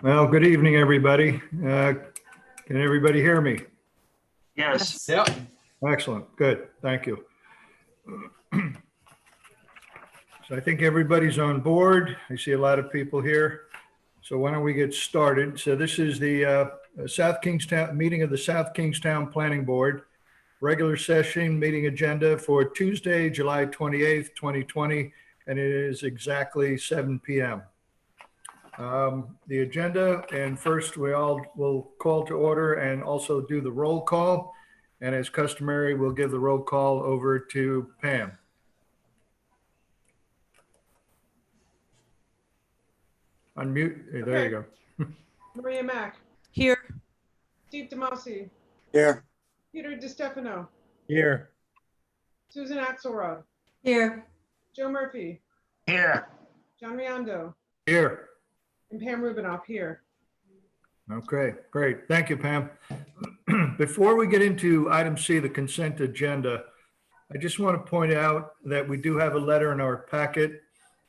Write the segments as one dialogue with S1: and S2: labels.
S1: Well, good evening, everybody. Can everybody hear me?
S2: Yes.
S3: Yep.
S1: Excellent. Good. Thank you. So I think everybody's on board. I see a lot of people here. So why don't we get started? So this is the South Kingstown meeting of the South Kingstown Planning Board, regular session meeting agenda for Tuesday, July 28th, 2020, and it is exactly 7 p.m. The agenda, and first we all will call to order and also do the roll call. And as customary, we'll give the roll call over to Pam. Unmute. Hey, there you go.
S4: Maria Mack,
S5: Here.
S4: Steve Demasi,
S3: Here.
S4: Peter DiStefano,
S1: Here.
S4: Susan Axelrod,
S5: Here.
S4: Joe Murphy,
S2: Here.
S4: John Riondo,
S1: Here.
S4: and Pam Rubinoff here.
S1: Okay, great. Thank you, Pam. Before we get into item C, the consent agenda, I just want to point out that we do have a letter in our packet,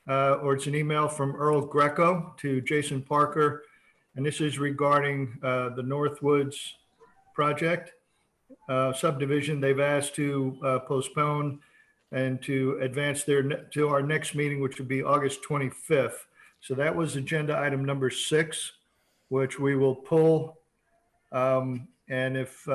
S1: or it's an email from Earl Greco to Jason Parker. And this is regarding the Northwoods project subdivision. They've asked to postpone and to advance to our next meeting, which would be August 25th. So that was agenda item number 6, which we will pull. And if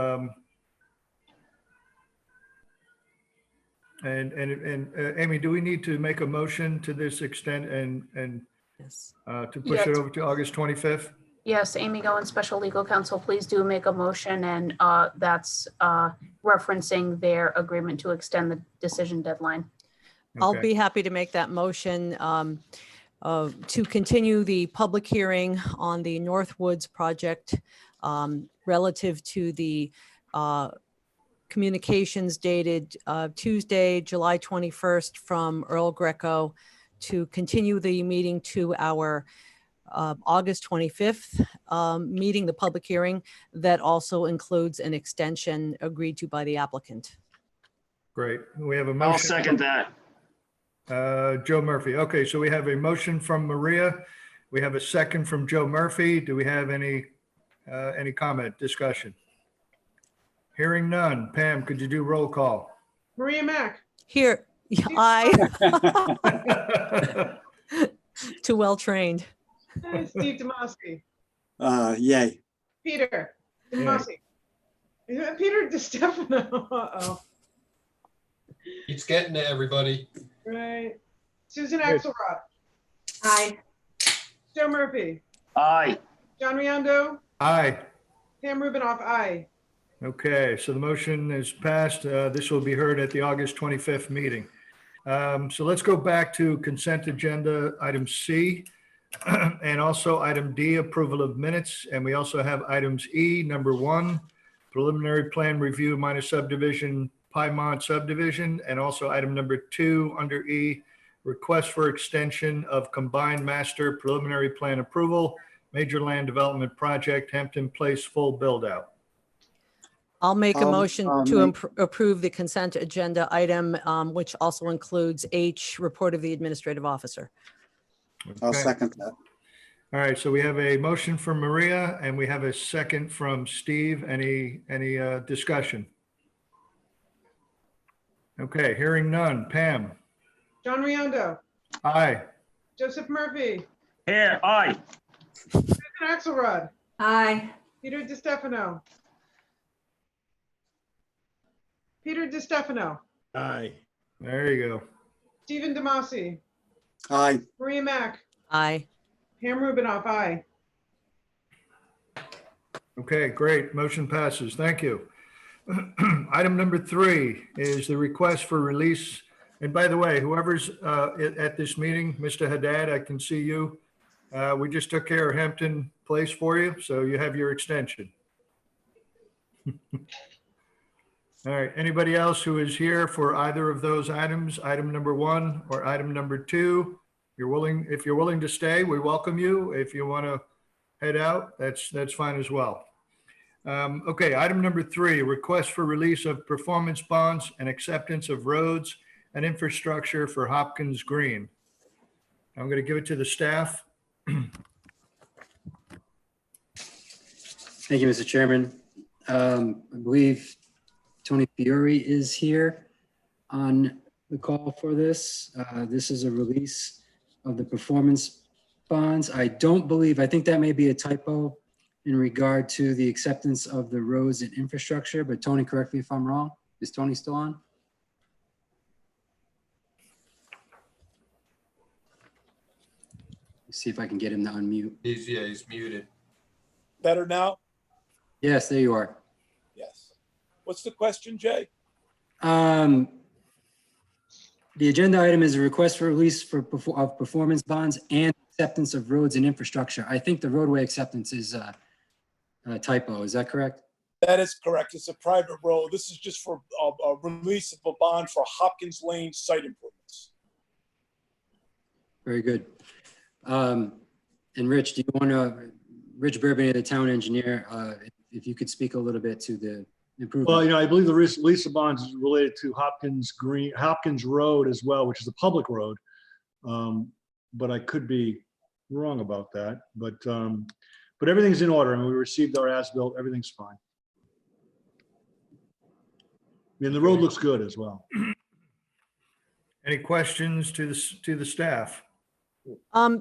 S1: Amy, do we need to make a motion to this extent and
S5: Yes.
S1: to push it
S6: Yes.
S1: over to August 25th?
S6: Yes, Amy Goen, Special Legal Counsel, please do make a motion, and that's referencing their agreement to extend the decision deadline.
S5: I'll
S1: Okay.
S5: be happy to make that motion to continue the public hearing on the Northwoods project relative to the communications dated Tuesday, July 21st from Earl Greco, to continue the meeting to our August 25th meeting, the public hearing. That also includes an extension agreed to by the applicant.
S1: Great. We have a motion.
S2: I'll second that.
S1: Joe Murphy. Okay, so we have a motion from Maria. We have a second from Joe Murphy. Do we have any comment, discussion? Hearing none. Pam, could you do roll call?
S4: Maria Mack,
S5: Here, I, too well trained.
S4: Steve Demasi,
S3: Yay.
S4: Peter Demasi, Peter DiStefano. Uh-oh.
S3: It's getting to everybody.
S4: Right. Susan
S1: Good.
S4: Axelrod,
S6: Aye.
S4: Joe Murphy,
S2: Aye.
S4: John Riondo,
S1: Aye.
S4: Pam Rubinoff, aye.
S1: Okay, so the motion is passed. This will be heard at the August 25th meeting. So let's go back to consent agenda item C and also item D, approval of minutes. And we also have items E, number 1, preliminary plan review minor subdivision, Piedmont subdivision, and also item number 2 under E, request for extension of combined master preliminary plan approval, major land development project, Hampton Place full build out.
S5: I'll make a
S3: I'll-
S5: motion
S3: I'll
S5: to
S3: make-
S5: approve the consent agenda item, which also includes H, report of the administrative officer.
S3: I'll
S1: Okay.
S3: second that.
S1: All right, so we have a motion from Maria and we have a second from Steve. Any discussion? Okay, hearing none. Pam?
S4: John Riondo,
S1: Aye.
S4: Joseph Murphy,
S2: Here. Aye.
S4: Susan Axelrod,
S6: Aye.
S4: Peter DiStefano. Peter DiStefano,
S1: Aye. There you go.
S4: Stephen Demasi,
S3: Aye.
S4: Maria Mack,
S5: Aye.
S4: Pam Rubinoff, aye.
S1: Okay, great. Motion passes. Thank you. Item number 3 is the request for release. And by the way, whoever's at this meeting, Mr. Haddad, I can see you. We just took care of Hampton Place for you, so you have your extension. All right, anybody else who is here for either of those items, item number 1 or item number 2, if you're willing to stay, we welcome you. If you want to head out, that's fine as well. Okay, item number 3, request for release of performance bonds and acceptance of roads and infrastructure for Hopkins Green. I'm going to give it to the staff.
S7: Thank you, Mr. Chairman. I believe Tony Fiore is here on the call for this. This is a release of the performance bonds. I think that may be a typo in regard to the acceptance of the roads and infrastructure, but Tony, correct me if I'm wrong. Is Tony still on? Let's see if I can get him to unmute.
S3: He's muted.
S8: Better now?
S7: Yes, there you are.
S8: Yes. What's the question, Jay?
S7: The agenda item is a request for release of performance bonds and acceptance of roads and infrastructure. I think the roadway acceptance is a typo. Is that correct?
S8: That is correct. It's a private road. This is just for a release of a bond for Hopkins Lane site improvements.
S7: Very good. And Rich, Rich Burbany, the town engineer, if you could speak a little bit to the improvement.
S9: Well, I believe the release of bonds is related to Hopkins Road as well, which is a public road. But I could be wrong about that. But everything's in order, and we received our as-built. Everything's fine. The road looks good as well.
S1: Any questions to the staff?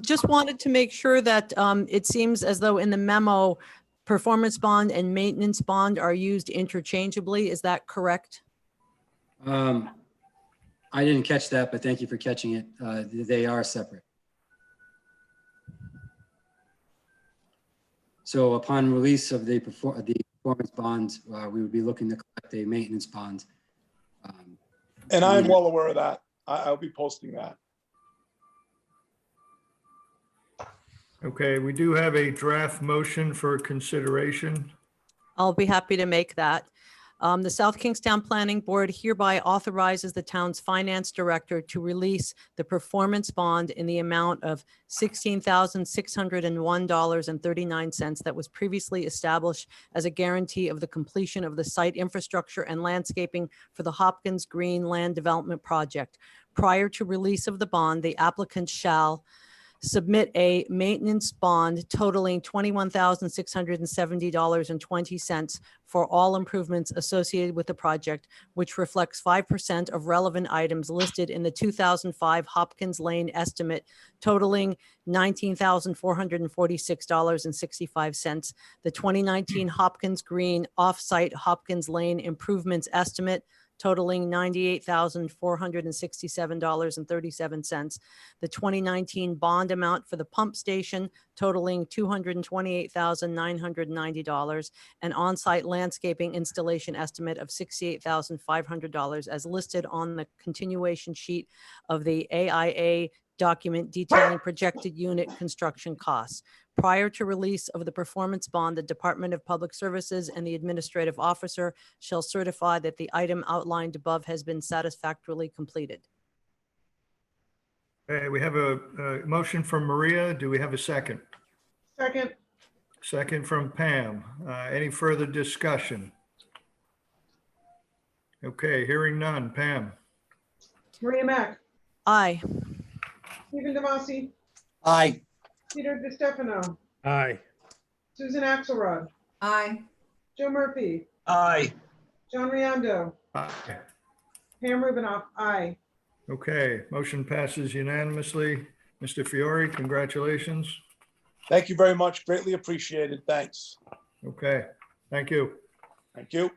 S5: Just wanted to make sure that it seems as though in the memo, performance bond and maintenance bond are used interchangeably. Is that correct?
S7: I didn't catch that, but thank you for catching it. They are separate. So upon release of the performance bond, we would be looking to collect a maintenance bond.
S8: And I'm well aware of that. I'll be posting that.
S1: Okay, we do have a draft motion for consideration.
S5: I'll be happy to make that. The South Kingstown Planning Board hereby authorizes the town's finance director to release the performance bond in the amount of $16,601.39 that was previously established as a guarantee of the completion of the site infrastructure and landscaping for the Hopkins Green Land Development Project. Prior to release of the bond, the applicant shall submit a maintenance bond totaling $21,670.20 for all improvements associated with the project, which reflects 5% of relevant items listed in the 2005 Hopkins Lane estimate totaling $19,446.65, the 2019 Hopkins Green off-site Hopkins Lane improvements estimate totaling $98,467.37, the 2019 bond amount for the pump station totaling $228,990, an on-site landscaping installation estimate of $68,500 as listed on the continuation sheet of the AIA document detailing projected unit construction costs. Prior to release of the performance bond, the Department of Public Services and the administrative officer shall certify that the item outlined above has been satisfactorily completed.
S1: Okay, we have a motion from Maria. Do we have a second?
S4: Second.
S1: Second from Pam. Any further discussion? Okay, hearing none. Pam?
S4: Maria Mack,
S5: Aye.
S4: Stephen DeMasi,
S3: Aye.
S4: Peter DeStefano,
S9: Aye.
S4: Susan Axelrod,
S10: Aye.
S4: Joe Murphy,
S2: Aye.
S4: John Riondo,
S1: Aye.
S4: Pam Rubinoff, aye.
S1: Okay, motion passes unanimously. Mr. Fiore, congratulations.
S8: Thank you very much. Greatly appreciated. Thanks.
S1: Okay, thank you.
S8: Thank you.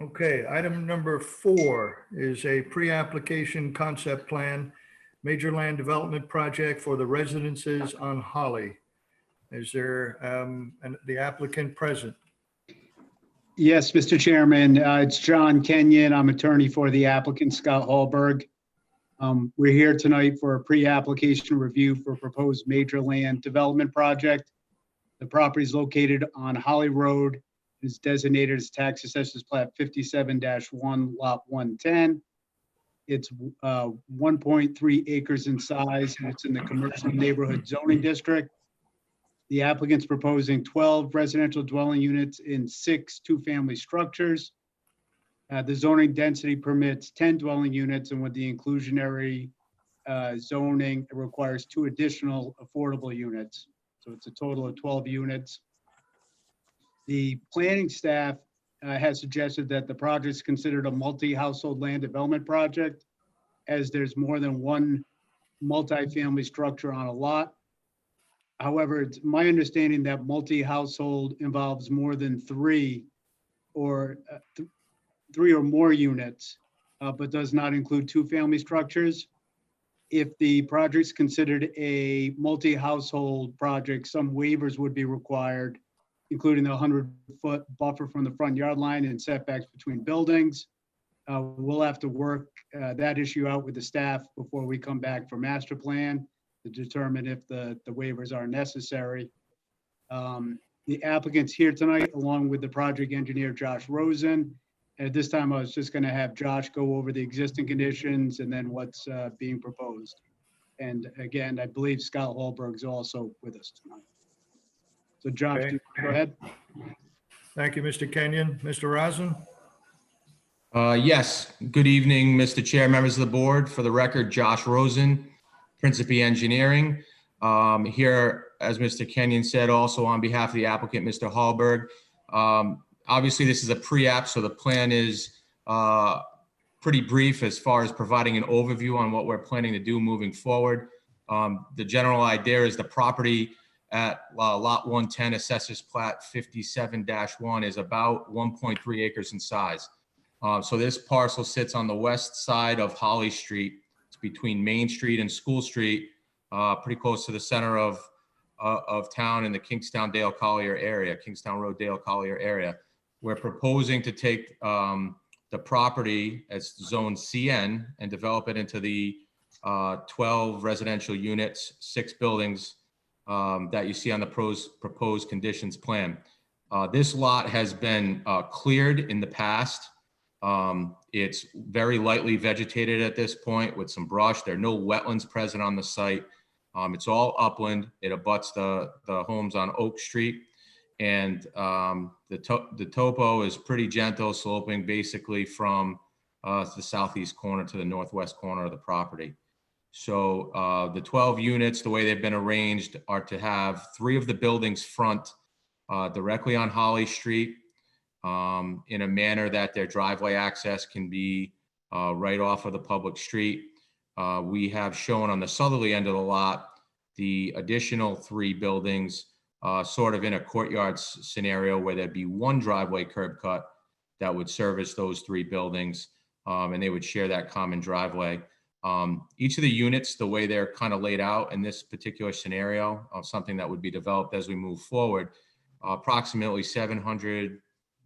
S1: Okay, item number 4 is a pre-application concept plan, major land development project for the residences on Holly. Is there the applicant present?
S11: Yes, Mr. Chairman, it's John Kenyon. I'm attorney for the applicant, Scott Hallberg. We're here tonight for a pre-application review for proposed major land development project. The property is located on Holly Road. Is designated as tax assessors plat 57-1 lot 110. It's 1.3 acres in size, and it's in the commercial neighborhood zoning district. The applicant's proposing 12 residential dwelling units in 6 two-family structures. The zoning density permits 10 dwelling units, and with the inclusionary zoning, it requires 2 additional affordable units. So it's a total of 12 units. The planning staff has suggested that the project is considered a multi-household land development project, as there's more than one multifamily structure on a lot. However, it's my understanding that multi-household involves more than three or more units, but does not include two-family structures. If the project's considered a multi-household project, some waivers would be required, including the 100-foot buffer from the front yard line and setbacks between buildings. We'll have to work that issue out with the staff before we come back for master plan to determine if the waivers are necessary. The applicant's here tonight, along with the project engineer, Josh Rosen. At this time, I was just going to have Josh go over the existing conditions and then what's being proposed. And again, I believe Scott Hallberg's also with us tonight. So Josh,
S1: Okay.
S11: go ahead.
S1: Thank you, Mr. Kenyon. Mr. Rosen?
S3: Yes, good evening, Mr. Chair, members of the board. For the record, Josh Rosen, Principi Engineering. Here, as Mr. Kenyon said, also on behalf of the applicant, Mr. Hallberg. Obviously, this is a pre-app, so the plan is pretty brief as far as providing an overview on what we're planning to do moving forward. The general idea is the property at Lot 110, Assessors Plat 57-1 is about 1.3 acres in size. So this parcel sits on the west side of Holly Street. It's between Main Street and School Street, pretty close to the center of town in the Kingstown Dale Collier area, Kingstown Road Dale Collier area. We're proposing to take the property as Zone CN and develop it into the 12 residential units, 6 buildings that you see on the proposed conditions plan. This lot has been cleared in the past. It's very lightly vegetated at this point with some brush. There are no wetlands present on the site. It's all upland. It abuts the homes on Oak Street. And the topo is pretty gentle, sloping basically from the southeast corner to the northwest corner of the property. So the 12 units, the way they've been arranged, are to have 3 of the buildings front directly on Holly Street in a manner that their driveway access can be right off of the public street. We have shown on the southerly end of the lot the additional 3 buildings sort of in a courtyard scenario where there'd be one driveway curb cut that would service those 3 buildings, and they would share that common driveway. Each of the units, the way they're kind of laid out in this particular scenario, something that would be developed as we move forward, approximately 700,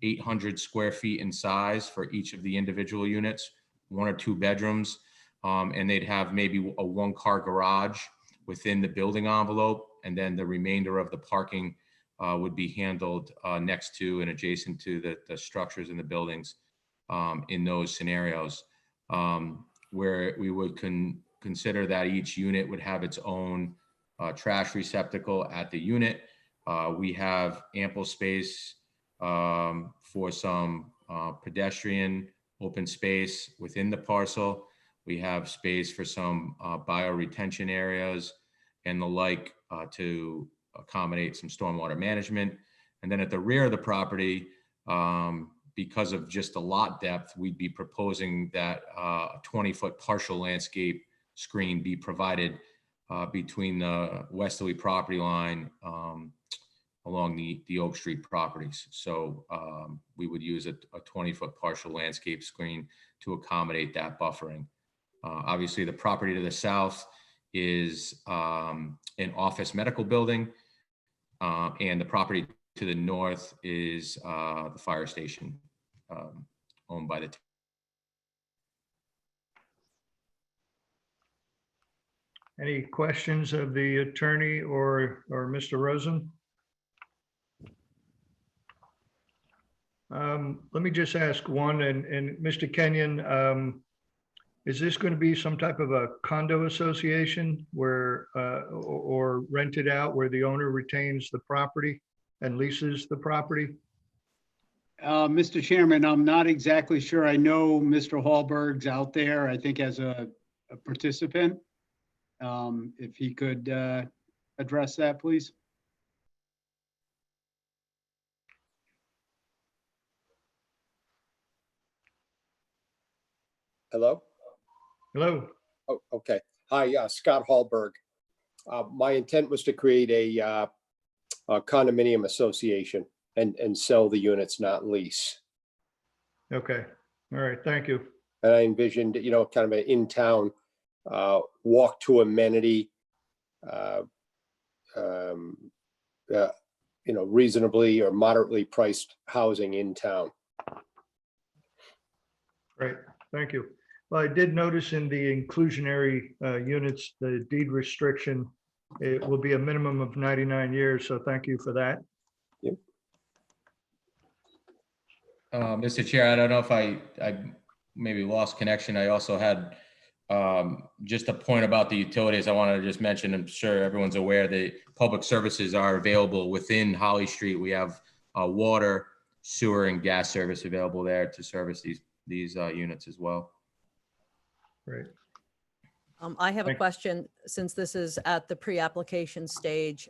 S3: 800 square feet in size for each of the individual units, 1 or 2 bedrooms, and they'd have maybe a 1-car garage within the building envelope, and then the remainder of the parking would be handled next to and adjacent to the structures in the buildings in those scenarios, where we would consider that each unit would have its own trash receptacle at the unit. We have ample space for some pedestrian open space within the parcel. We have space for some bioretention areas and the like to accommodate some stormwater management. And then at the rear of the property, because of just the lot depth, we'd be proposing that a 20-foot partial landscape screen be provided between the westerly property line along the Oak Street properties. So we would use a 20-foot partial landscape screen to accommodate that buffering. Obviously, the property to the south is an office medical building, and the property to the north is the fire station owned by the town.
S1: Any questions of the attorney or Mr. Rosen? Let me just ask one, and Mr. Kenyon, is this going to be some type of a condo association where, or rented out where the owner retains the property and leases the property?
S11: Mr. Chairman, I'm not exactly sure. I know Mr. Hallberg's out there, I think as a participant. If he could address that, please.
S10: Hello?
S1: Hello.
S10: Oh, okay. Hi, Scott Hallberg. My intent was to create a condominium association and sell the units, not lease.
S1: Okay. All right. Thank you.
S10: And I envisioned, kind of an in-town walk to amenity, reasonably or moderately priced housing in town.
S1: Great. Thank you. Well, I did notice in the inclusionary units, the deed restriction, it will be a minimum of 99 years. So thank you for that.
S3: Mr. Chair, I don't know if I maybe lost connection. I also had just a point about the utilities. I wanted to just mention, I'm sure everyone's aware that public services are available within Holly Street. We have water, sewer, and gas service available there to service these units as well.
S1: Great.
S5: I have a
S1: Thank-
S5: question, since this is at the pre-application stage.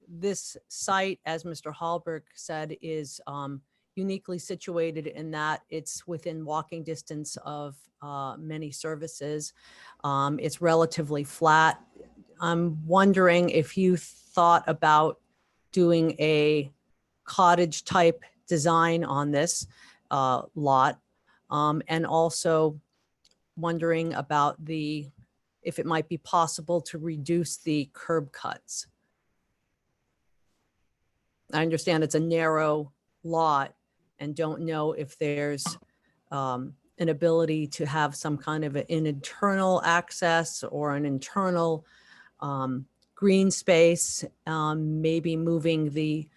S5: This site, as Mr. Hallberg said, is uniquely situated in that it's within walking distance of many services. It's relatively flat. I'm wondering if you thought about doing a cottage type design on this lot, and also wondering about if it might be possible to reduce the curb cuts. I understand it's a narrow lot and don't know if there's an ability to have some kind of an internal access or an internal green space, maybe moving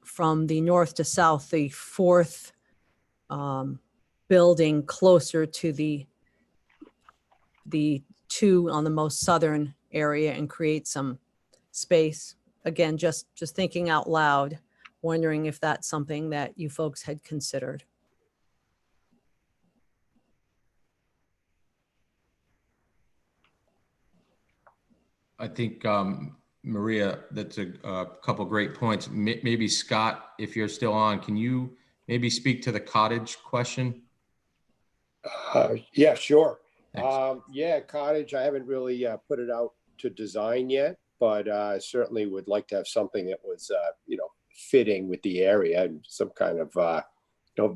S5: from the north to south, the fourth building closer to the two on the most southern area and create some space. Again, just thinking out loud, wondering if that's something that you folks had considered.
S3: I think, Maria, that's a couple great points. Maybe Scott, if you're still on, can you maybe speak to the cottage question?
S10: Yeah, sure.
S3: Thanks.
S10: Yeah, cottage, I haven't really put it out to design yet, but I certainly would like to have something that was, fitting with the area and some kind of,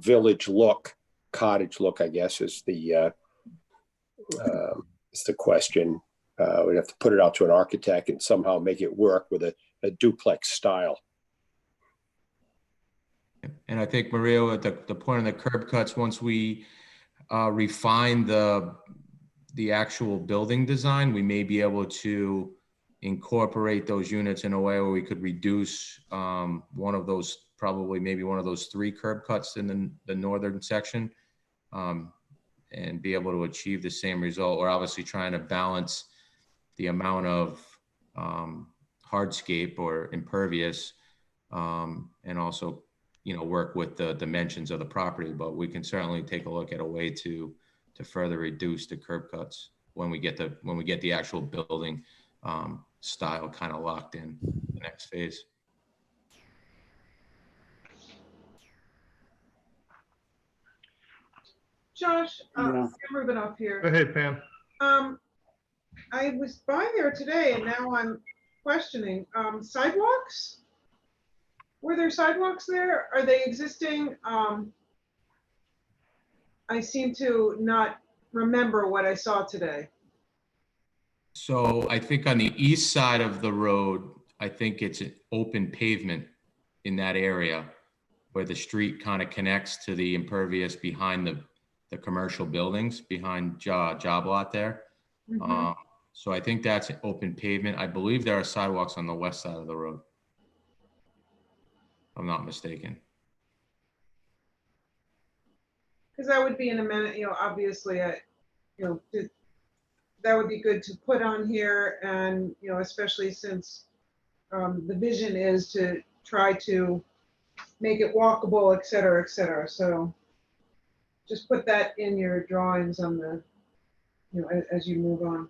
S10: village look, cottage look, I guess, is the question. We'd have to put it out to an architect and somehow make it work with a duplex style.
S3: And I think, Maria, at the point of the curb cuts, once we refine the actual building design, we may be able to incorporate those units in a way where we could reduce one of those, probably maybe one of those 3 curb cuts in the northern section, and be able to achieve the same result. We're obviously trying to balance the amount of hardscape or impervious, and also, work with the dimensions of the property, but we can certainly take a look at a way to further reduce the curb cuts when we get the actual building style kind of locked in the next phase.
S4: Josh,
S11: Yeah.
S4: Sam Rubinoff
S1: Go
S4: here.
S1: ahead, Pam.
S4: I was by there today and now I'm questioning, sidewalks? Were there sidewalks there? Are they existing? I seem to not remember what I saw today.
S3: So I think on the east side of the road, I think it's an open pavement in that area where the street kind of connects to the impervious behind the commercial buildings behind job lot there.
S4: Mhm.
S3: So I think that's an open pavement. I believe there are sidewalks on the west side of the road, if I'm not mistaken.
S4: Because that would be an amendment, obviously, that would be good to put on here and, especially since the vision is to try to make it walkable, et cetera, et cetera. So just put that in your drawings on the, as you move on.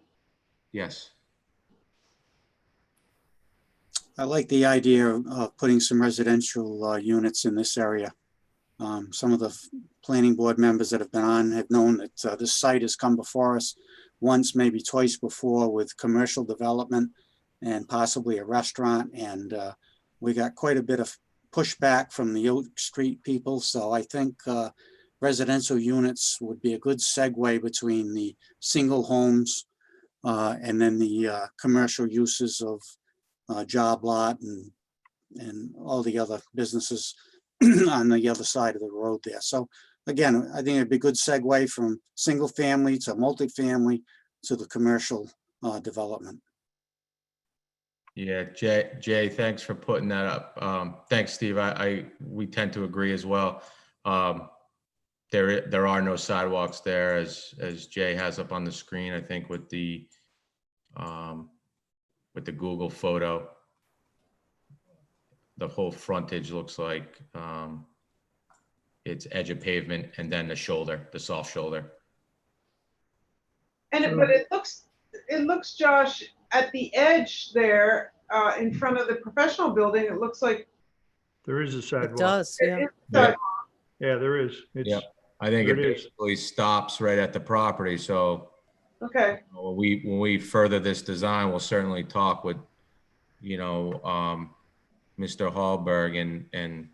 S3: Yes.
S12: I like the idea of putting some residential units in this area. Some of the planning board members that have been on have known that this site has come before us once, maybe twice before, with commercial development and possibly a restaurant. And we got quite a bit of pushback from the Oak Street people. So I think residential units would be a good segue between the single homes and then the commercial uses of job lot and all the other businesses on the other side of the road there. So again, I think it'd be a good segue from single family to multifamily to the commercial development.
S3: Yeah, Jay, thanks for putting that up. Thanks, Steve. We tend to agree as well. There are no sidewalks there, as Jay has up on the screen, I think with the Google photo. The whole frontage looks like it's edge of pavement and then the shoulder, the soft shoulder.
S4: But it looks, Josh, at the edge there, in front of the professional building, it looks like.
S1: There is a
S5: It
S1: sidewalk.
S5: does, yeah.
S1: Yeah, there is.
S3: Yeah, I think it basically stops right at the property. So
S4: Okay.
S3: when we further this design, we'll certainly talk with, Mr. Hallberg and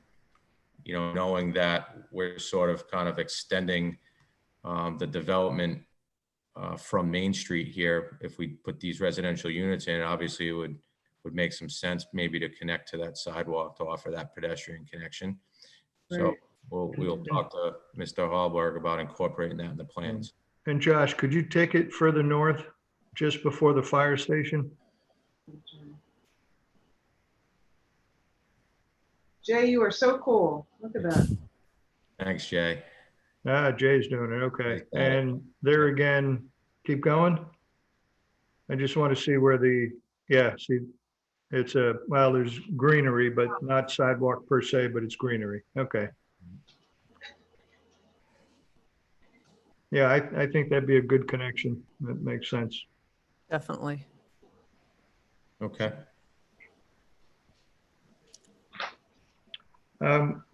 S3: knowing that we're sort of kind of extending the development from Main Street here. If we put these residential units in, obviously it would make some sense maybe to connect to that sidewalk to offer that pedestrian connection. So
S4: Right.
S3: we'll talk to Mr. Hallberg about incorporating that in the plans.
S1: And Josh, could you take it further north, just before the fire station?
S4: Jay, you are so cool. Look at that.
S3: Thanks, Jay.
S1: Jay's doing it, okay. And there again, keep going. I just want to see where see, it's there's greenery, but not sidewalk per se, but it's greenery, okay. Yeah, I think that'd be a good connection. That makes sense.
S5: Definitely.
S3: Okay.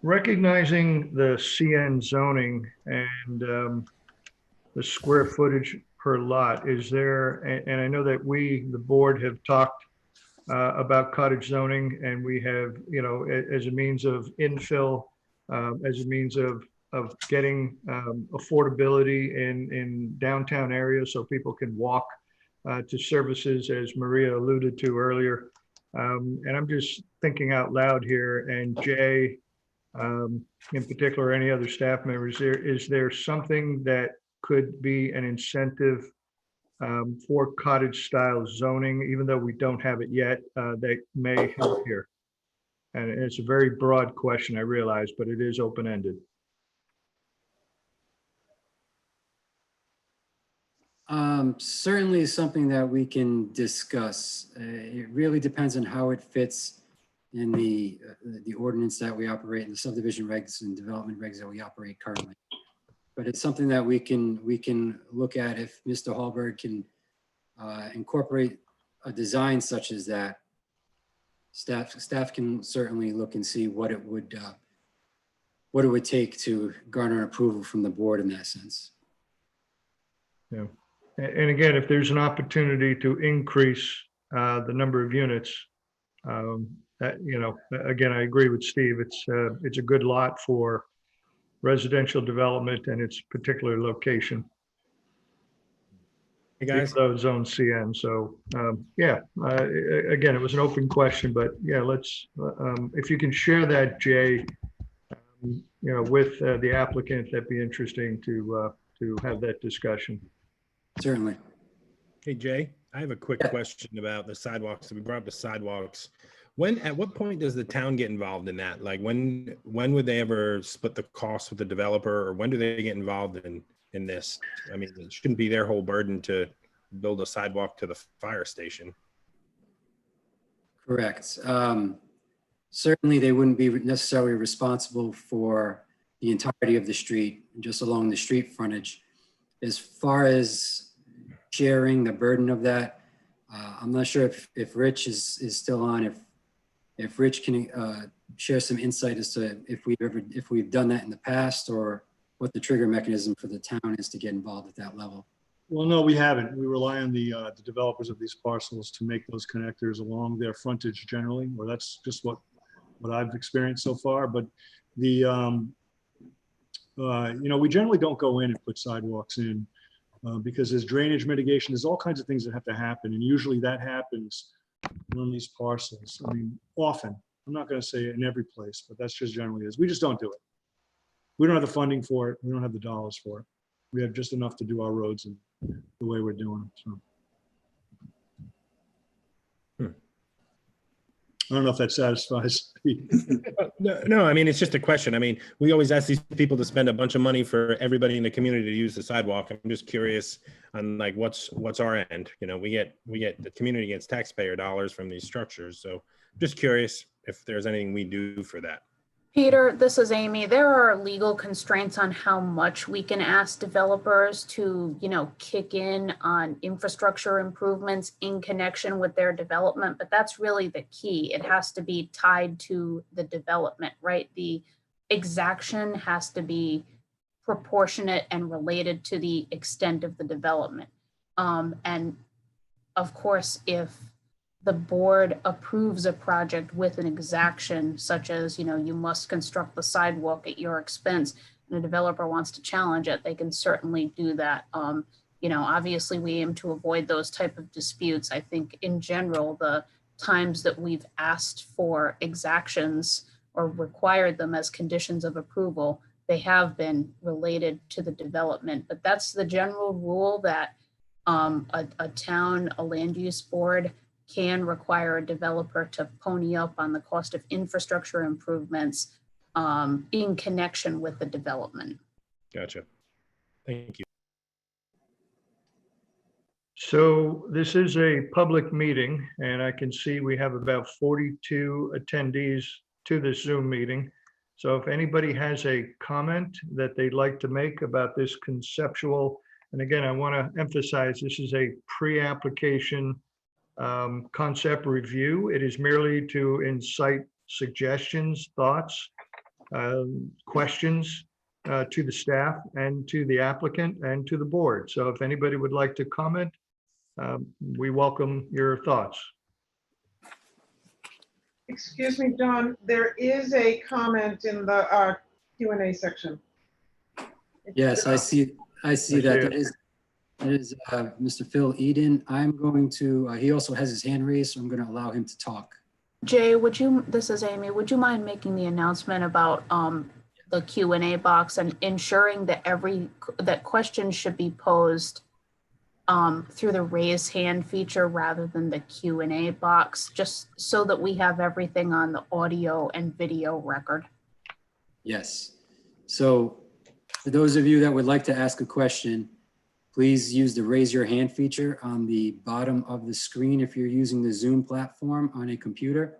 S1: Recognizing the CN zoning and the square footage per lot, is there, and I know that the board have talked about cottage zoning, and we have, as a means of infill, as a means of getting affordability in downtown areas so people can walk to services, as Maria alluded to earlier. And I'm just thinking out loud here, and Jay, in particular, any other staff members, is there something that could be an incentive for cottage style zoning, even though we don't have it yet, that may help here? And it's a very broad question, I realize, but it is open-ended.
S7: Certainly something that we can discuss. It really depends on how it fits in the ordinance that we operate, in the subdivision regs and development regs that we operate currently. But it's something that we can look at if Mr. Hallberg can incorporate a design such as that. Staff can certainly look and see what it would take to garner approval from the board in that sense.
S1: Yeah. And again, if there's an opportunity to increase the number of units, again, I agree with Steve. It's a good lot for residential development and its particular location.
S13: Hey, guys.
S1: Those zone CN. So again, it was an open question, but yeah, let's if you can share that, Jay, with the applicant, that'd be interesting to have that discussion.
S7: Certainly.
S13: Hey, Jay, I have a quick question about the sidewalks. We brought up the sidewalks. At what point does the town get involved in that? Like when would they ever split the cost with the developer, or when do they get involved in this? I mean, it shouldn't be their whole burden to build a sidewalk to the fire station.
S7: Correct. Certainly they wouldn't be necessarily responsible for the entirety of the street, just along the street frontage. As far as sharing the burden of that, I'm not sure if Rich is still on, if Rich can share some insight as to if we've done that in the past, or what the trigger mechanism for the town is to get involved at that level.
S9: Well, no, we haven't. We rely on the developers of these parcels to make those connectors along their frontage generally, or that's just what I've experienced so far. But the, we generally don't go in and put sidewalks in because there's drainage mitigation. There's all kinds of things that have to happen. And usually that happens on these parcels. I mean, often. I'm not going to say in every place, but that's just generally is. We just don't do it. We don't have the funding for it. We don't have the dollars for it. We have just enough to do our roads and the way we're doing it. So. I don't know if that satisfies.
S13: No, I mean, it's just a question. I mean, we always ask these people to spend a bunch of money for everybody in the community to use the sidewalk. I'm just curious on like, what's our end? You know, we get the community gets taxpayer dollars from these structures. So just curious if there's anything we do for that.
S6: Peter, this is Amy. There are legal constraints on how much we can ask developers to, kick in on infrastructure improvements in connection with their development, but that's really the key. It has to be tied to the development, right? The exaction has to be proportionate and related to the extent of the development. And of course, if the board approves a project with an exaction, such as, you must construct the sidewalk at your expense, and a developer wants to challenge it, they can certainly do that. Obviously we aim to avoid those type of disputes. I think in general, the times that we've asked for exactions or required them as conditions of approval, they have been related to the development. But that's the general rule, that a town, a land use board can require a developer to pony up on the cost of infrastructure improvements in connection with the development.
S13: Gotcha. Thank you.
S1: So this is a public meeting, and I can see we have about 42 attendees to this Zoom meeting. So if anybody has a comment that they'd like to make about this conceptual, and again, I want to emphasize this is a pre-application concept review. It is merely to incite suggestions, thoughts, questions to the staff and to the applicant and to the board. So if anybody would like to comment, we welcome your thoughts.
S4: Excuse me, John, there is a comment in the Q&A section.
S7: Yes, I see that. That is Mr. Phil Eden. I'm going to, he also has his hand raised, so I'm going to allow him to talk.
S6: Jay, this is Amy, would you mind making the announcement about the Q&A box and ensuring that that questions should be posed through the raise hand feature rather than the Q&A box, just so that we have everything on the audio and video record?
S7: Yes. So for those of you that would like to ask a question, please use the raise your hand feature on the bottom of the screen if you're using the Zoom platform on a computer.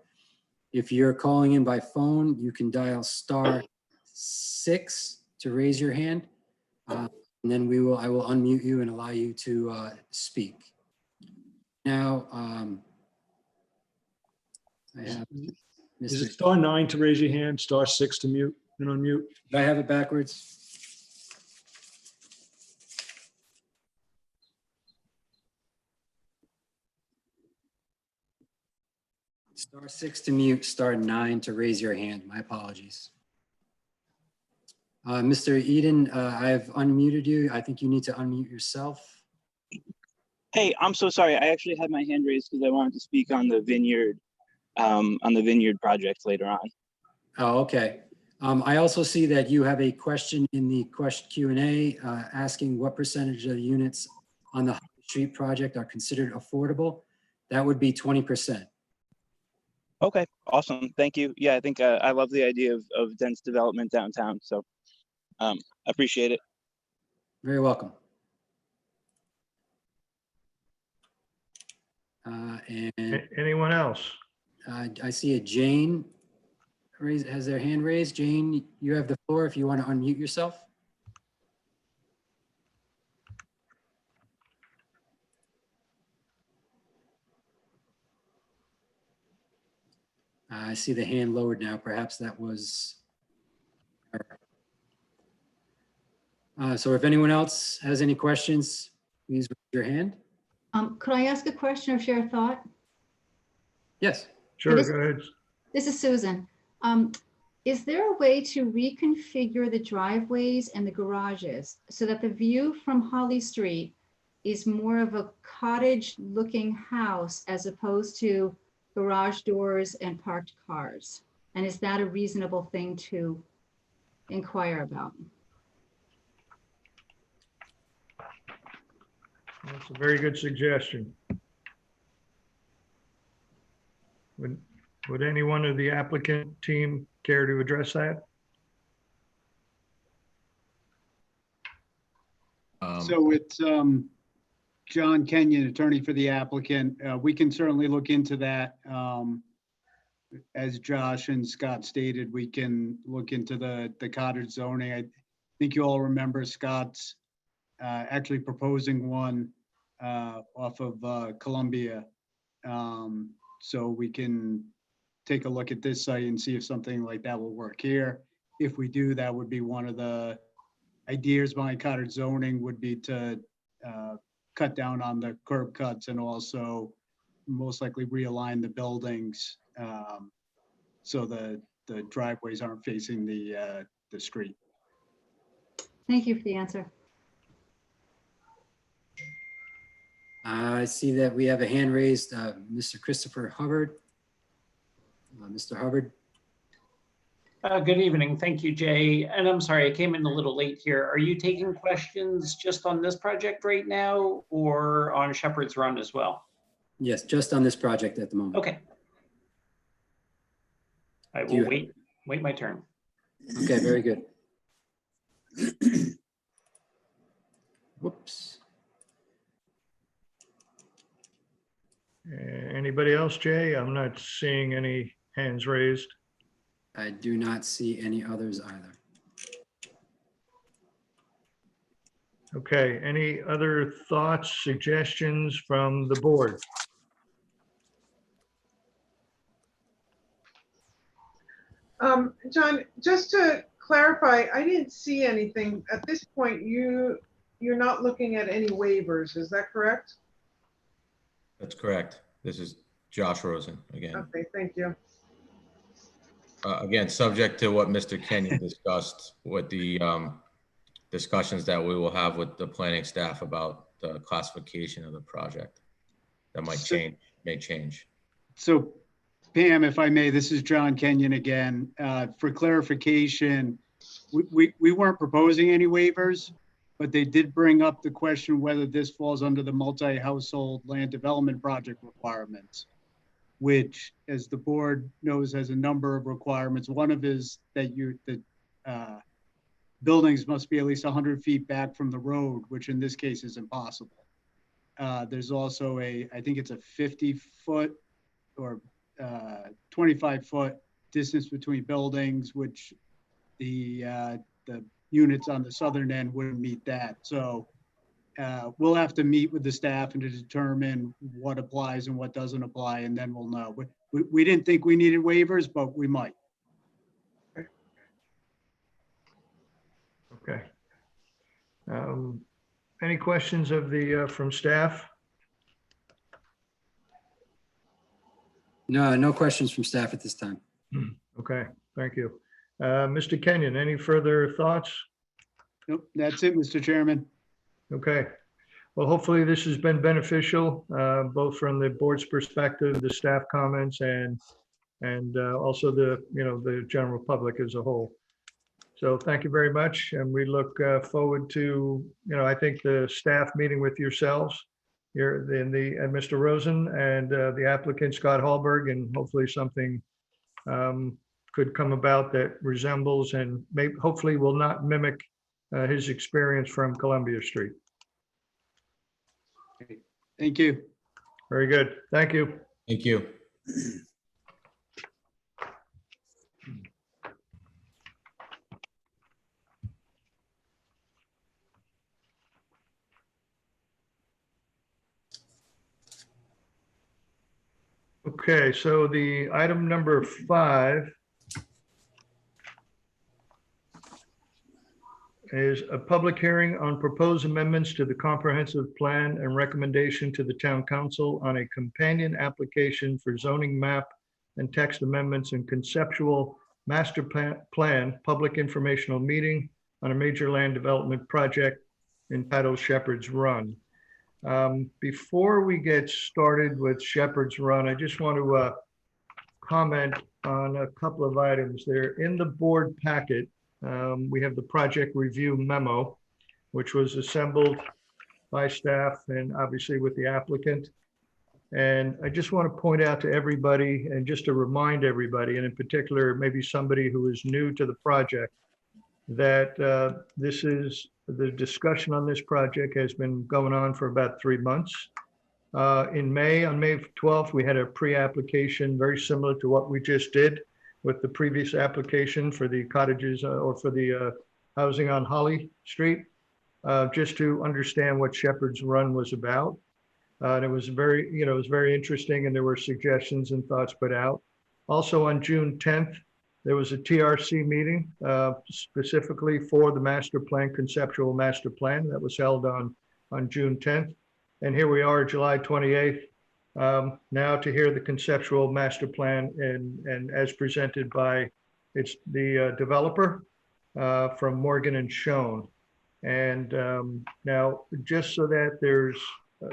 S7: If you're calling in by phone, you can dial *6 to raise your hand. And then I will unmute you and allow you to speak. Now, I have
S9: Is it *9 to raise your hand, *6 to mute and unmute?
S7: Do I have it backwards? *6 to mute, *9 to raise your hand. My apologies. Mr. Eden, I've unmuted you. I think you need to unmute yourself.
S14: Hey, I'm so sorry. I actually had my hand raised because I wanted to speak on the vineyard project later on.
S7: Oh, okay. I also see that you have a question in the Q&A asking what percentage of the units on the Street project are considered affordable. That would be 20%.
S14: Okay, awesome. Thank you. Yeah, I think I love the idea of dense development downtown. So appreciate it.
S7: Very welcome.
S1: Anyone else?
S7: I see a Jane has their hand raised. Jane, you have the floor if you want to unmute yourself. I see the hand lowered now. Perhaps that was her. So if anyone else has any questions, please raise your hand.
S15: Could I ask a question or share a thought?
S7: Yes.
S1: Sure,
S15: This-
S1: go ahead.
S15: This is Susan. Is there a way to reconfigure the driveways and the garages so that the view from Holly Street is more of a cottage-looking house as opposed to garage doors and parked cars? And is that a reasonable thing to inquire about?
S1: That's a very good suggestion. Would anyone of the applicant team care to address that?
S11: So it's John Kenyon, attorney for the applicant. We can certainly look into that. As Josh and Scott stated, we can look into the cottage zoning. I think you all remember Scott's actually proposing one off of Columbia. So we can take a look at this site and see if something like that will work here. If we do, that would be one of the ideas behind cottage zoning, would be to cut down on the curb cuts and also most likely realign the buildings so the driveways aren't facing the street.
S15: Thank you for the answer.
S7: I see that we have a hand raised, Mr. Christopher Hubbard. Mr. Hubbard.
S16: Good evening. Thank you, Jay. And I'm sorry, I came in a little late here. Are you taking questions just on this project right now or on Shepherd's Run as well?
S7: Yes, just on this project at the moment.
S16: Okay. I will wait my turn.
S7: Okay, very good. Whoops.
S1: Anybody else, Jay? I'm not seeing any hands raised.
S7: I do not see any others either.
S1: Okay, any other thoughts, suggestions from the board?
S4: John, just to clarify, I didn't see anything. At this point, you're not looking at any waivers, is that correct?
S3: That's correct. This is Josh Rosen again.
S4: Okay, thank you.
S3: Again, subject to what Mr. Kenyon discussed with the discussions that we will have with the planning staff about the classification of the project. That may change.
S11: So Pam, if I may, this is John Kenyon again. For clarification, we weren't proposing any waivers, but they did bring up the question whether this falls under the multi-household land development project requirements, which, as the board knows, has a number of requirements. One of is that the buildings must be at least 100 feet back from the road, which in this case is impossible. There's also I think it's a 50-foot or 25-foot distance between buildings, which the units on the southern end wouldn't meet that. So we'll have to meet with the staff and to determine what applies and what doesn't apply, and then we'll know. We didn't think we needed waivers, but we might.
S1: Okay. Any questions of from staff?
S7: No questions from staff at this time.
S1: Okay, thank you. Mr. Kenyon, any further thoughts?
S11: Nope, that's it, Mr. Chairman.
S1: Okay. Well, hopefully this has been beneficial, both from the board's perspective, the staff comments, and also the general public as a whole. So thank you very much, and we look forward to I think the staff meeting with yourselves, and Mr. Rosen and the applicant Scott Hallberg, and hopefully something could come about that resembles and hopefully will not mimic his experience from Columbia Street.
S11: Thank you.
S1: Very good. Thank you.
S3: Thank you.
S1: Okay, so the item number 5 is a public hearing on proposed amendments to the comprehensive plan and recommendation to the town council on a companion application for zoning map and text amendments and conceptual master plan public informational meeting on a major land development project entitled Shepherd's Run. Before we get started with Shepherd's Run, I just want to comment on a couple of items. They're in the board packet. We have the project review memo, which was assembled by staff and obviously with the applicant. And I just want to point out to everybody and just to remind everybody, and in particular, maybe somebody who is new to the project, that this is the discussion on this project has been going on for about 3 months. On May 12th, we had a pre-application very similar to what we just did with the previous application for the cottages or for the housing on Holly Street, just to understand what Shepherd's Run was about. And it was very, it was very interesting, and there were suggestions and thoughts put out. Also on June 10th, there was a TRC meeting specifically for the conceptual master plan that was held on June 10th. And here we are, July 28th, now to hear the conceptual master plan and as presented by the developer from Morgan and Schoen. And now just so that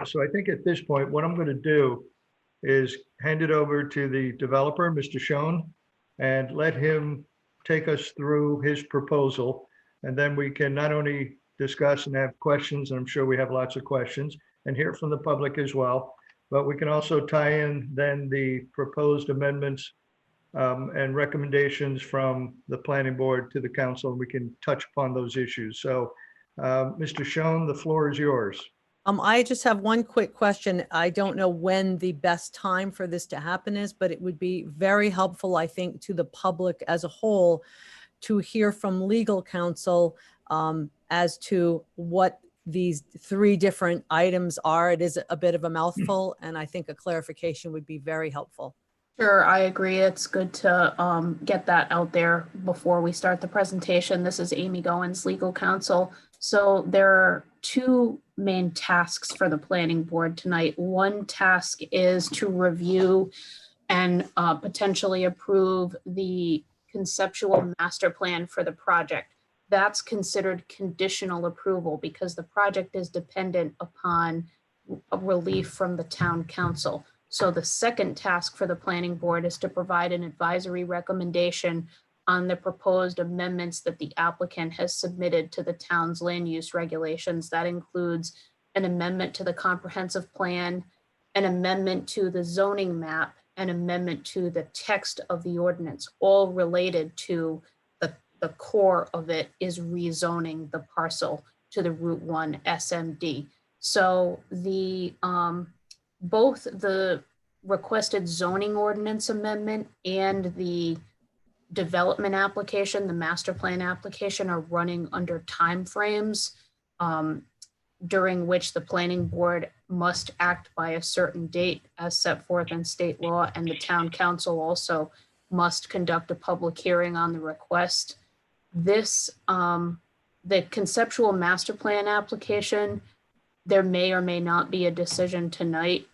S1: so I think at this point, what I'm going to do is hand it over to the developer, Mr. Schoen, and let him take us through his proposal. And then we can not only discuss and have questions, and I'm sure we have lots of questions, and hear from the public as well, but we can also tie in then the proposed amendments and recommendations from the planning board to the council, and we can touch upon those issues. So Mr. Schoen, the floor is yours.
S5: I just have one quick question. I don't know when the best time for this to happen is, but it would be very helpful, I think, to the public as a whole to hear from legal counsel as to what these 3 different items are. It is a bit of a mouthful, and I think a clarification would be very helpful.
S6: Sure, I agree. It's good to get that out there before we start the presentation. This is Amy Goins, legal counsel. So there are 2 main tasks for the planning board tonight. One task is to review and potentially approve the conceptual master plan for the project. That's considered conditional approval because the project is dependent upon a relief from the town council. So the second task for the planning board is to provide an advisory recommendation on the proposed amendments that the applicant has submitted to the town's land use regulations. That includes an amendment to the comprehensive plan, an amendment to the zoning map, an amendment to the text of the ordinance, all related to the core of it is rezoning the parcel to the Route 1 SMD. So the both the requested zoning ordinance amendment and the development application, the master plan application, are running under timeframes during which the planning board must act by a certain date as set forth in state law, and the town council also must conduct a public hearing on the request. This, the conceptual master plan application, there may or may not be a decision tonight.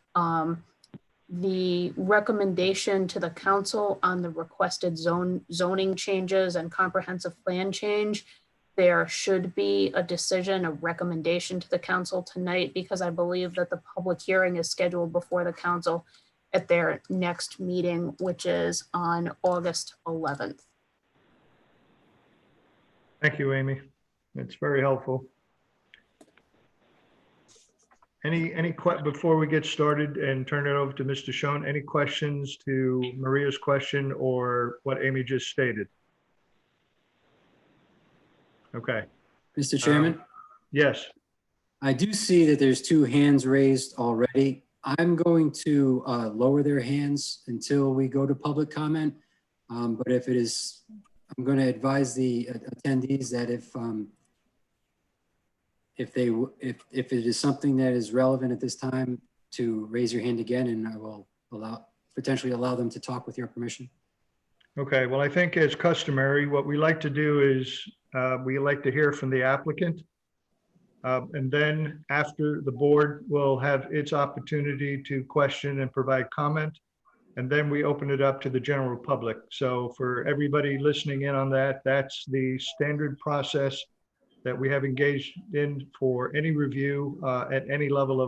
S6: The recommendation to the council on the requested zoning changes and comprehensive plan change, there should be a decision, a recommendation to the council tonight, because I believe that the public hearing is scheduled before the council at their next meeting, which is on August 11th.
S1: Thank you, Amy. It's very helpful. Before we get started and turn it over to Mr. Schoen, any questions to Maria's question or what Amy just stated? Okay.
S7: Mr. Chairman?
S1: Yes.
S7: I do see that there's 2 hands raised already. I'm going to lower their hands until we go to public comment. But if it is, I'm going to advise the attendees that if it is something that is relevant at this time, to raise your hand again, and I will potentially allow them to talk with your permission.
S1: Okay, well, I think as customary, what we like to do is we like to hear from the applicant. And then after the board will have its opportunity to question and provide comment. And then we open it up to the general public. So for everybody listening in on that, that's the standard process that we have engaged in for any review at any level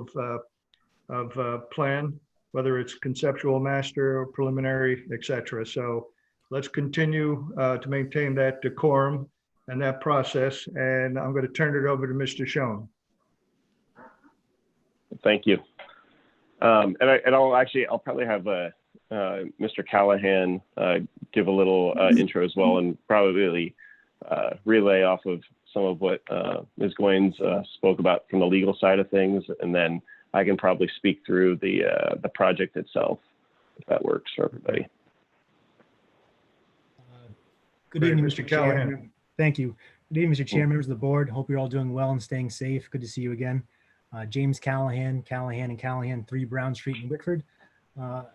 S1: of plan, whether it's conceptual, master, or preliminary, et cetera. So let's continue to maintain that decorum and that process. And I'm going to turn it over to Mr. Schoen.
S17: Thank you. And I'll probably have Mr. Callahan give a little intro as well, and probably relay off of some of what Ms. Goins spoke about from the legal side of things, and then I can probably speak through the project itself, if that works for everybody.
S18: Good evening,
S1: Mr.
S18: Mr.
S1: Callahan.
S18: Chair. Thank you. Good evening, Mr. Chair, members of the board. Hope you're all doing well and staying safe. Good to see you again. James Callahan, and Callahan, 3 Brown Street in Whitford.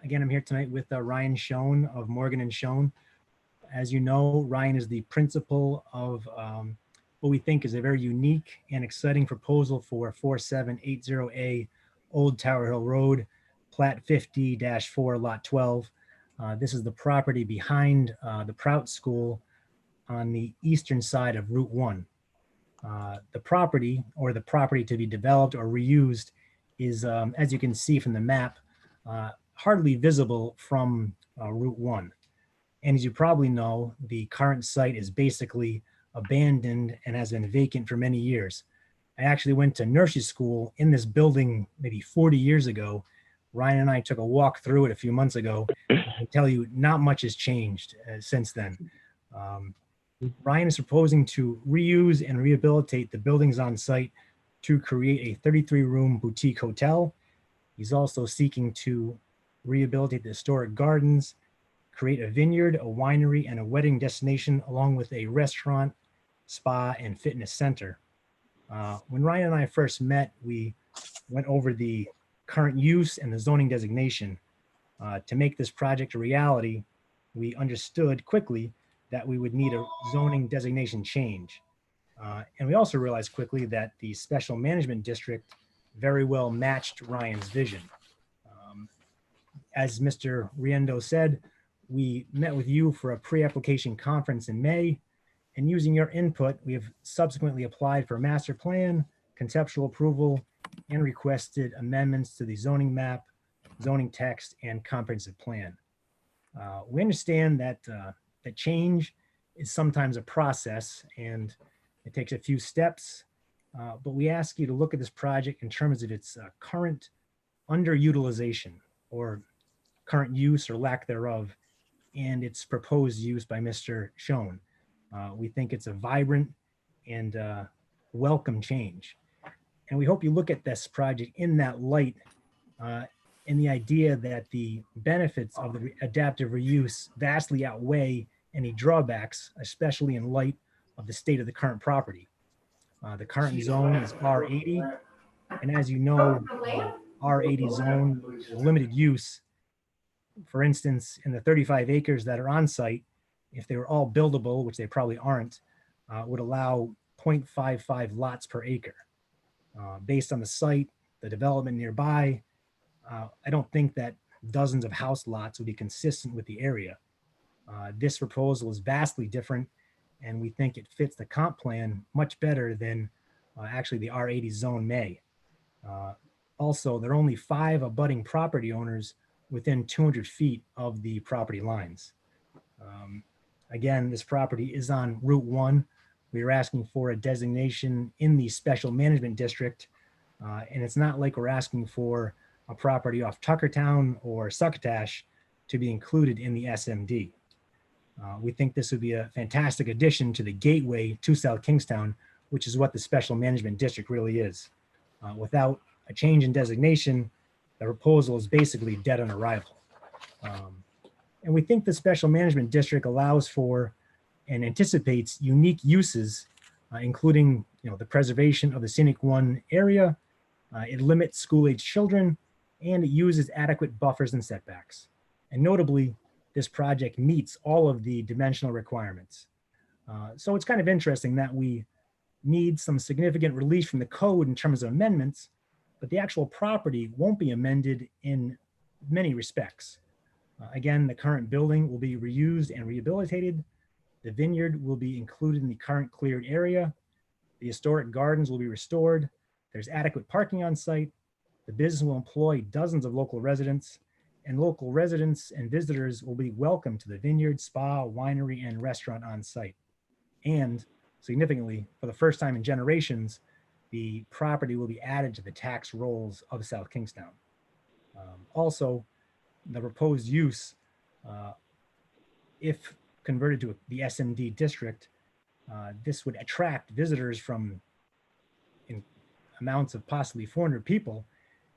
S18: Again, I'm here tonight with Ryan Schoen of Morgan and Schoen. As you know, Ryan is the principal of what we think is a very unique and exciting proposal for 4780A Old Tower Hill Road, Plat 50-4, Lot 12. This is the property behind the Prout School on the eastern side of Route 1. The property, or the property to be developed or reused, is, as you can see from the map, hardly visible from Route 1. And as you probably know, the current site is basically abandoned and has been vacant for many years. I actually went to nursery school in this building maybe 40 years ago. Ryan and I took a walk through it a few months ago. I can tell you not much has changed since then. Ryan is proposing to reuse and rehabilitate the buildings on site to create a 33-room boutique hotel. He's also seeking to rehabilitate the historic gardens, create a vineyard, a winery, and a wedding destination, along with a restaurant, spa, and fitness center. When Ryan and I first met, we went over the current use and the zoning designation. To make this project a reality, we understood quickly that we would need a zoning designation change. And we also realized quickly that the special management district very well matched Ryan's vision. As Mr. Riendo said, we met with you for a pre-application conference in May, and using your input, we have subsequently applied for master plan, conceptual approval, and requested amendments to the zoning map, zoning text, and comprehensive plan. We understand that that change is sometimes a process and it takes a few steps, but we ask you to look at this project in terms of its current underutilization or current use or lack thereof, and its proposed use by Mr. Schoen. We think it's a vibrant and welcome change. And we hope you look at this project in that light, in the idea that the benefits of the adaptive reuse vastly outweigh any drawbacks, especially in light of the state of the current property. The current zone is R80, and as you know, R80 zone is limited use. For instance, in the 35 acres that are on site, if they were all buildable, which they probably aren't, would allow 0.55 lots per acre. Based on the site, the development nearby, I don't think that dozens of house lots would be consistent with the area. This proposal is vastly different, and we think it fits the comp plan much better than actually the R80 zone may. Also, there are only 5 abutting property owners within 200 feet of the property lines. Again, this property is on Route 1. We are asking for a designation in the special management district, and it's not like we're asking for a property off Tuckertown or Succotash to be included in the SMD. We think this would be a fantastic addition to the gateway to South Kingstown, which is what the special management district really is. Without a change in designation, the proposal is basically dead on arrival. And we think the special management district allows for and anticipates unique uses, including the preservation of the Scenic One area. It limits school-age children, and it uses adequate buffers and setbacks. And notably, this project meets all of the dimensional requirements. So it's kind of interesting that we need some significant relief from the code in terms of amendments, but the actual property won't be amended in many respects. Again, the current building will be reused and rehabilitated. The vineyard will be included in the current cleared area. The historic gardens will be restored. There's adequate parking on site. The business will employ dozens of local residents, and local residents and visitors will be welcome to the vineyard, spa, winery, and restaurant on site. And significantly, for the first time in generations, the property will be added to the tax rolls of South Kingstown. Also, the proposed use, if converted to the SMD district, this would attract visitors from in amounts of possibly 400 people,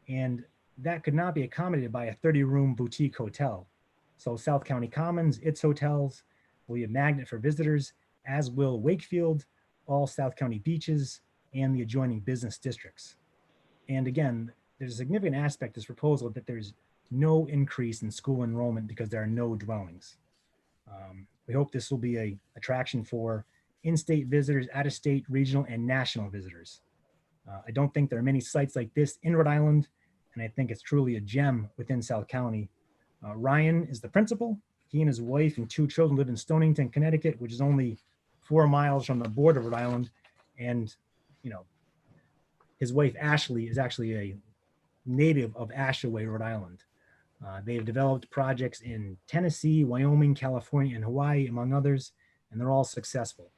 S18: and that could not be accommodated by a 30-room boutique hotel. So South County Commons, its hotels, will be a magnet for visitors, as will Wakefield, all South County beaches, and the adjoining business districts. And again, there's a significant aspect of this proposal that there's no increase in school enrollment because there are no dwellings. We hope this will be an attraction for in-state visitors, out-of-state, regional, and national visitors. I don't think there are many sites like this in Rhode Island, and I think it's truly a gem within South County. Ryan is the principal. He and his wife and 2 children live in Stonington, Connecticut, which is only 4 miles from the border of Rhode Island. And, you know, his wife, Ashley, is actually a native of Ashaway, Rhode Island. They have developed projects in Tennessee, Wyoming, California, and Hawaii, among others, and they're all successful.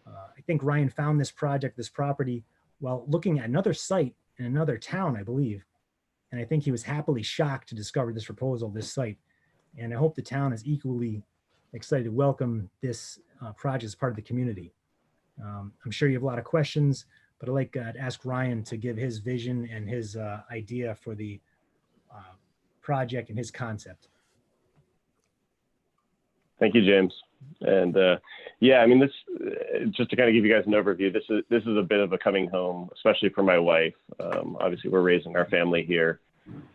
S18: I think Ryan found this project, this property, while looking at another site in another town, I believe. And I think he was happily shocked to discover this proposal, this site. And I hope the town is equally excited to welcome this project as part of the community. I'm sure you have a lot of questions, but I'd like to ask Ryan to give his vision and his idea for the project and his concept.
S17: Thank you, James. And yeah, I mean, this, just to kind of give you guys an overview, this is a bit of a coming home, especially for my wife. Obviously, we're raising our family here,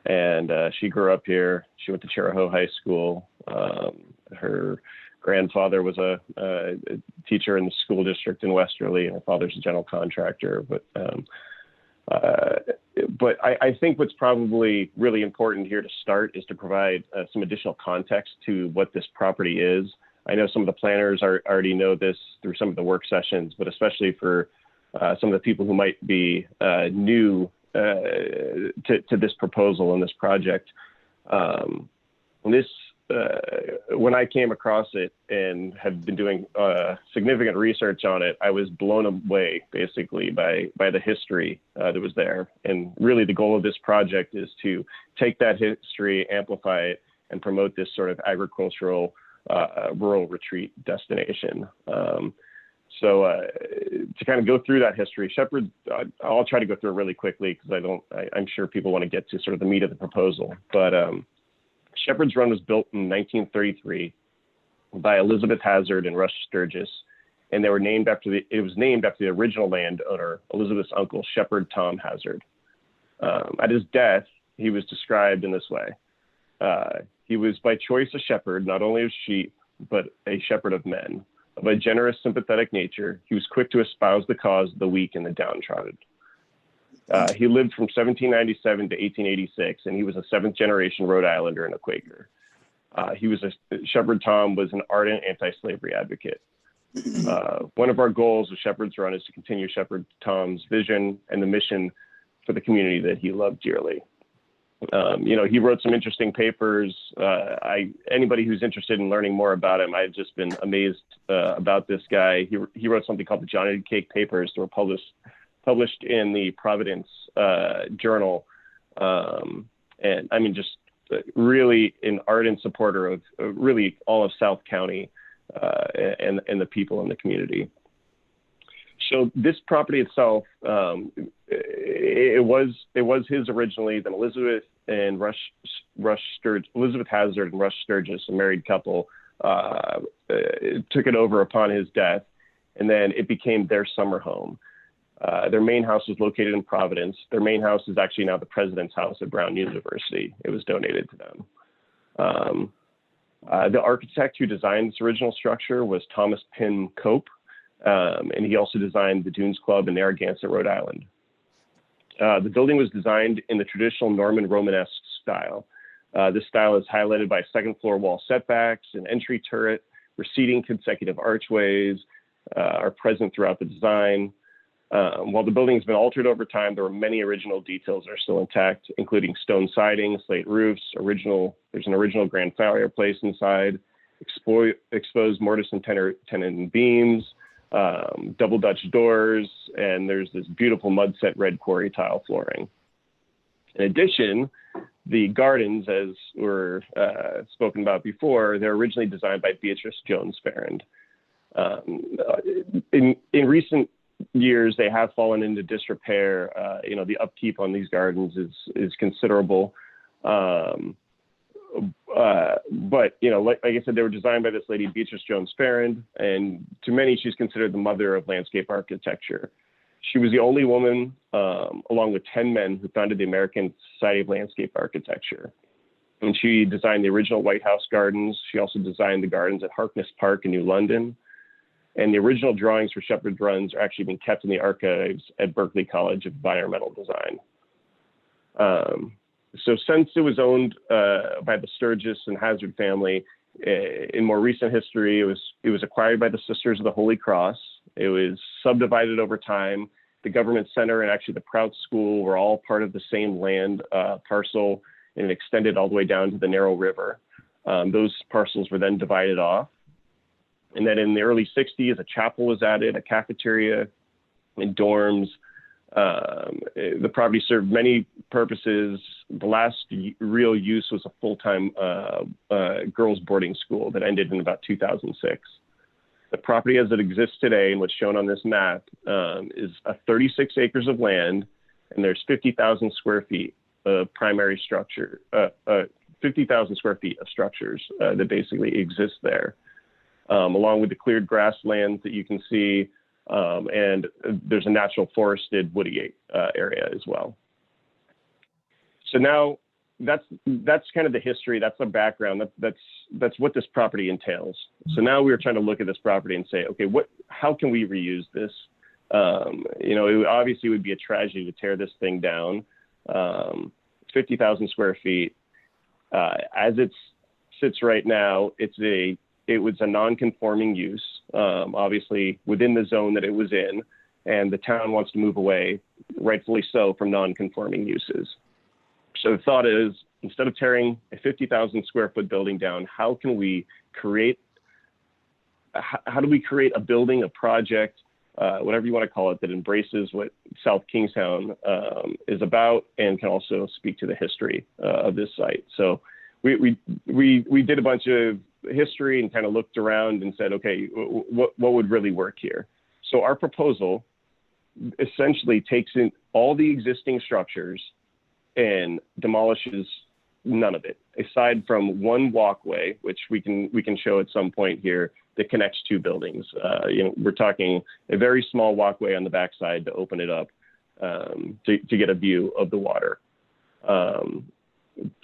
S17: and she grew up here. She went to Cherahoe High School. Her grandfather was a teacher in the school district in Westerly, and her father's a general contractor. But I think what's probably really important here to start is to provide some additional context to what this property is. I know some of the planners already know this through some of the work sessions, but especially for some of the people who might be new to this proposal and this project. When I came across it and had been doing significant research on it, I was blown away basically by the history that was there. And really the goal of this project is to take that history, amplify it, and promote this sort of agricultural rural retreat destination. So to kind of go through that history, Shepherd, I'll try to go through it really quickly because I'm sure people want to get to sort of the meat of the proposal. But Shepherd's Run was built in 1933 by Elizabeth Hazard and Rush Sturgis, and they were named after it was named after the original landowner, Elizabeth's uncle, Shepherd Tom Hazard. At his death, he was described in this way. He was by choice a shepherd, not only of sheep, but a shepherd of men. Of a generous, sympathetic nature, he was quick to espouse the cause of the weak and the downtrodden. He lived from 1797 to 1886, and he was a 7th-generation Rhode Islander and a Quaker. Shepherd Tom was an ardent anti-slavery advocate. One of our goals with Shepherd's Run is to continue Shepherd Tom's vision and the mission for the community that he loved dearly. He wrote some interesting papers. Anybody who's interested in learning more about him, I've just been amazed about this guy. He wrote something called the Johnny Cake Papers that were published in the Providence Journal. And I mean, just really an ardent supporter of really all of South County and the people in the community. So this property itself, it was his originally. Then Elizabeth Hazard and Rush Sturgis, a married couple, took it over upon his death, and then it became their summer home. Their main house was located in Providence. Their main house is actually now the president's house at Brown University. It was donated to them. The architect who designed this original structure was Thomas Pym Cope, and he also designed the Dunes Club in Narragansett, Rhode Island. The building was designed in the traditional Norman Romanesque style. This style is highlighted by second floor wall setbacks, an entry turret, receding consecutive archways are present throughout the design. While the building has been altered over time, there are many original details that are still intact, including stone siding, slate roofs, there's an original grand fireplace inside, exposed mortise and tenon beams, double Dutch doors, and there's this beautiful mud set red quarry tile flooring. In addition, the gardens, as were spoken about before, they're originally designed by Beatrice Jones Farrand. In recent years, they have fallen into disrepair. The upkeep on these gardens is considerable. But like I said, they were designed by this lady, Beatrice Jones Farrand, and to many, she's considered the mother of landscape architecture. She was the only woman, along with 10 men, who founded the American Society of Landscape Architecture. And she designed the original White House gardens. She also designed the gardens at Harkness Park in New London. And the original drawings for Shepherd's Runs are actually being kept in the archives at Berkeley College of Environmental Design. So since it was owned by the Sturgis and Hazard family, in more recent history, it was acquired by the Sisters of the Holy Cross. It was subdivided over time. The government center and actually the Prout School were all part of the same land parcel, and it extended all the way down to the Narrow River. Those parcels were then divided off. And then in the early 60s, a chapel was added, a cafeteria, and dorms. The property served many purposes. The last real use was a full-time girls' boarding school that ended in about 2006. The property as it exists today and what's shown on this map is 36 acres of land, and there's 50,000 square feet of primary structure, 50,000 square feet of structures that basically exist there, along with the cleared grasslands that you can see. And there's a natural forested woody area as well. So now that's kind of the history. That's the background. That's what this property entails. So now we were trying to look at this property and say, okay, how can we reuse this? It obviously would be a tragedy to tear this thing down. 50,000 square feet. As it sits right now, it was a non-conforming use, obviously within the zone that it was in, and the town wants to move away, rightfully so, from non-conforming uses. So the thought is, instead of tearing a 50,000 square foot building down, how do we create a building, a project, whatever you want to call it, that embraces what South Kingstown is about and can also speak to the history of this site. So we did a bunch of history and kind of looked around and said, okay, what would really work here? So our proposal essentially takes in all the existing structures and demolishes none of it, aside from one walkway, which we can show at some point here, that connects two buildings. We're talking a very small walkway on the backside to open it up to get a view of the water.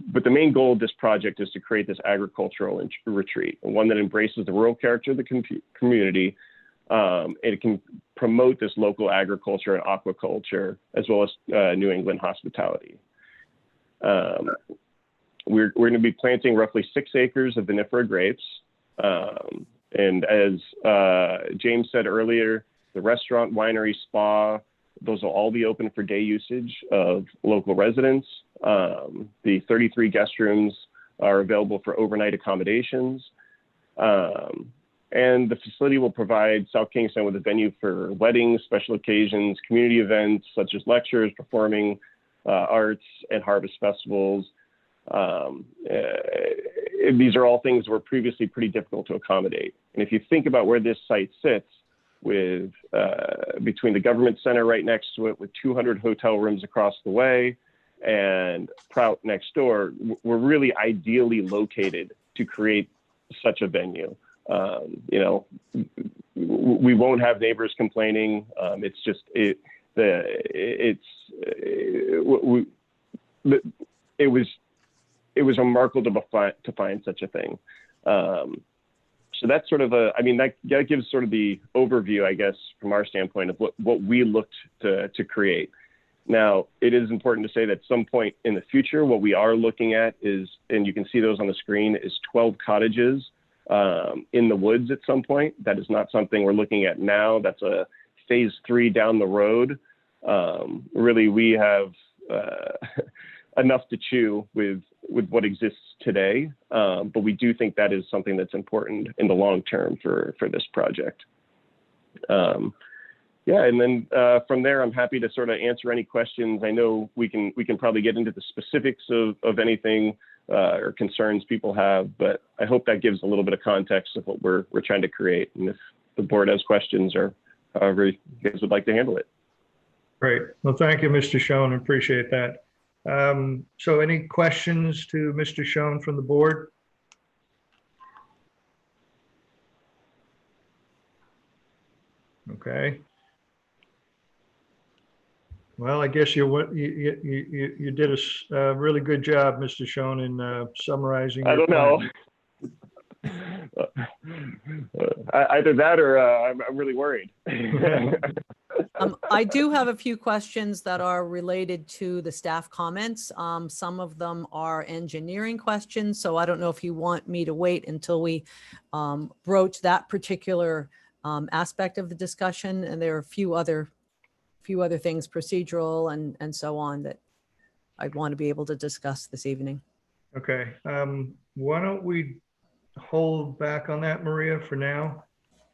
S17: But the main goal of this project is to create this agricultural retreat, one that embraces the rural character of the community, and it can promote this local agriculture and aquaculture, as well as New England hospitality. We're going to be planting roughly 6 acres of vinifera grapes. And as James said earlier, the restaurant, winery, spa, those will all be open for day usage of local residents. The 33 guest rooms are available for overnight accommodations. And the facility will provide South Kingstown with a venue for weddings, special occasions, community events such as lectures, performing arts, and harvest festivals. These are all things that were previously pretty difficult to accommodate. And if you think about where this site sits, with between the government center right next to it, with 200 hotel rooms across the way, and Prout next door, we're really ideally located to create such a venue. We won't have neighbors complaining. It's just it was it was remarkable to find such a thing. So that's sort of that gives sort of the overview, I guess, from our standpoint of what we looked to create. Now, it is important to say that at some point in the future, what we are looking at is, and you can see those on the screen, is 12 cottages in the woods at some point. That is not something we're looking at now. That's a phase 3 down the road. Really, we have enough to chew with what exists today, but we do think that is something that's important in the long term for this project. Yeah, and then from there, I'm happy to sort of answer any questions. I know we can probably get into the specifics of anything or concerns people have, but I hope that gives a little bit of context of what we're trying to create. And if the board has questions or however you guys would like to handle it.
S1: Great. Well, thank you, Mr. Schoen. I appreciate that. So any questions to Mr. Schoen from the board? Okay. Well, I guess you did a really good job, Mr. Schoen, in summarizing.
S17: I don't know. Either that or I'm really worried.
S5: I do have a few questions that are related to the staff comments. Some of them are engineering questions, so I don't know if you want me to wait until we broach that particular aspect of the discussion. And there are a few other things, procedural and so on, that I'd want to be able to discuss this evening.
S1: Okay. Why don't we hold back on that, Maria, for now?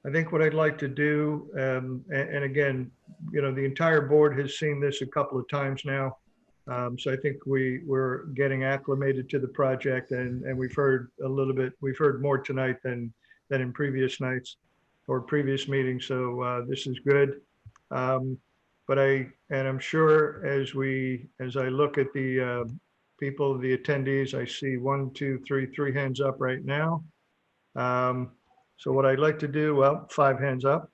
S1: I think what I'd like to do, and again, the entire board has seen this a couple of times now. So I think we're getting acclimated to the project, and we've heard a little bit, we've heard more tonight than in previous nights or previous meetings. So this is good. But I'm sure as I look at the people, the attendees, I see 1, 2, 3 hands up right now. So what I'd like to do, well, 5 hands up.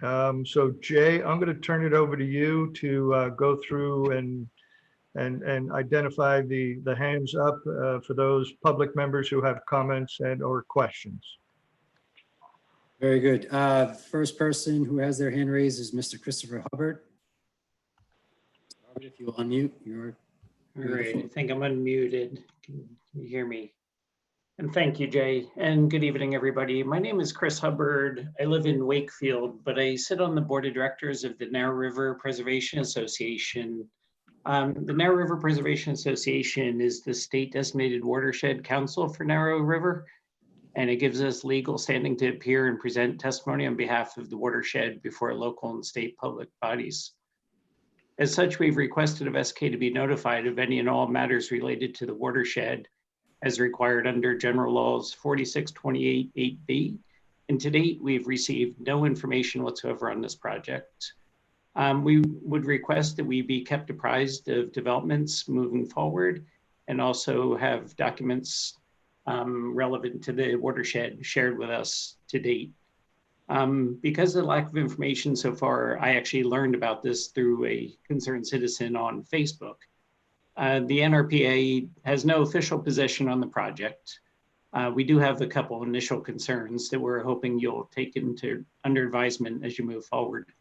S1: So Jay, I'm going to turn it over to you to go through and identify the hands up for those public members who have comments or questions.
S7: Very good. First person who has their hand raised is Mr. Christopher Hubbard. If you'll unmute, you're
S16: all right. I think I'm unmuted. Can you hear me? And thank you, Jay. And good evening, everybody. My name is Chris Hubbard. I live in Wakefield, but I sit on the board of directors of the Narrow River Preservation Association. The Narrow River Preservation Association is the state designated watershed council for Narrow River, and it gives us legal standing to appear and present testimony on behalf of the watershed before local and state public bodies. As such, we've requested of SK to be notified of any and all matters related to the watershed as required under General Laws 4628-8B. And to date, we've received no information whatsoever on this project. We would request that we be kept apprised of developments moving forward and also have documents relevant to the watershed shared with us to date. Because of the lack of information so far, I actually learned about this through a concerned citizen on Facebook. The NRPA has no official position on the project. We do have a couple initial concerns that we're hoping you'll take under advisement as you move forward.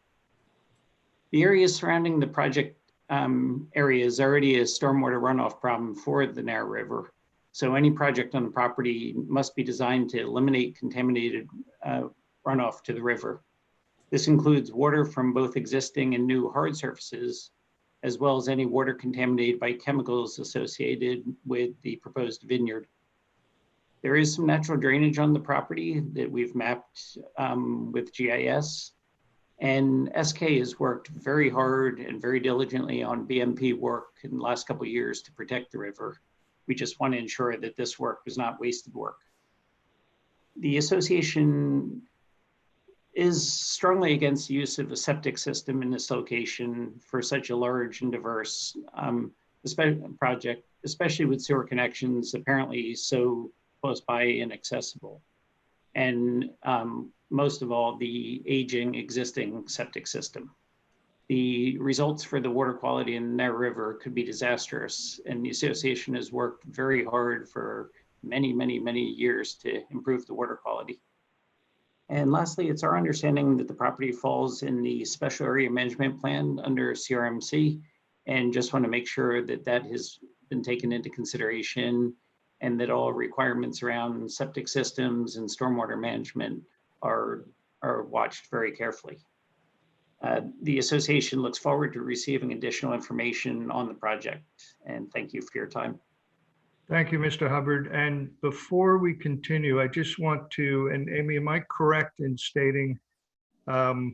S16: The areas surrounding the project area is already a stormwater runoff problem for the Narrow River. So any project on the property must be designed to eliminate contaminated runoff to the river. This includes water from both existing and new hard surfaces, as well as any water contaminated by chemicals associated with the proposed vineyard. There is some natural drainage on the property that we've mapped with GIS, and SK has worked very hard and very diligently on BMP work in the last couple of years to protect the river. We just want to ensure that this work was not wasted work. The association is strongly against the use of a septic system in this location for such a large and diverse project, especially with sewer connections apparently so close by and accessible. And most of all, the aging existing septic system. the results for the water quality in their river could be disastrous. And the association has worked very hard for many, many, many years to improve the water quality. And lastly, it's our understanding that the property falls in the special area management plan under CRMC. And just want to make sure that that has been taken into consideration and that all requirements around septic systems and stormwater management are watched very carefully. The association looks forward to receiving additional information on the project, and thank you for your time.
S1: Thank you, Mr. Hubbard. And before we continue, I just want to, and Amy, am I correct in stating, and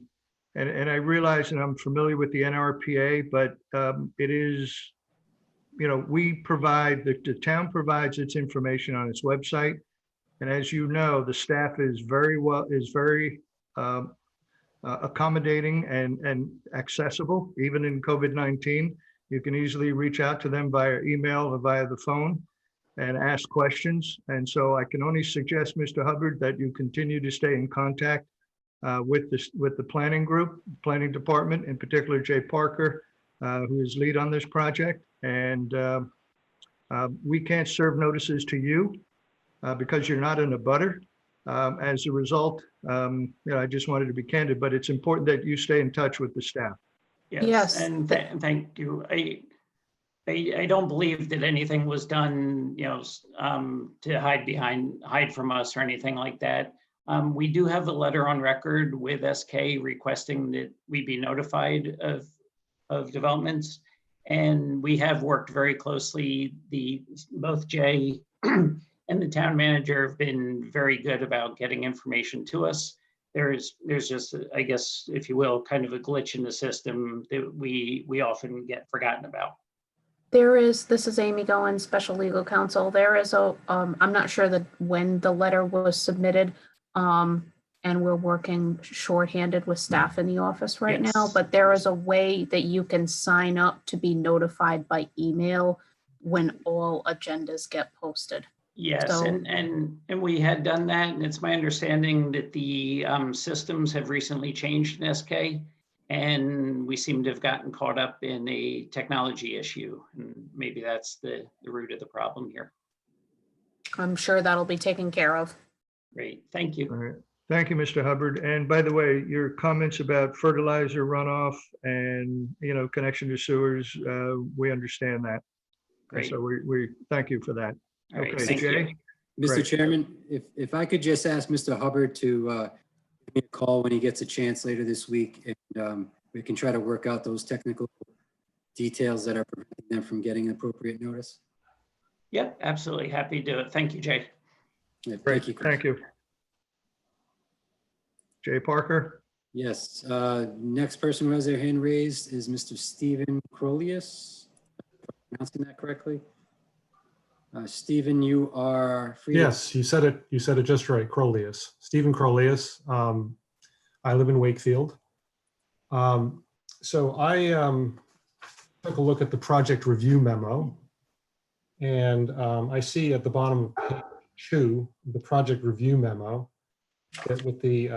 S1: I realize that I'm familiar with the NRPA, but it is, you know, we provide, the town provides its information on its website. And as you know, the staff is very accommodating and accessible, even in COVID-19. You can easily reach out to them via email or via the phone and ask questions. And so I can only suggest, Mr. Hubbard, that you continue to stay in contact with the planning group, planning department, in particular Jay Parker, who is lead on this project. And we can't serve notices to you because you're not in a butter. As a result, you know, I just wanted to be candid, but it's important that you stay in touch with the staff.
S16: Yes. And thank you. I don't believe that anything was done, you know, to hide from us or anything like that. We do have a letter on record with SK requesting that we be notified of developments. And we have worked very closely. Both Jay and the town manager have been very good about getting information to us. There's just, I guess, if you will, kind of a glitch in the system that we often get forgotten about.
S6: This is Amy Goen, Special Legal Counsel. There is I'm not sure that when the letter was submitted, and we're working shorthanded with staff in the office right now, but there is a way that you can sign up to be notified by email when all agendas get posted.
S16: Yes,
S6: So-
S16: and we had done that, and it's my understanding that the systems have recently changed in SK, and we seem to have gotten caught up in a technology issue, and maybe that's the root of the problem here.
S6: I'm sure that'll be taken care of.
S16: Great, thank you.
S1: All right. Thank you, Mr. Hubbard. And by the way, your comments about fertilizer runoff and, you know, connection to sewers, we understand that. And
S16: Great.
S1: so we thank you for that.
S16: All right,
S1: Okay,
S16: thank you.
S1: Jay?
S7: Mr.
S1: Great.
S7: Chairman, if I could just ask Mr. Hubbard to give me a call when he gets a chance later this week, and we can try to work out those technical details that are preventing them from getting appropriate notice.
S16: Yep, absolutely. Happy to do it. Thank you, Jay.
S7: Yeah,
S1: Great,
S7: thank you, Chris.
S1: thank you. Jay Parker?
S7: Yes, next person who has their hand raised is Mr. Stephen Crolius. Pronouncing that correctly? Stephen, you are free. to-
S19: Yes, you said it just right, Crolius. Stephen Crolius. I live in Wakefield. So I took a look at the project review memo, and I see at the bottom of page 2, the project review memo, that with the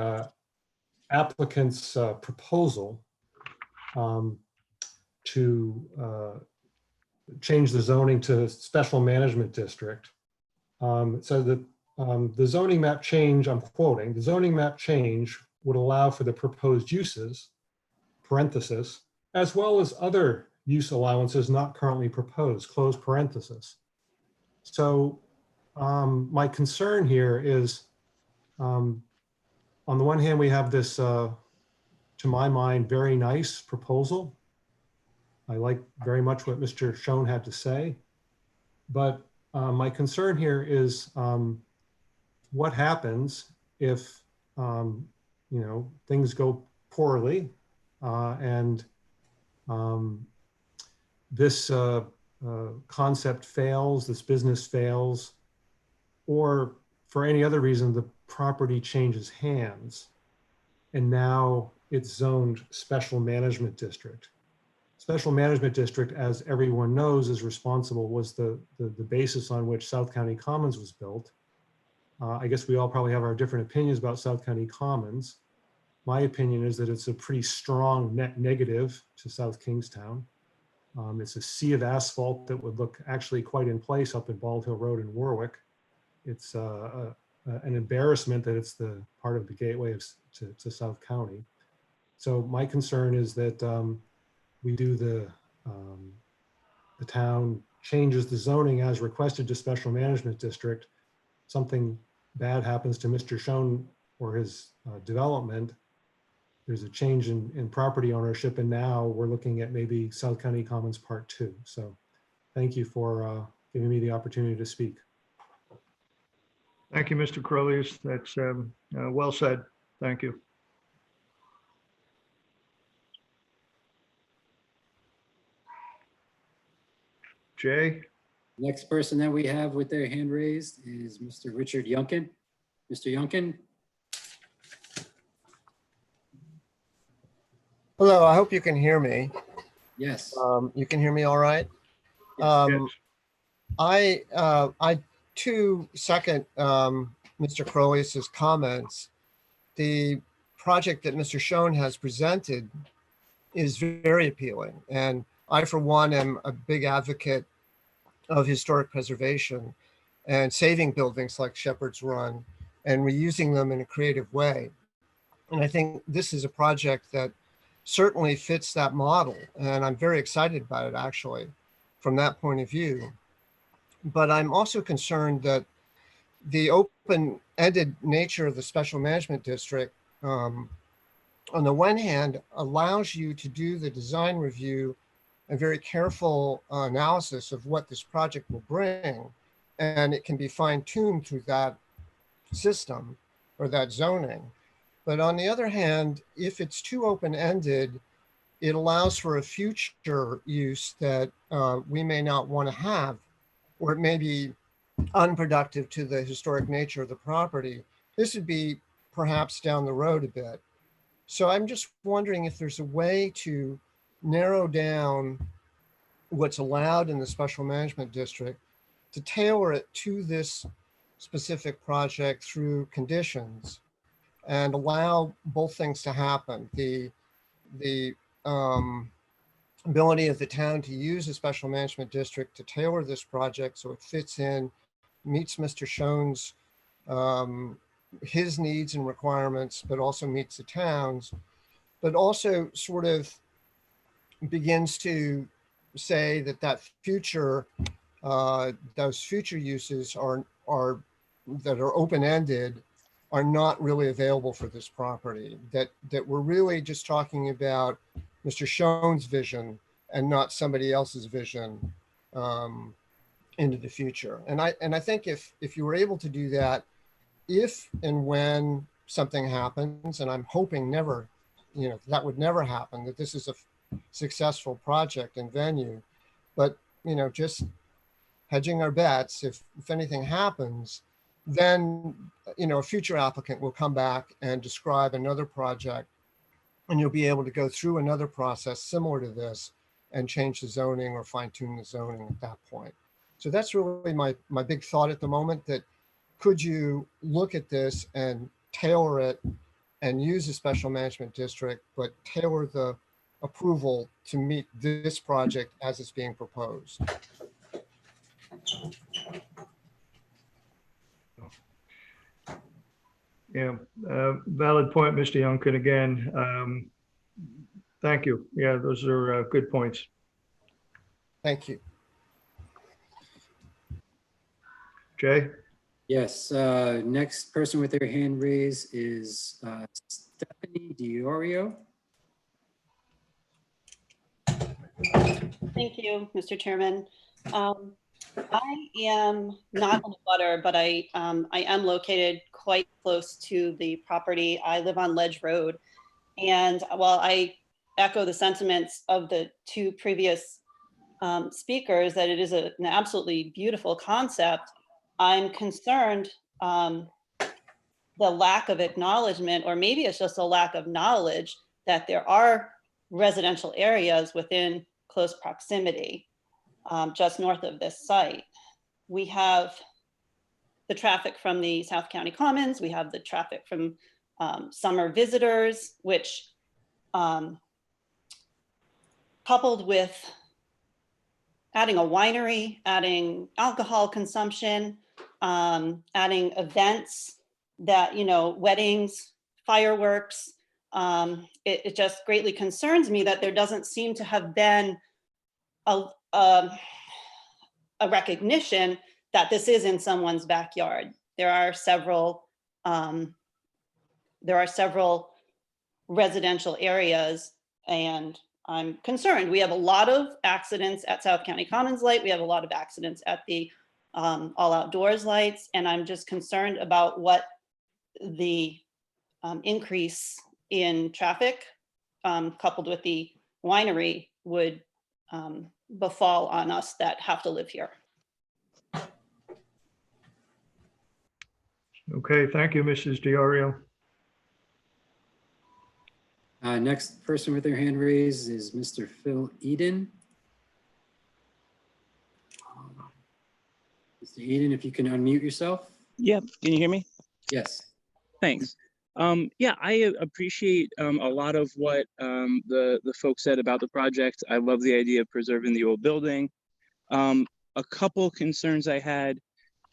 S19: applicant's proposal to change the zoning to special management district. So that the zoning map change, I'm quoting, the zoning map change would allow for the proposed uses, parenthesis, as well as other use allowances not currently proposed, close parenthesis. So my concern here is, on the one hand, we have this, to my mind, very nice proposal. I like very much what Mr. Schoen had to say, but my concern here is what happens if things go poorly and this concept fails, this business fails, or for any other reason the property changes hands and now it's zoned special management district. Special management district, as everyone knows, is responsible, was the basis on which South County Commons was built. I guess we all probably have our different opinions about South County Commons, my opinion is that it's a pretty strong net negative to South Kingstown. It's a sea of asphalt that would look actually quite in place up at Bald Hill Road in Warwick. It's an embarrassment that it's the part of the gateway to South County. So my concern is that we do the town changes the zoning as requested to special management district. Something bad happens to Mr. Schoen or his development. There's a change in property ownership, and now we're looking at maybe South County Commons Part 2. So thank you for giving me the opportunity to speak.
S1: Thank you, Mr. Curlius. That's well said. Thank you. Jay?
S7: Next person that we have with their hand raised is Mr. Richard Yunkin. Mr. Yunkin?
S20: Hello, I hope you can hear me.
S7: Yes.
S20: You can hear me all right? I too second Mr. Crowley's comments. The project that Mr. Schoen has presented is very appealing. And I, for one, am a big advocate of historic preservation and saving buildings like Shepherd's Run and reusing them in a creative way. And I think this is a project that certainly fits that model. And I'm very excited about it, actually, from that point of view. But I'm also concerned that the open-ended nature of the special management district, on the one hand, allows you to do the design review and very careful analysis of what this project will bring. And it can be fine-tuned through that system or that zoning. But on the other hand, if it's too open-ended, it allows for a future use that we may not want to have, or it may be unproductive to the historic nature of the property. This would be perhaps down the road a bit. So I'm just wondering if there's a way to narrow down what's allowed in the special management district to tailor it to this specific project through conditions and allow both things to happen. The ability of the town to use a special management district to tailor this project so it fits in, meets Mr. Schoen's, his needs and requirements, but also meets the town's, but also sort of begins to say that those future uses that are open-ended are not really available for this property, that we're really just talking about Mr. Schoen's vision and not somebody else's vision into the future. And I think if you were able to do that, if and when something happens, and I'm hoping never, that would never happen, that this is a successful project and venue, but just hedging our bets, if anything happens, then a future applicant will come back and describe another project, and you'll be able to go through another process similar to this and change the zoning or fine tune the zoning at that point. So that's really my big thought at the moment, that could you look at this and tailor it and use a special management district, but tailor the approval to meet this project as it's being proposed?
S1: Yeah, valid point, Mr. Youngkin, again. Thank you. Yeah, those are good points.
S20: Thank you.
S1: Jay?
S7: Yes, next person with their hand raised is Stephanie DiOrio.
S21: Thank you, Mr. Chairman. I am not on the butter, but I am located quite close to the property. I live on Ledge Road. And while I echo the sentiments of the two previous speakers that it is an absolutely beautiful concept, I'm concerned the lack of acknowledgement, or maybe it's just a lack of knowledge, that there are residential areas within close proximity just north of this site. We have the traffic from the South County Commons, we have the traffic from summer visitors, which coupled with adding a winery, adding alcohol consumption, adding events that, you know, weddings, fireworks, it just greatly concerns me that there doesn't seem to have been a recognition that this is in someone's backyard. There are several residential areas, and I'm concerned. We have a lot of accidents at South County Commons Light. We have a lot of accidents at the All Outdoors lights, and I'm just concerned about what the increase in traffic coupled with the winery would befall on us that have to live here.
S1: Okay, thank you, Mrs. DiOrio.
S7: Next person with their hand raised is Mr. Phil Eden. Mr. Eden, if you can unmute yourself.
S14: Yeah, can you hear me?
S7: Yes.
S14: Thanks. Yeah, I appreciate a lot of what the folks said about the project. I love the idea of preserving the old building. A couple concerns I had,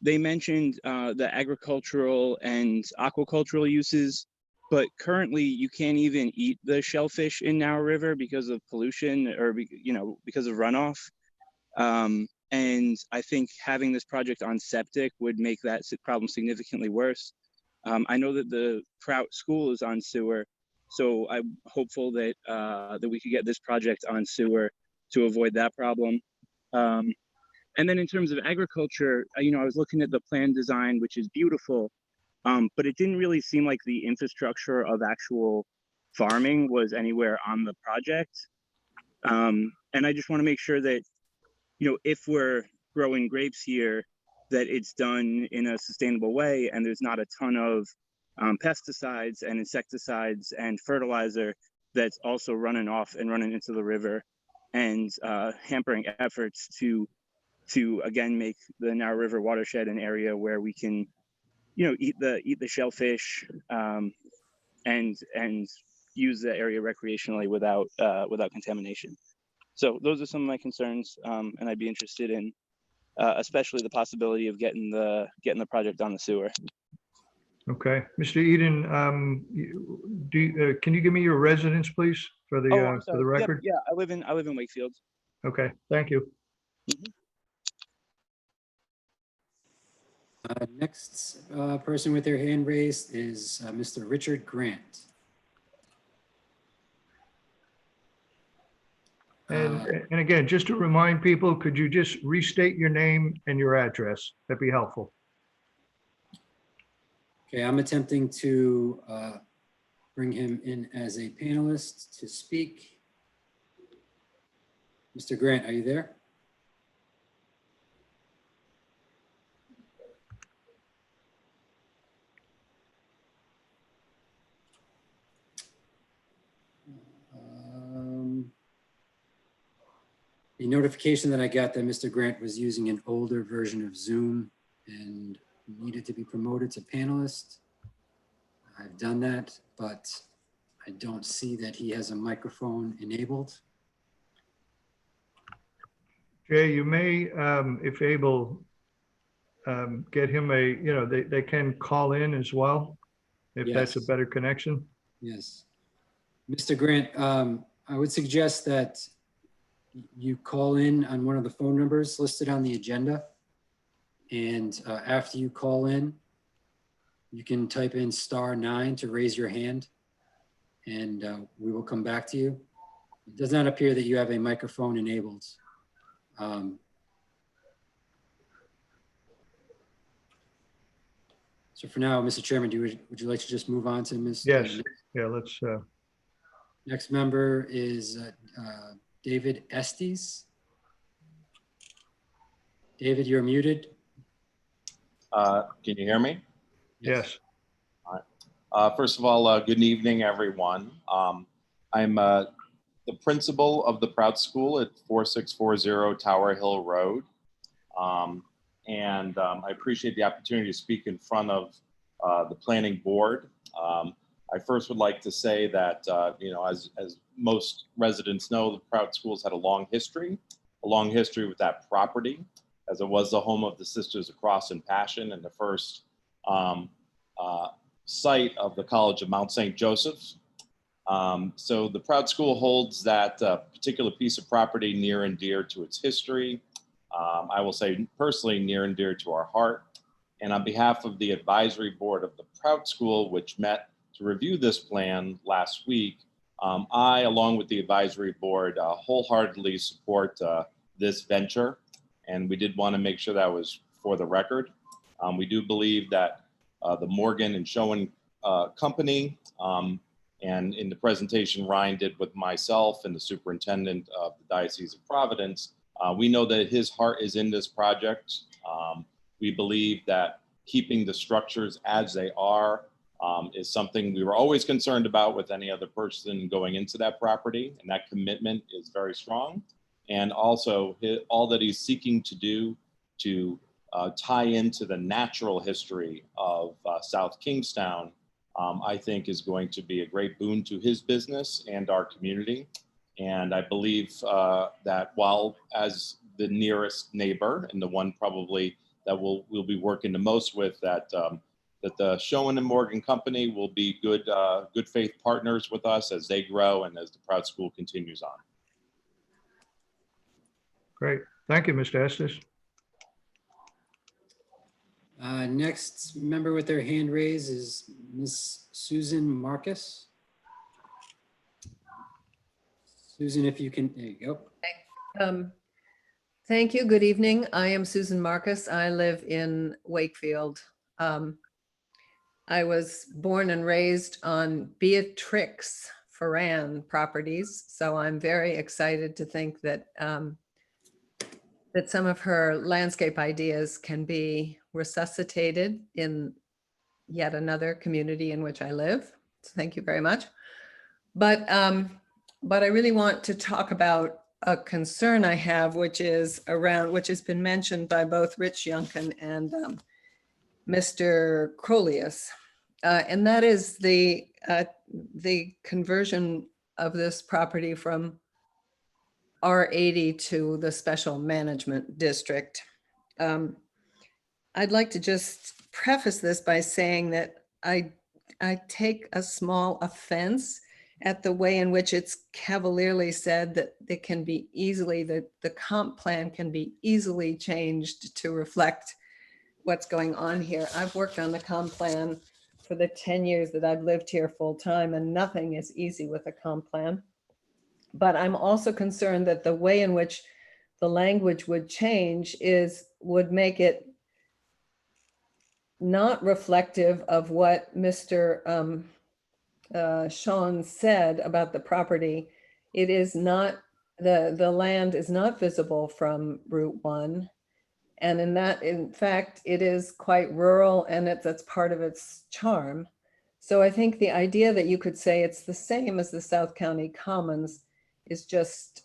S14: they mentioned the agricultural and aquacultural uses, but currently you can't even eat the shellfish in Narrow River because of pollution or, you know, because of runoff. And I think having this project on septic would make that problem significantly worse. I know that the Prout School is on sewer, so I'm hopeful that that we could get this project on sewer to avoid that problem. And then in terms of agriculture, you know, I was looking at the plan design, which is beautiful, but it didn't really seem like the infrastructure of actual farming was anywhere on the project. And I just want to make sure that, you know, if we're growing grapes here, that it's done in a sustainable way and there's not a ton of pesticides and insecticides and fertilizer that's also running off and running into the river and hampering efforts to again make the Narrow River watershed an area where we can, you know, eat the shellfish and use the area recreationally without contamination. So those are some of my concerns, and I'd be interested in especially the possibility of getting the project on the sewer.
S1: Okay, Mr. Eden, can you give me your residence, please, for the
S14: I'm
S1: for
S14: sorry.
S1: the record?
S14: Yep, yeah, I live in Wakefield.
S1: Okay, thank you.
S7: Next person with their hand raised is Mr. Richard Grant.
S1: And again, just to remind people, could you just restate your name and your address? That'd be helpful.
S7: Okay, I'm attempting to bring him in as a panelist to speak. Mr. Grant, are you there? The notification that I got that Mr. Grant was using an older version of Zoom and needed to be promoted to panelist. I've done that, but I don't see that he has a microphone enabled.
S1: Jay, you may, if able, get him a, you know, they can call in as well, if that's a
S7: Yes.
S1: better connection.
S7: Yes. Mr. Grant, I would suggest that you call in on one of the phone numbers listed on the agenda. And after you call in, you can type in *9 to raise your hand and we will come back to you. It does not appear that you have a microphone enabled. So for now, Mr. Chairman, would you like to just move on to Ms.?
S1: Yes, yeah, let's.
S7: Next member is David Estes. David, you're muted.
S2: Can you hear me?
S1: Yes.
S2: All right. First of all, good evening, everyone. I'm the principal of the Prout School at 4640 Tower Hill Road. And I appreciate the opportunity to speak in front of the planning board. I first would like to say that, as most residents know, the Prout Schools had a long history with that property, as it was the home of the Sisters of Cross and Passion and the first site of the College of Mount St. Joseph's. So the Prout School holds that particular piece of property near and dear to its history. I will say personally near and dear to our heart. And on behalf of the advisory board of the Prout School, which met to review this plan last week, I, along with the advisory board, wholeheartedly support this venture. And we did want to make sure that was for the record. We do believe that the Morgan and Schoen company, and in the presentation Ryan did with myself and the superintendent of the Diocese of Providence, we know that his heart is in this project. We believe that keeping the structures as they are is something we were always concerned about with any other person going into that property, and that commitment is very strong. And also all that he's seeking to do to tie into the natural history of South Kingstown, I think is going to be a great boon to his business and our community. And I believe that while as the nearest neighbor and the one probably that we'll be working the most with, that the Schoen and Morgan company will be good faith partners with us as they grow and as the Prout School continues on.
S1: Great. Thank you, Mr. Estes.
S7: Next member with their hand raised is Miss Susan Marcus. Susan, if you can, there you go.
S8: Thank you. Good evening. I am Susan Marcus. I live in Wakefield. I was born and raised on Beatrix Ferran properties, so I'm very excited to think that that some of her landscape ideas can be resuscitated in yet another community in which I live. So thank you very much. But I really want to talk about a concern I have, which is around, which has been mentioned by both Rich Youngkin and Mr. Crolius, and that is the conversion of this property from R80 to the special management district. I'd like to just preface this by saying that I take a small offense at the way in which it's cavalierly said that it can be easily, that the comp plan can be easily changed to reflect what's going on here. I've worked on the comp plan for the 10 years that I've lived here full time, and nothing is easy with a comp plan. But I'm also concerned that the way in which the language would change would make it not reflective of what Mr. Sean said about the property. It is not, the land is not visible from Route 1. And in fact, it is quite rural, and that's part of its charm. So I think the idea that you could say it's the same as the South County Commons is just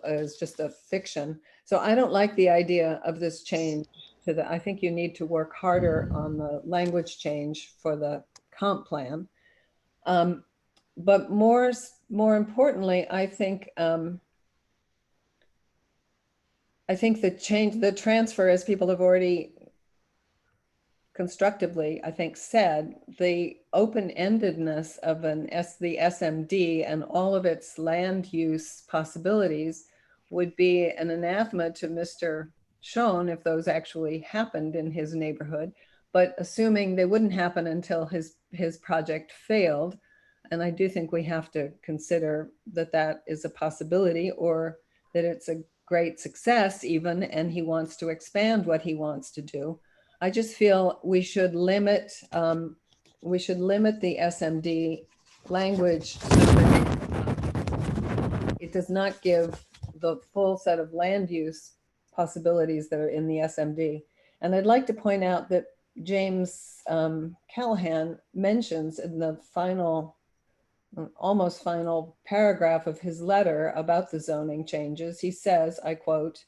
S8: is just a fiction. So I don't like the idea of this change to the, I think you need to work harder on the language change for the comp plan. But more importantly, I think the transfer, as people have already constructively, I think, said, the open-endedness of the SMD and all of its land use possibilities would be an anathema to Mr. Schoen if those actually happened in his neighborhood. But assuming they wouldn't happen until his project failed, and I do think we have to consider that that is a possibility, or that it's a great success even, and he wants to expand what he wants to do. I just feel we should limit the SMD language so that it does not give the full set of land use possibilities that are in the SMD. And I'd like to point out that James Callahan mentions in the almost final paragraph of his letter about the zoning changes, he says, I quote,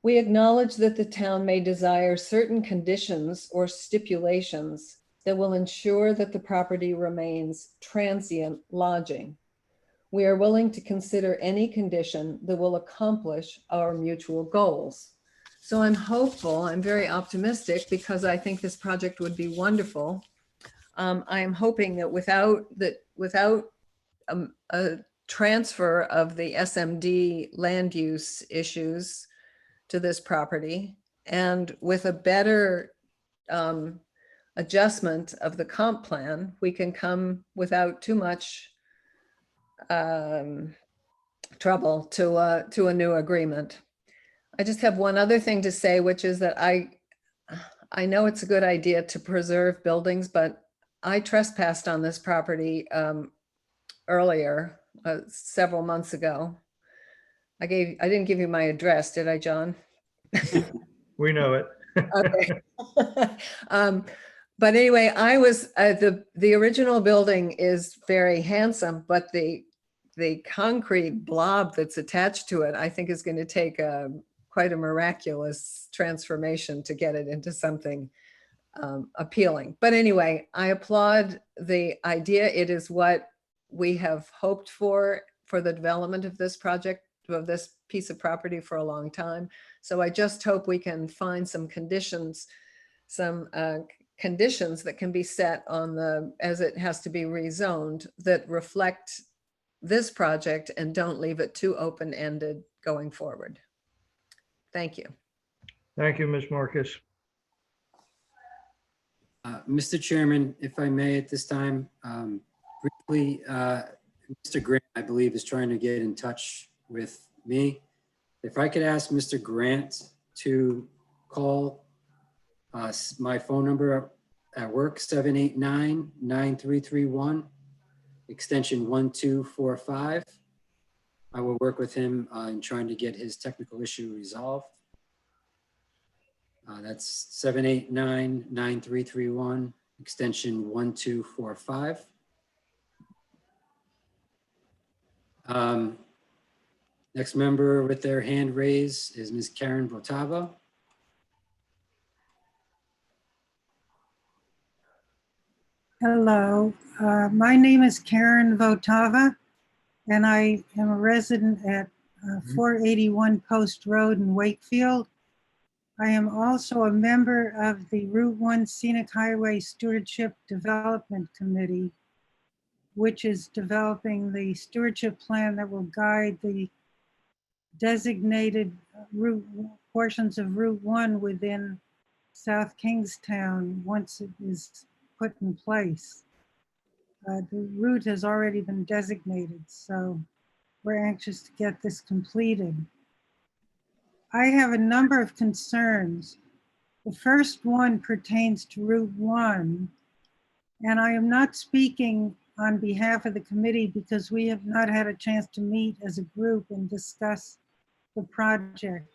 S8: "We acknowledge that the town may desire certain conditions or stipulations that will ensure that the property remains transient lodging. We are willing to consider any condition that will accomplish our mutual goals. So I'm hopeful, I'm very optimistic because I think this project would be wonderful. I am hoping that without a transfer of the SMD land use issues to this property, and with a better adjustment of the comp plan, we can come without too much trouble to a new agreement. I just have one other thing to say, which is that I know it's a good idea to preserve buildings, but I trespassed on this property earlier, several months ago. I didn't give you my address, did I, John?
S1: We know it.
S8: Okay. But anyway, I was, the original building is very handsome, but the concrete blob that's attached to it, I think is going to take quite a miraculous transformation to get it into something appealing. But anyway, I applaud the idea. It is what we have hoped for the development of this project, of this piece of property for a long time. So I just hope we can find some conditions, conditions that can be set on as it has to be rezoned, that reflect this project and don't leave it too open-ended going forward. Thank you.
S1: Thank you, Ms. Marcus.
S7: Mr. Chairman, if I may at this time, briefly, Mr. Grant, I believe, is trying to get in touch with me. If I could ask Mr. Grant to call my phone number at work, 789-9331, extension 1245. I will work with him in trying to get his technical issue resolved. That's 789-9331, extension 1245. Next member with their hand raised is Ms. Karen Votava.
S10: Hello, my name is Karen Votava, and I am a resident at 481 Post Road in Wakefield. I am also a member of the Route 1 Scenic Highway Stewardship Development Committee, which is developing the stewardship plan that will guide the designated portions of Route 1 within South Kingstown once it is put in place. The route has already been designated, so we're anxious to get this completed. I have a number of concerns. The first one pertains to Route 1, and I am not speaking on behalf of the committee because we have not had a chance to meet as a group and discuss the project.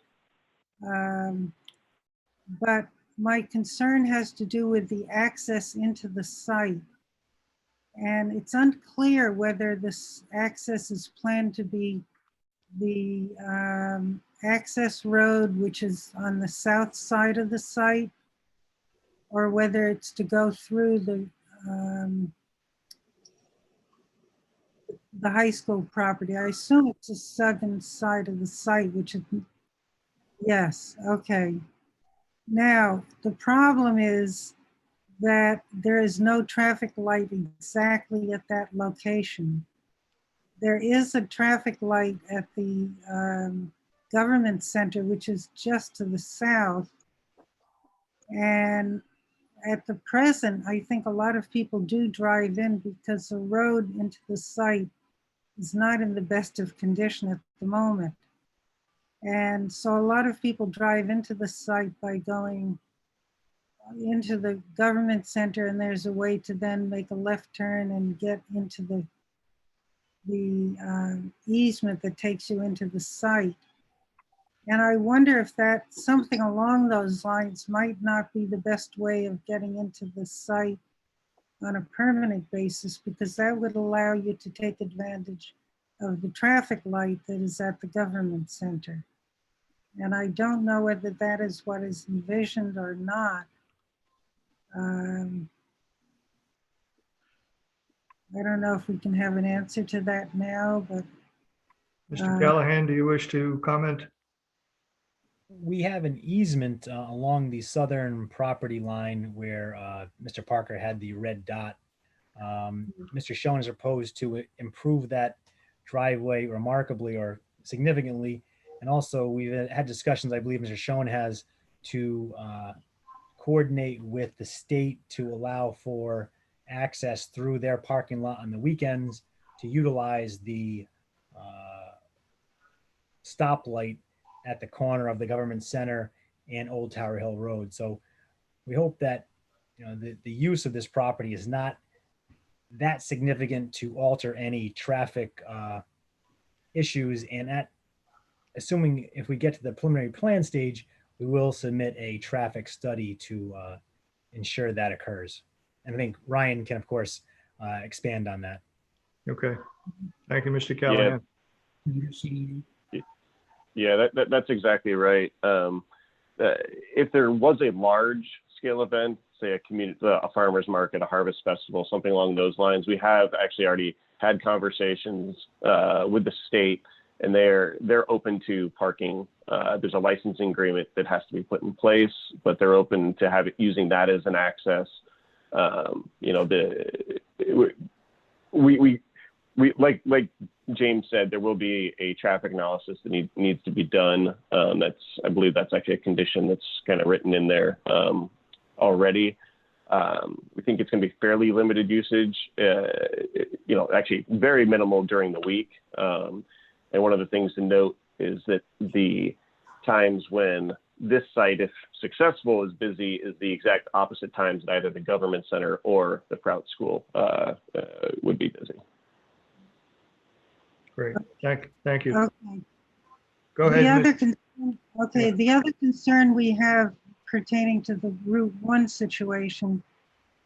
S10: But my concern has to do with the access into the site. And it's unclear whether this access is planned to be the access road, which is on the south side of the site, or whether it's to go through the high school property. I assume it's the southern side of the site, which is, yes, okay. Now, the problem is that there is no traffic light exactly at that location. There is a traffic light at the government center, which is just to the south. And at the present, I think a lot of people do drive in because the road into the site is not in the best of condition at the moment. And so a lot of people drive into the site by going into the government center, and there's a way to then make a left turn and get into the easement that takes you into the site. And I wonder if that something along those lines might not be the best way of getting into the site on a permanent basis, because that would allow you to take advantage of the traffic light that is at the government center. And I don't know whether that is what is envisioned or not. I don't know if we can have an answer to that now, but
S1: Mr. Callahan, do you wish to comment?
S18: We have an easement along the southern property line where Mr. Parker had the red dot. Mr. Schoen has proposed to improve that driveway remarkably or significantly. And also we've had discussions, I believe Mr. Schoen has, to coordinate with the state to allow for access through their parking lot on the weekends to utilize the stoplight at the corner of the Government Center and Old Tower Hill Road. So we hope that, you know, the use of this property is not that significant to alter any traffic issues. And assuming if we get to the preliminary plan stage, we will submit a traffic study to ensure that occurs. And I think Ryan can, of course, expand on that.
S1: Okay. Thank you, Mr. Callahan.
S17: Yeah, that's exactly right. If there was a large scale event, say a farmer's market, a harvest festival, something along those lines, we have actually already had conversations with the state, and they're open to parking. There's a licensing agreement that has to be put in place, but they're open to using that as an access. You know, we like James said, there will be a traffic analysis that needs to be done. I believe that's actually a condition that's kind of written in there already. We think it's going to be fairly limited usage, you know, actually very minimal during the week. And one of the things to note is that the times when this site, if successful, is busy is the exact opposite times that either the Government Center or the Prout School would be busy.
S1: Great. Thank you.
S10: Okay.
S1: Go ahead.
S10: The other concern we have pertaining to the Route 1 situation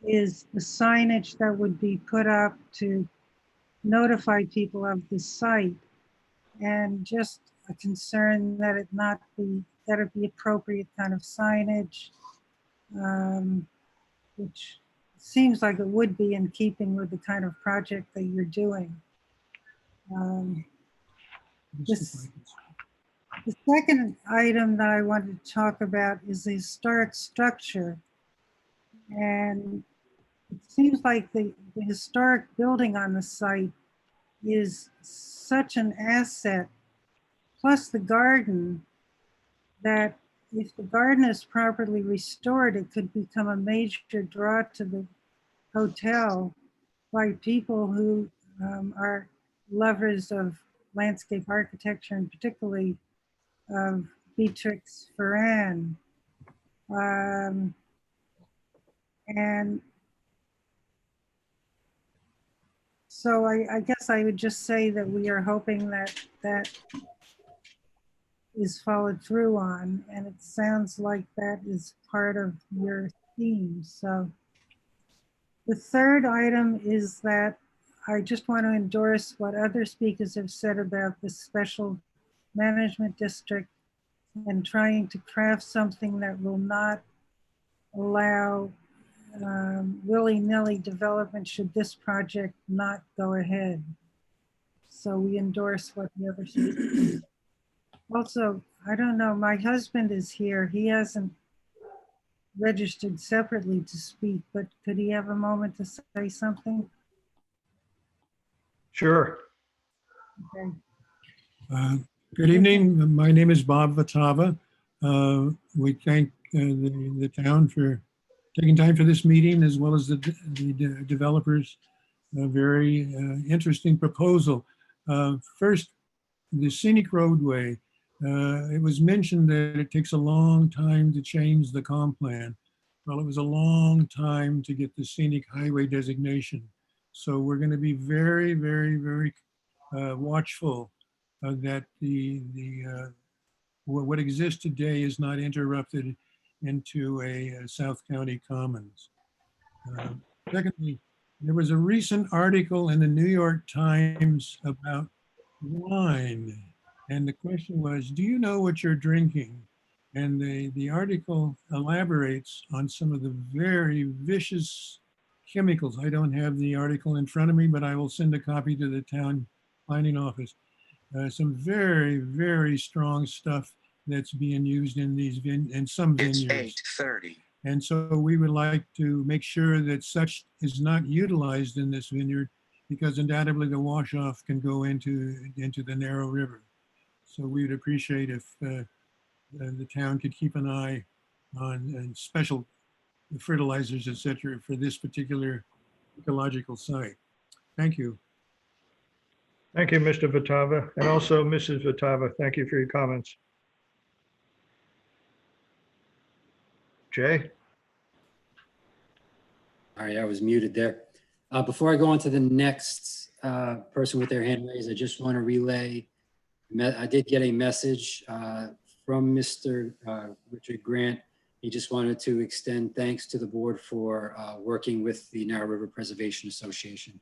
S10: is the signage that would be put up to notify people of the site, and just a concern that it be appropriate kind of signage, which seems like it would be in keeping with the kind of project that you're doing. The second item that I wanted to talk about is the historic structure. And it seems like the historic building on the site is such an asset, plus the garden, that if the garden is properly restored, it could become a major draw to the hotel by people who are lovers of landscape architecture, and particularly of Beatrix Ferran. And so I guess I would just say that we are hoping that that is followed through on, and it sounds like that is part of your theme. So the third item is that I just want to endorse what other speakers have said about the special management district and trying to craft something that will not allow willy-nilly development should this project not go ahead. So we endorse what the other speakers said. Also, I don't know, my husband is here. He hasn't registered separately to speak, but could he have a moment to say something?
S1: Sure.
S10: Okay.
S12: Good evening. My name is Bob Vatava. We thank the town for taking time for this meeting, as well as the developers. A very interesting proposal. First, the scenic roadway. It was mentioned that it takes a long time to change the comp plan. Well, it was a long time to get the scenic highway designation. So we're going to be very, very, very watchful that what exists today is not interrupted into a South County Commons. Secondly, there was a recent article in the New York Times about wine. And the question was, do you know what you're drinking? And the article elaborates on some of the very vicious chemicals. I don't have the article in front of me, but I will send a copy to the town planning office. Some very, very strong stuff that's being used in these in some vineyards.
S13: 8:30.
S12: And so we would like to make sure that such is not utilized in this vineyard, because undoubtedly the wash off can go into the narrow river. So we would appreciate if the town could keep an eye on special fertilizers, et cetera, for this particular ecological site. Thank you.
S1: Thank you, Mr. Vitava, and also Mrs. Vitava. Thank you for your comments. Jay?
S7: All right, I was muted there. Before I go on to the next person with their hand raised, I just want to relay, I did get a message from Mr. Richard Grant. He just wanted to extend thanks to the board for working with the Narrow River Preservation Association.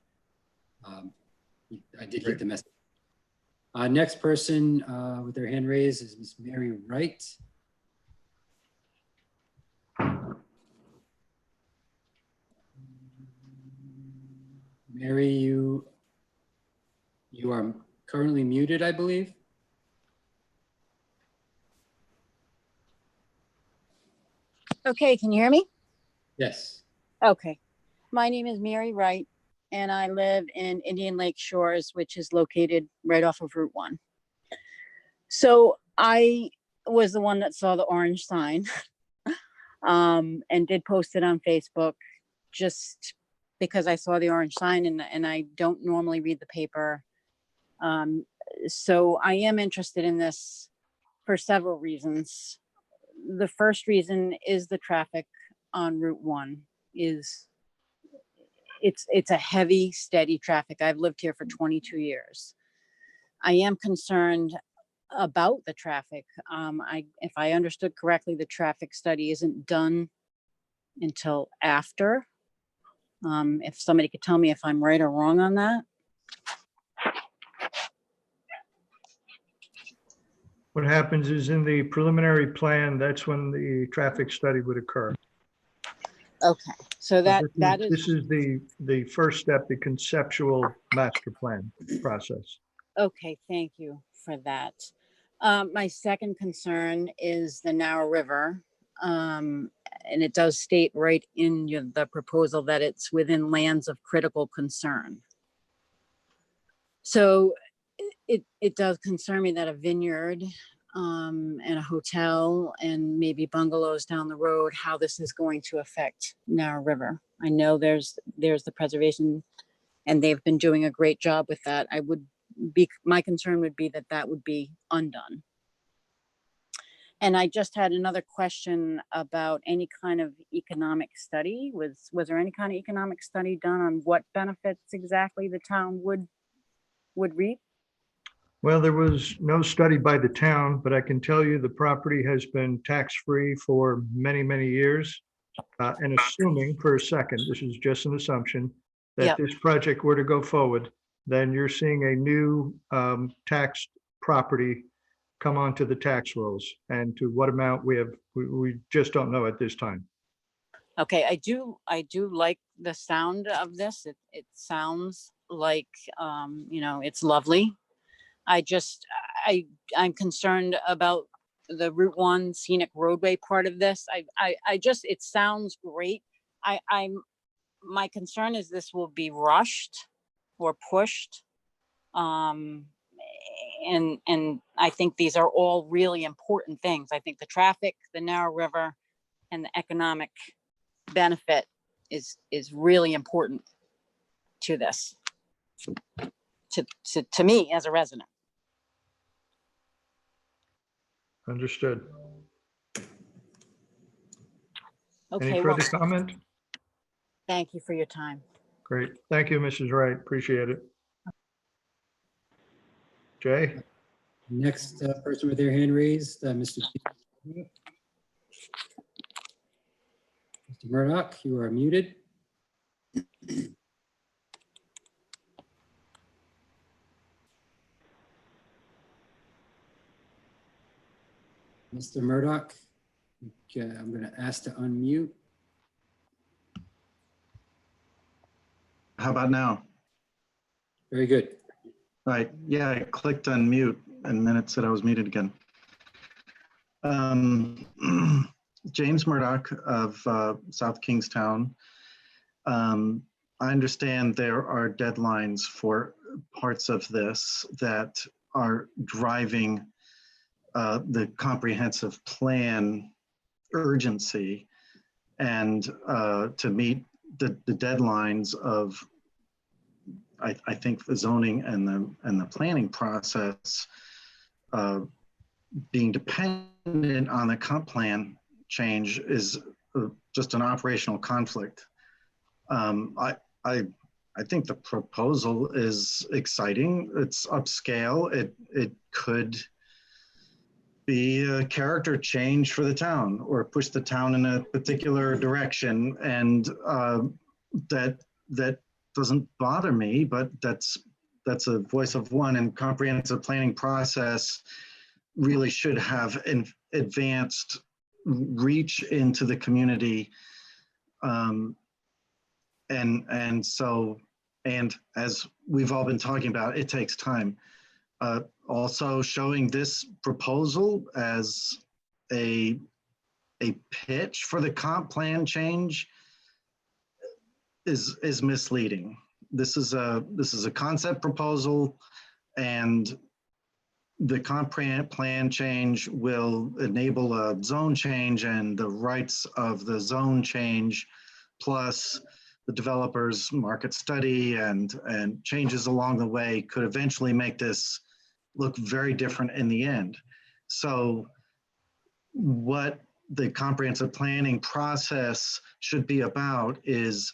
S7: I did get the message. Next person with their hand raised is Ms. Mary Wright. Mary, you are currently muted, I believe.
S22: Okay, can you hear me?
S7: Yes.
S22: Okay. My name is Mary Wright, and I live in Indian Lake Shores, which is located right off of Route 1. So I was the one that saw the orange sign and did post it on Facebook just because I saw the orange sign and I don't normally read the paper. So I am interested in this for several reasons. The first reason is the traffic on Route 1 is it's a heavy, steady traffic. I've lived here for 22 years. I am concerned about the traffic. If I understood correctly, the traffic study isn't done until after. If somebody could tell me if I'm right or wrong on that.
S1: What happens is in the preliminary plan, that's when the traffic study would occur.
S22: Okay, so
S1: This is the first step, the conceptual master plan process.
S22: Okay, thank you for that. My second concern is the Narrow River. And it does state right in the proposal that it's within lands of critical concern. So it does concern me that a vineyard and a hotel and maybe bungalows down the road, how this is going to affect Narrow River. I know there's the preservation and they've been doing a great job with that. My concern would be that would be undone. And I just had another question about any kind of economic study. Was there any kind of economic study done on what benefits exactly the town would reap?
S1: Well, there was no study by the town, but I can tell you the property has been tax-free for many, many years. And assuming for a second, this is just an assumption, that this project were to go forward, then you're seeing a new taxed property come onto the tax rolls, and to what amount we just don't know at this time.
S22: Okay, I do like the sound of this. It sounds like it's lovely. I'm concerned about the Route 1 scenic roadway part of this. It sounds great. My concern is this will be rushed or pushed. And I think these are all really important things. I think the traffic, the Narrow River, and the economic benefit is really important to this, to me as a resident.
S1: Understood.
S22: Okay.
S1: Any further comment?
S22: Thank you for your time.
S1: Great. Thank you, Mrs. Wright. Appreciate it. Jay?
S7: Next person with their hand raised, Mr. Murdoch, you are muted. Mr. Murdoch, I'm going to ask to unmute.
S9: How about now?
S7: Very good.
S9: Right. Yeah, I clicked on mute and then it said I was muted again. James Murdoch of South Kingstown. I understand there are deadlines for parts of this that are driving the comprehensive plan urgency, and to meet the deadlines of, I think, the zoning and the planning process being dependent on the comp plan change is just an operational conflict. I think the proposal is exciting. It's upscale. It could be a character change for the town or push the town in a particular direction, and that doesn't bother me, but that's a voice of one, and comprehensive planning process really should have an advanced reach into the community. And as we've all been talking about, it takes time. Also showing this proposal as a pitch for the comp plan change is misleading. This is a concept proposal, and the comp plan change will enable a zone change, and the rights of the zone change, plus the developer's market study and changes along the way, could eventually make this look very different in the end. So what the comprehensive planning process should be about is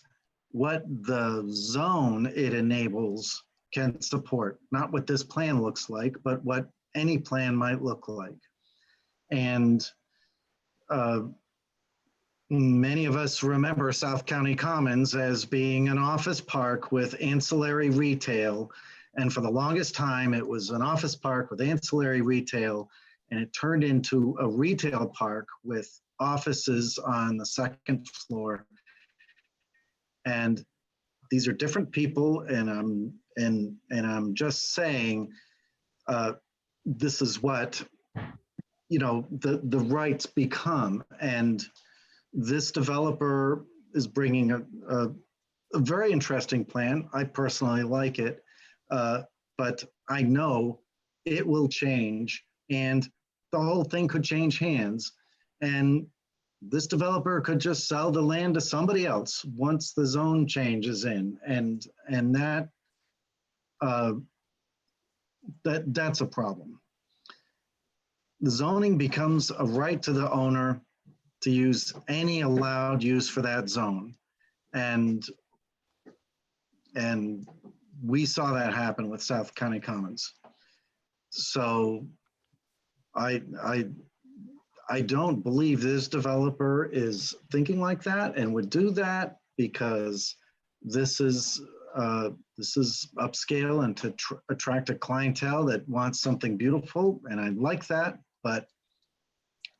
S9: what the zone it enables can support, not what this plan looks like, but what any plan might look like. And many of us remember South County Commons as being an office park with ancillary retail. And for the longest time, it was an office park with ancillary retail, and it turned into a retail park with offices on the second floor. And these are different people, and I'm just saying, this is what, the rights become. And this developer is bringing a very interesting plan. I personally like it, but I know it will change, and the whole thing could change hands. And this developer could just sell the land to somebody else once the zone change is in, and that's a problem. The zoning becomes a right to the owner to use any allowed use for that zone, and we saw that happen with South County Commons. So I don't believe this developer is thinking like that and would do that, because this is upscale and to attract a clientele that wants something beautiful, and I like that, but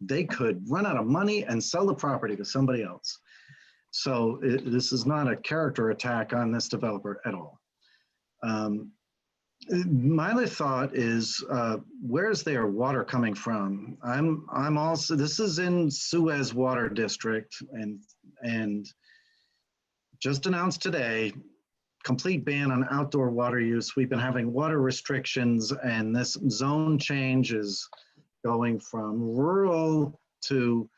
S9: they could run out of money and sell the property to somebody else. So this is not a character attack on this developer at all. My other thought is, where's their water coming from? I'm also, this is in Suez Water District, and just announced today, complete ban on outdoor water use. We've been having water restrictions, and this zone change is going from rural to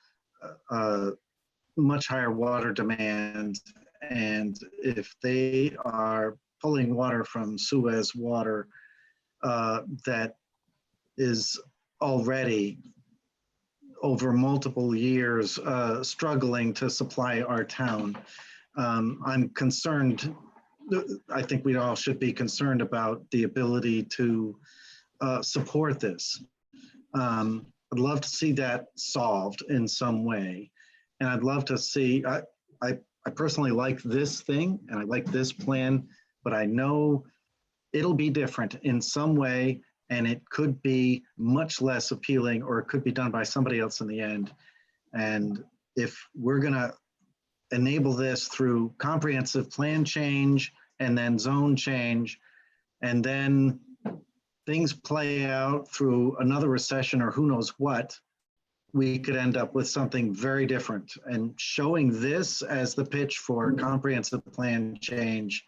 S9: much higher water demand. And if they are pulling water from Suez Water that is already over multiple years struggling to supply our town, I'm concerned. I think we all should be concerned about the ability to support this. I'd love to see that solved in some way. And I'd love to see, I personally like this thing and I like this plan, but I know it'll be different in some way, and it could be much less appealing, or it could be done by somebody else in the end. And if we're gonna enable this through comprehensive plan change and then zone change, and then things play out through another recession or who knows what, we could end up with something very different. And showing this as the pitch for comprehensive plan change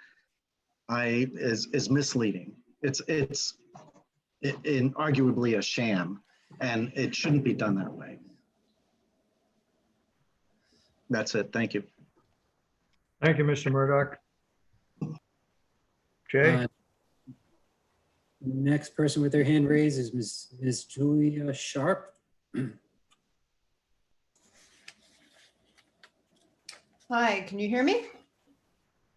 S9: is misleading. It's arguably a sham, and it shouldn't be done that way. That's it. Thank you.
S1: Thank you, Mr. Murdoch. Jay?
S7: Next person with their hand raised is Ms. Julia Sharp.
S13: Hi, can you hear me?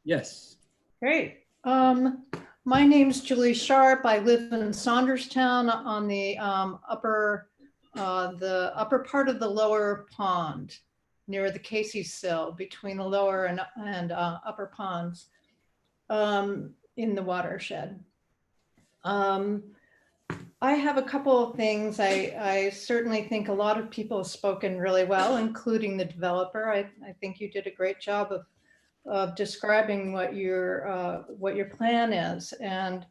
S7: Yes.
S13: Great. My name's Julie Sharp. I live in Saunderstown on the upper part of the lower pond near the Casey Sill, between the lower and upper ponds in the watershed. I have a couple of things. I certainly think a lot of people have spoken really well, including the developer. I think you did a great job of describing what your plan is. And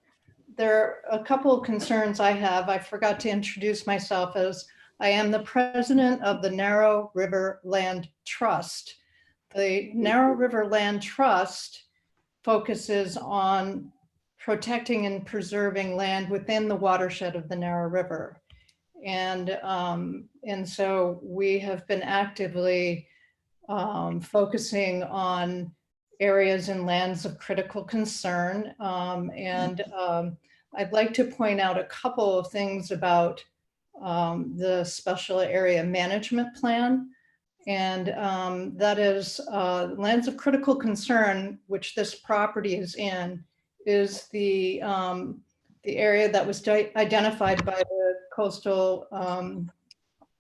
S13: there are a couple of concerns I have. I forgot to introduce myself as I am the president of the Narrow River Land Trust. The Narrow River Land Trust focuses on protecting and preserving land within the watershed of the Narrow River. And so we have been actively focusing on areas and lands of critical concern. I'd like to point out a couple of things about the special area management plan. And that is lands of critical concern, which this property is in, is the area that was identified by the Coastal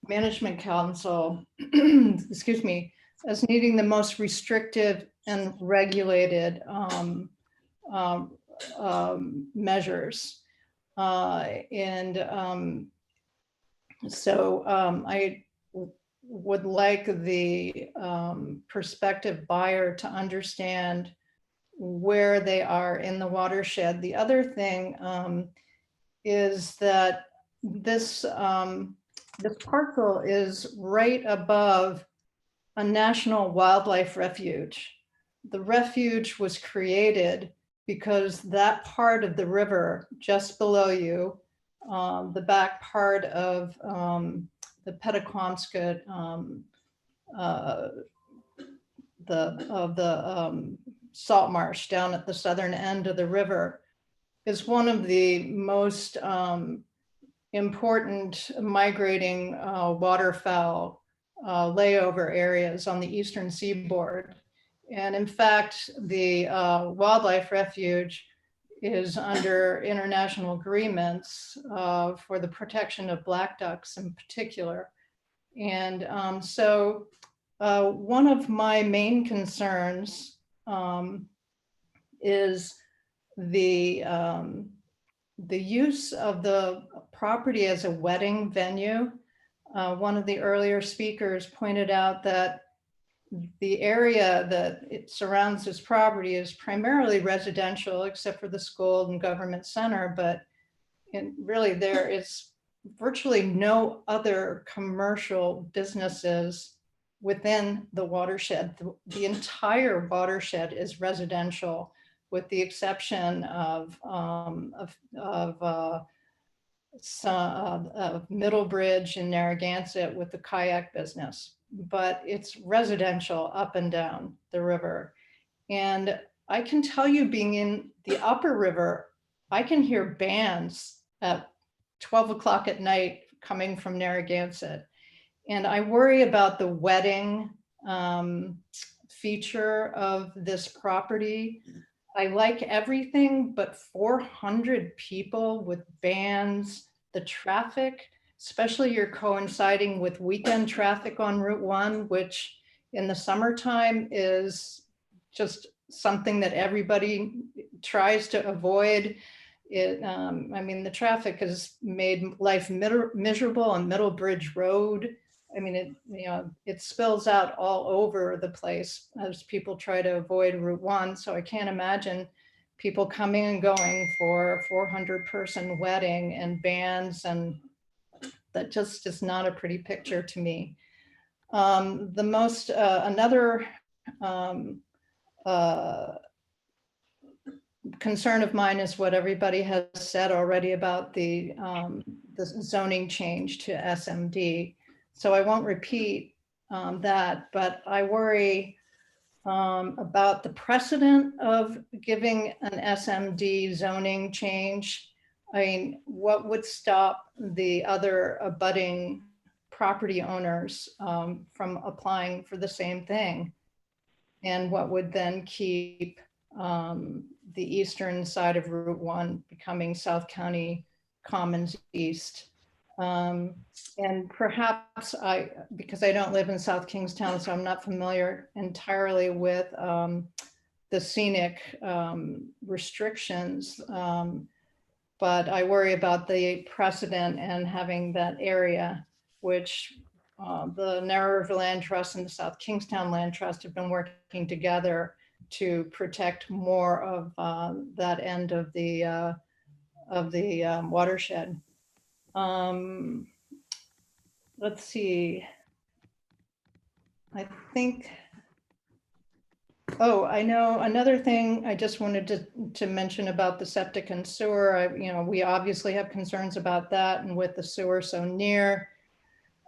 S13: Management Council, excuse me, as needing the most restrictive and regulated measures. So I would like the prospective buyer to understand where they are in the watershed. The other thing is that this parcel is right above a national wildlife refuge. The refuge was created because that part of the river just below you, the back part of the Petaquamscot, salt marsh down at the southern end of the river, is one of the most important migrating waterfowl layover areas on the eastern seaboard. And in fact, the wildlife refuge is under international agreements for the protection of black ducks in particular. And so one of my main concerns is the use of the property as a wedding venue. One of the earlier speakers pointed out that the area that it surrounds this property is primarily residential, except for the school and government center, but really there is virtually no other commercial businesses within the watershed. The entire watershed is residential, with the exception of Middlebridge and Narragansett with the kayak business, but it's residential up and down the river. And I can tell you, being in the upper river, I can hear bands at 12 o'clock at night coming from Narragansett. And I worry about the wedding feature of this property. I like everything, but 400 people with bands, the traffic, especially you're coinciding with weekend traffic on Route 1, which in the summertime is just something that everybody tries to avoid. I mean, the traffic has made life miserable on Middlebridge Road. I mean, it spills out all over the place as people try to avoid Route 1. So I can't imagine people coming and going for a 400-person wedding and bands, and that just is not a pretty picture to me. Another concern of mine is what everybody has said already about the zoning change to SMD. So I won't repeat that, but I worry about the precedent of giving an SMD zoning change. I mean, what would stop the other abutting property owners from applying for the same thing? And what would then keep the eastern side of Route 1 becoming South County Commons East? And perhaps because I don't live in South Kingstown, so I'm not familiar entirely with the scenic restrictions, but I worry about the precedent and having that area, which the Narrow River Land Trust and the South Kingstown Land Trust have been working together to protect more of that end of the watershed. Let's see. I think, oh, I know another thing I just wanted to mention about the septic and sewer. We obviously have concerns about that, and with the sewer so near,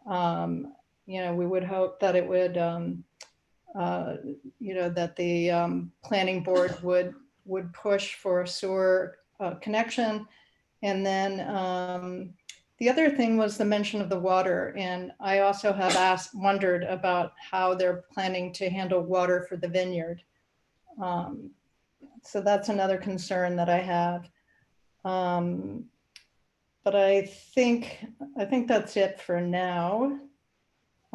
S13: we would hope that it would, that the planning board would push for a sewer connection. And then the other thing was the mention of the water. And I also have wondered about how they're planning to handle water for the vineyard. So that's another concern that I have. But I think that's it for now.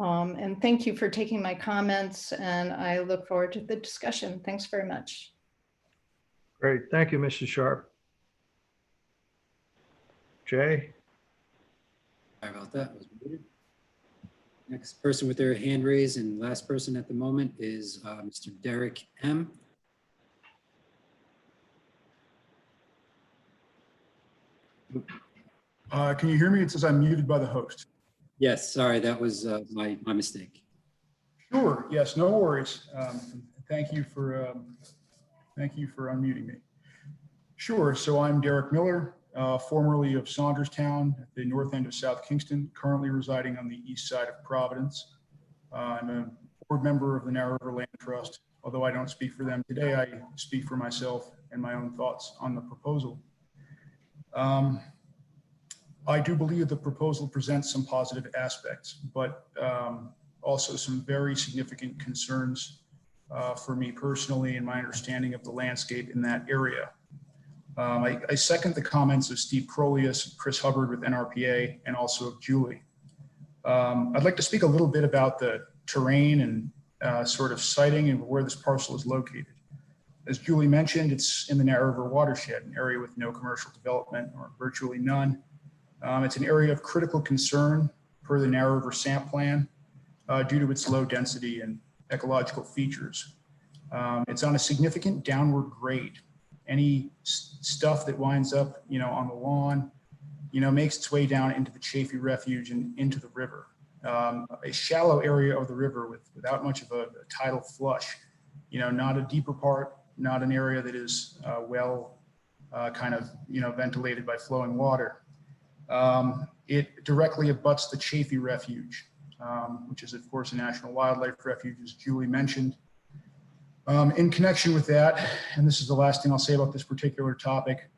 S13: And thank you for taking my comments, and I look forward to the discussion. Thanks very much.
S1: Great. Thank you, Mrs. Sharp. Jay?
S7: Sorry about that. I was muted. Next person with their hand raised and last person at the moment is Mr. Derek M.
S4: Can you hear me? It says I'm muted by the host.
S7: Yes, sorry, that was my mistake.
S4: Sure. Yes, no worries. Thank you for unmuting me. Sure. So I'm Derek Miller, formerly of Saunderstown, at the north end of South Kingston, currently residing on the east side of Providence. I'm a board member of the Narrow River Land Trust. Although I don't speak for them today, I speak for myself and my own thoughts on the proposal. I do believe the proposal presents some positive aspects, but also some very significant concerns for me personally and my understanding of the landscape in that area. I second the comments of Steve Crolius, Chris Hubbard with NRPA, and also of Julie. I'd like to speak a little bit about the terrain and sort of siting and where this parcel is located. As Julie mentioned, it's in the Narrow River watershed, an area with no commercial development or virtually none. It's an area of critical concern per the Narrow River SAMP plan due to its low density and ecological features. It's on a significant downward grade. Any stuff that winds up, on the lawn, makes its way down into the Chaffee Refuge and into the river. A shallow area of the river without much of a tidal flush, not a deeper part, not an area that is ventilated by flowing water. It directly abuts the Chaffee Refuge, which is of course a national wildlife refuge, as Julie mentioned. In connection with that, and this is the last thing I'll say about this particular topic,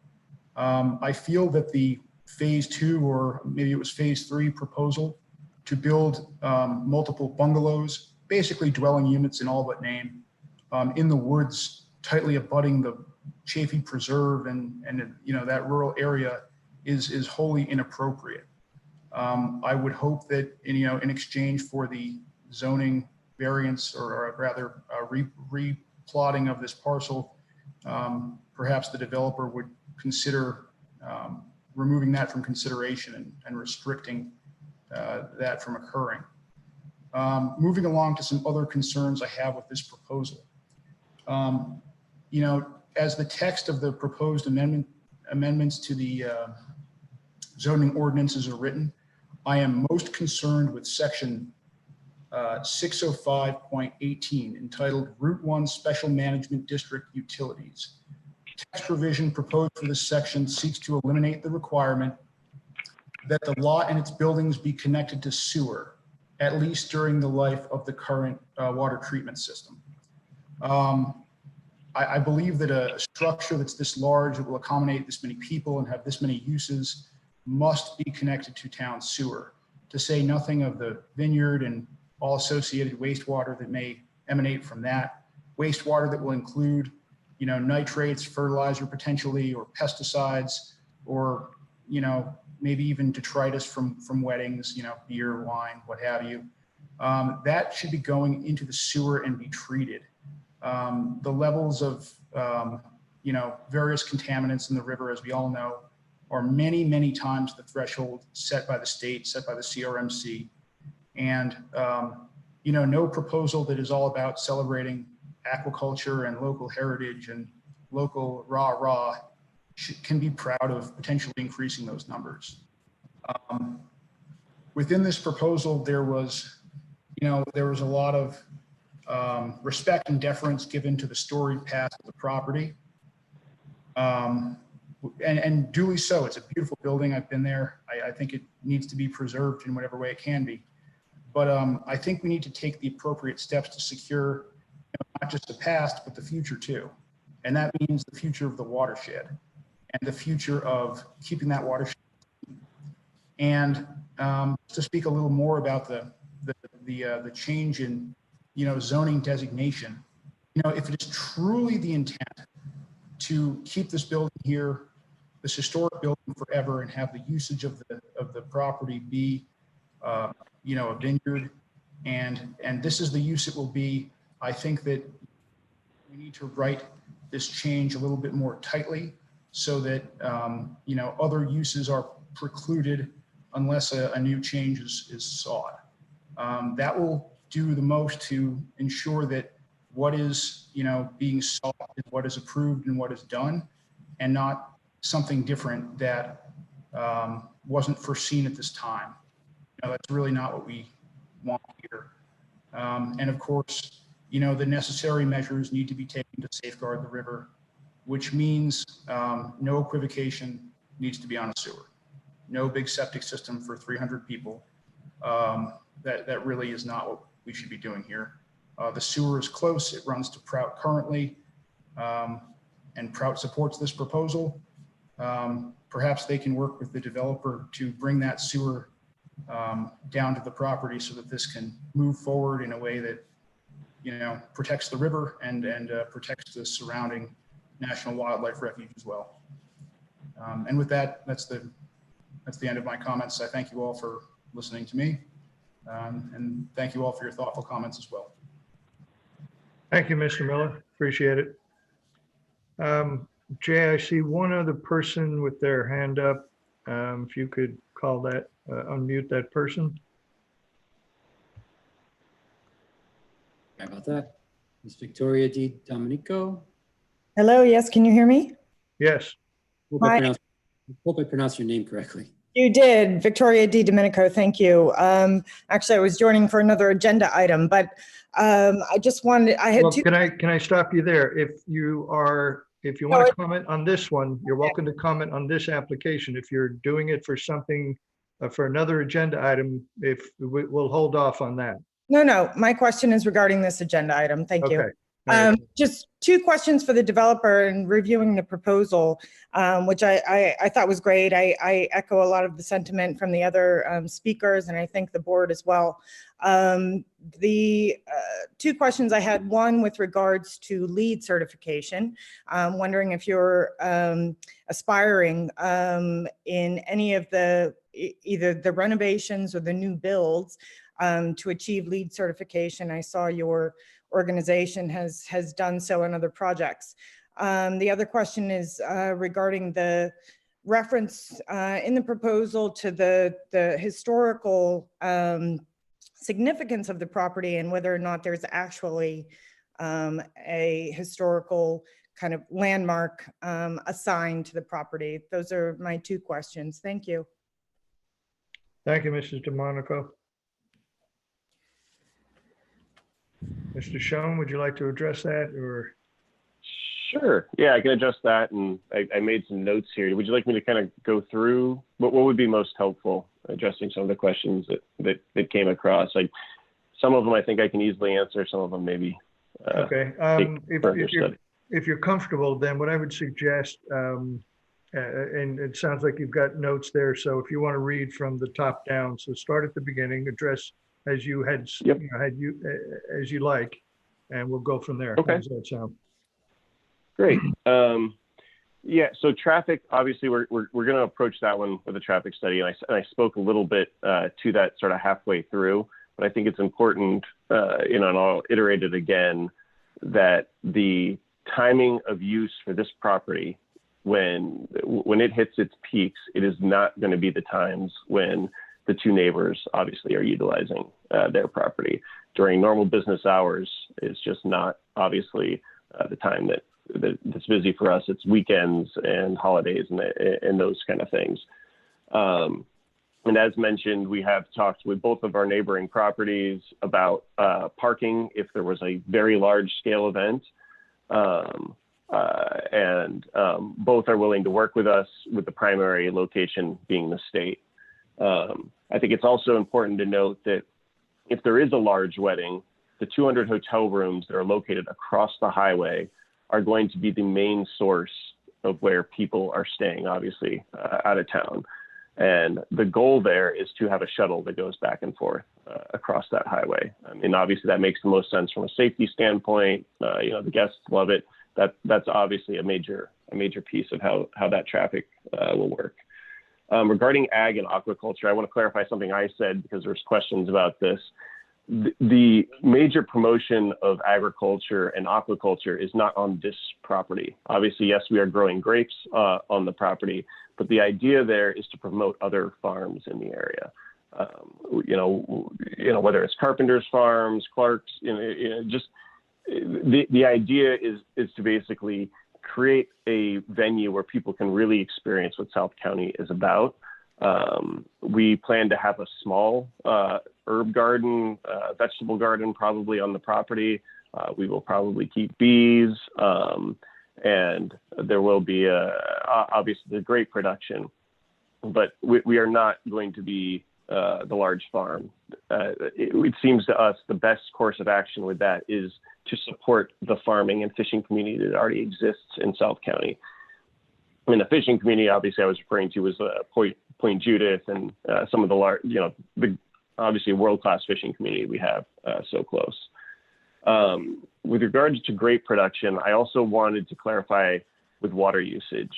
S4: I feel that the phase 2, or maybe it was phase 3 proposal to build multiple bungalows, basically dwelling units in all but name, in the woods, tightly abutting the Chaffee Preserve and that rural area is wholly inappropriate. I would hope that in exchange for the zoning variance, or rather replotting of this parcel, perhaps the developer would consider removing that from consideration and restricting that from occurring. Moving along to some other concerns I have with this proposal. as the text of the proposed amendments to the zoning ordinances are written, I am most concerned with section 605.18 entitled Route 1 Special Management District Utilities. Text provision proposed for this section seeks to eliminate the requirement that the lot and its buildings be connected to sewer, at least during the life of the current water treatment system. I believe that a structure that's this large, that will accommodate this many people and have this many uses, must be connected to town sewer, to say nothing of the vineyard and all associated wastewater that may emanate from that. Wastewater that will include, you know, nitrates, fertilizer potentially, or pesticides, or, you know, maybe even detritus from weddings, you know, beer, wine, what have you. That should be going into the sewer and be treated. The levels of, you know, various contaminants in the river, as we all know, are many, many times the threshold set by the state, set by the CRMC. And, you know, no proposal that is all about celebrating aquaculture and local heritage and local rah-rah can be proud of potentially increasing those numbers. Within this proposal, there was, you know, there was a lot of respect and deference given to the storied past of the property. And duly so. It's a beautiful building. I've been there. I think it needs to be preserved in whatever way it can be. But I think we need to take the appropriate steps to secure, you know, not just the past, but the future too. And that means the future of the watershed and the future of keeping that watershed. And to speak a little more about the change in, you know, zoning designation, you know, if it is truly the intent to keep this building here, this historic building forever, and have the usage of the property be, you know, a vineyard, and this is the use it will be, I think that we need to write this change a little bit more tightly so that, you know, other uses are precluded unless a new change is sought. That will do the most to ensure that what is, you know, being sought is what is approved and what is done, and not something different that wasn't foreseen at this time. You know, that's really not what we want here. And of course, you know, the necessary measures need to be taken to safeguard the river, which means no equivocation needs to be on a sewer. No big septic system for 300 people. That really is not what we should be doing here. The sewer is close. It runs to Prout currently, and Prout supports this proposal. Perhaps they can work with the developer to bring that sewer down to the property so that this can move forward in a way that, you know, protects the river and protects the surrounding National Wildlife Refuge as well. And with that, that's the end of my comments. I thank you all for listening to me, and thank you all for your thoughtful comments as well.
S1: Thank you, Mr. Miller. Appreciate it. Jay, I see one other person with their hand up. If you could call that, unmute that person.
S7: Sorry about that. Ms. Victoria Di Domenico.
S11: Hello, yes, can you hear me?
S1: Yes.
S7: Hope I pronounced your name correctly.
S11: You did, Victoria Di Domenico, thank you. Actually, I was joining for another agenda item, but I just wanted, I had
S1: Well,
S11: two.
S1: can I stop you there? If you want to comment on this one, you're welcome to comment on this application. If you're doing it for something, for another agenda item, we'll hold off on that.
S11: No, my question is regarding this agenda item, thank you.
S1: Okay. All right.
S11: Just two questions for the developer in reviewing the proposal, which I thought was great. I echo a lot of the sentiment from the other speakers, and I think the board as well. The two questions I had, one with regards to LEED certification. I'm wondering if you're aspiring in any of the, either the renovations or the new builds to achieve LEED certification. I saw your organization has done so in other projects. The other question is regarding the reference in the proposal to the historical significance of the property and whether or not there's actually a historical kind of landmark assigned to the property. Those are my two questions. Thank you.
S1: Thank you, Mrs. DeMonico. Mr. Schoen, would you like to address that, or?
S17: Sure. Yeah, I can adjust that. And I made some notes here. Would you like me to kind of go through what would be most helpful addressing some of the questions that came across? Like some of them I think I can easily answer, some of them maybe.
S1: Okay. If you're comfortable, then what I would suggest, and it sounds like you've got notes there. So if you want to read from the top down, so start at the beginning, address as you had, as you like, and we'll go from there.
S17: Okay.
S1: How does that sound?
S17: Great. Yeah, so traffic, obviously we're going to approach that one with a traffic study. And I spoke a little bit to that sort of halfway through, but I think it's important, and I'll iterate it again, that the timing of use for this property, when it hits its peaks, it is not going to be the times when the two neighbors obviously are utilizing their property. During normal business hours, it's just not obviously the time that's busy for us. It's weekends and holidays and those kind of things. And as mentioned, we have talked with both of our neighboring properties about parking if there was a very large scale event. Both are willing to work with us, with the primary location being the state. I think it's also important to note that if there is a large wedding, the 200 hotel rooms that are located across the highway are going to be the main source of where people are staying, obviously, out of town. And the goal there is to have a shuttle that goes back and forth across that highway. I mean, obviously that makes the most sense from a safety standpoint. The guests love it. That's obviously a major piece of how that traffic will work. Regarding ag and aquaculture, I want to clarify something I said because there's questions about this. The major promotion of agriculture and aquaculture is not on this property. Obviously, yes, we are growing grapes on the property, but the idea there is to promote other farms in the area. Whether it's Carpenter's Farms, Clark's, just the idea is to basically create a venue where people can really experience what South County is about. We plan to have a small herb garden, vegetable garden probably on the property. We will probably keep bees, and there will be obviously the grape production, but we are not going to be the large farm. It seems to us the best course of action with that is to support the farming and fishing community that already exists in South County. I mean, the fishing community, obviously, I was referring to was Point Judith and some of the large, obviously world-class fishing community we have so close. With regards to grape production, I also wanted to clarify with water usage.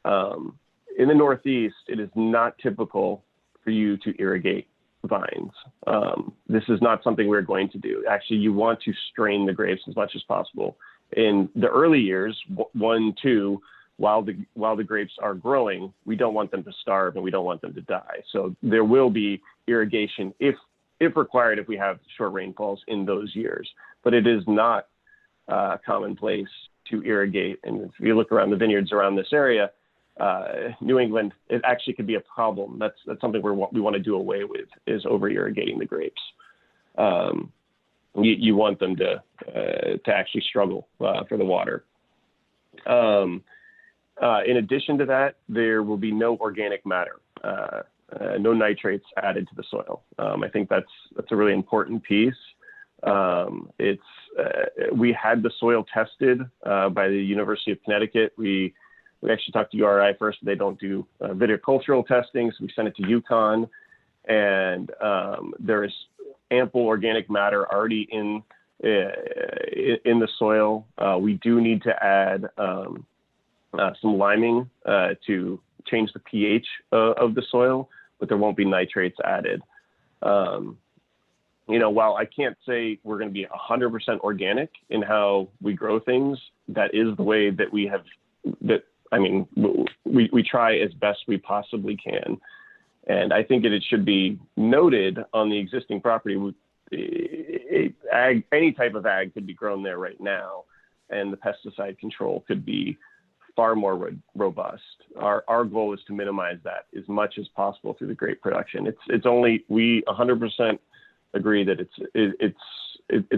S17: In the Northeast, it is not typical for you to irrigate vines. This is not something we're going to do. Actually, you want to strain the grapes as much as possible. In the early years, 1, 2, while the grapes are growing, we don't want them to starve and we don't want them to die. So there will be irrigation if required, if we have short rainfalls in those years. But it is not commonplace to irrigate. And if you look around the vineyards around this area, New England, it actually could be a problem. That's something we want to do away with, is over irrigating the grapes. You want them to actually struggle for the water. In addition to that, there will be no organic matter, no nitrates added to the soil. I think that's a really important piece. We had the soil tested by the University of Connecticut. We actually talked to URI first. They don't do viticultural testing, so we sent it to UConn, and there is ample organic matter already in the soil. We do need to add some liming to change the pH of the soil, but there won't be nitrates added. While I can't say we're going to be 100% organic in how we grow things, that is the way that we try as best we possibly can. And I think that it should be noted on the existing property, any type of ag could be grown there right now. and the pesticide control could be far more robust. Our goal is to minimize that as much as possible through the grape production. It's only, we 100% agree that it's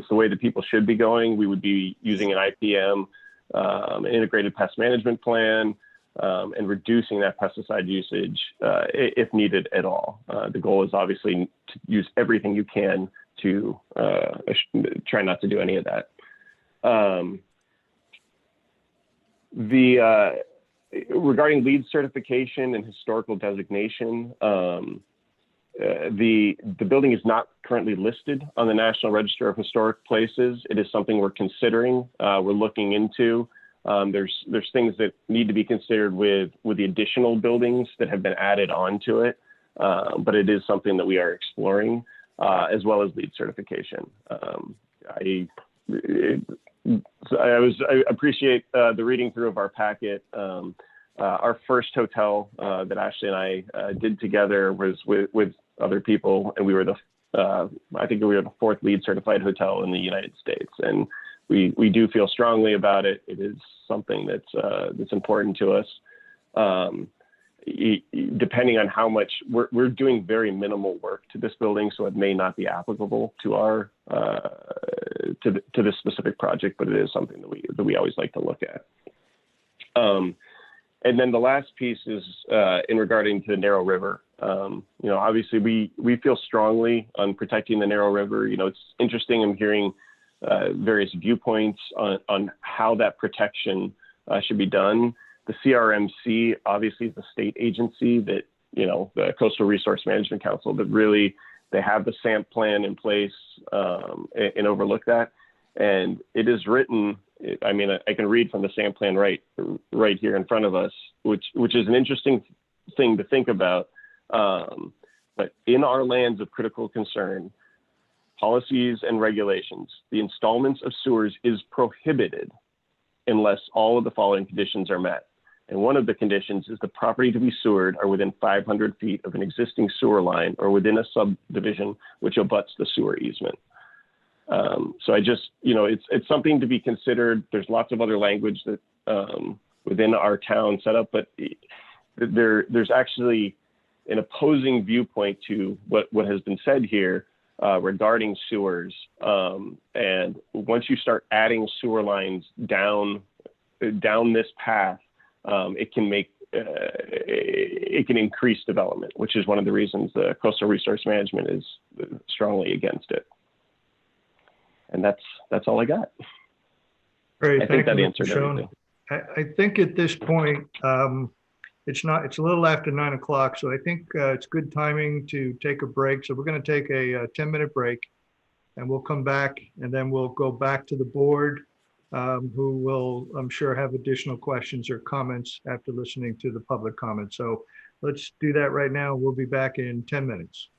S17: the way that people should be going. We would be using an IPM, an integrated pest management plan, and reducing that pesticide usage if needed at all. The goal is obviously to use everything you can to try not to do any of that. Regarding LEED certification and historical designation, the building is not currently listed on the National Register of Historic Places. It is something we're considering, we're looking into. There's things that need to be considered with the additional buildings that have been added onto it, but it is something that we are exploring, as well as LEED certification. I appreciate the reading through of our packet. Our first hotel that Ashley and I did together was with other people, and we were I think we were the 4th LEED certified hotel in the United States, and we do feel strongly about it. It is something that's important to us. Depending on how much we're doing very minimal work to this building, so it may not be applicable to our to this specific project, but it is something that we always like to look at. And then the last piece is in regarding to the Narrow River. Obviously we feel strongly on protecting the Narrow River. It's interesting. I'm hearing various viewpoints on how that protection should be done. The CRMC obviously is a state agency that, the Coastal Resource Management Council, that really, they have the SAMP plan in place and overlook that. And it is written, I can read from the SAMP plan right here in front of us, which is an interesting thing to think about. But in our lands of critical concern, policies and regulations, the installments of sewers is prohibited unless all of the following conditions are met. And one of the conditions is the property to be sewered are within 500 feet of an existing sewer line or within a subdivision which abuts the sewer easement. So I just, it's something to be considered. There's lots of other language that within our town setup, but there's actually an opposing viewpoint to what has been said here regarding sewers. And once you start adding sewer lines down this path, it can increase development, which is one of the reasons the Coastal Resource Management is strongly against it. And that's all I got.
S1: Great.
S17: I think that
S1: you,
S17: answered
S1: Mr. Schoen.
S17: everything.
S1: I think at this point, it's a little after 9 o'clock, so I think it's good timing to take a break. So we're going to take a 10-minute break, and we'll come back, and then we'll go back to the board, who will, I'm sure, have additional questions or comments after listening to the public comment. So let's do that right now. We'll be back in 10 minutes.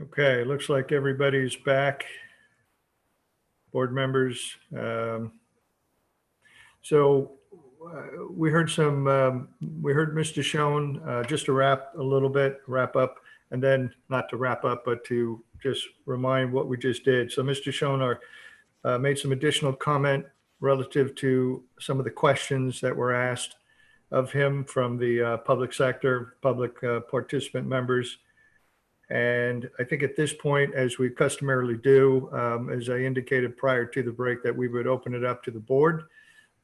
S1: Okay, looks like everybody's back. Board members. So we heard Mr. Schoen, just to wrap up, and then not to wrap up, but to just remind what we just did. So Mr. Schoen made some additional comment relative to some of the questions that were asked of him from the public sector, public participant members. And I think at this point, as we customarily do, as I indicated prior to the break, that we would open it up to the board.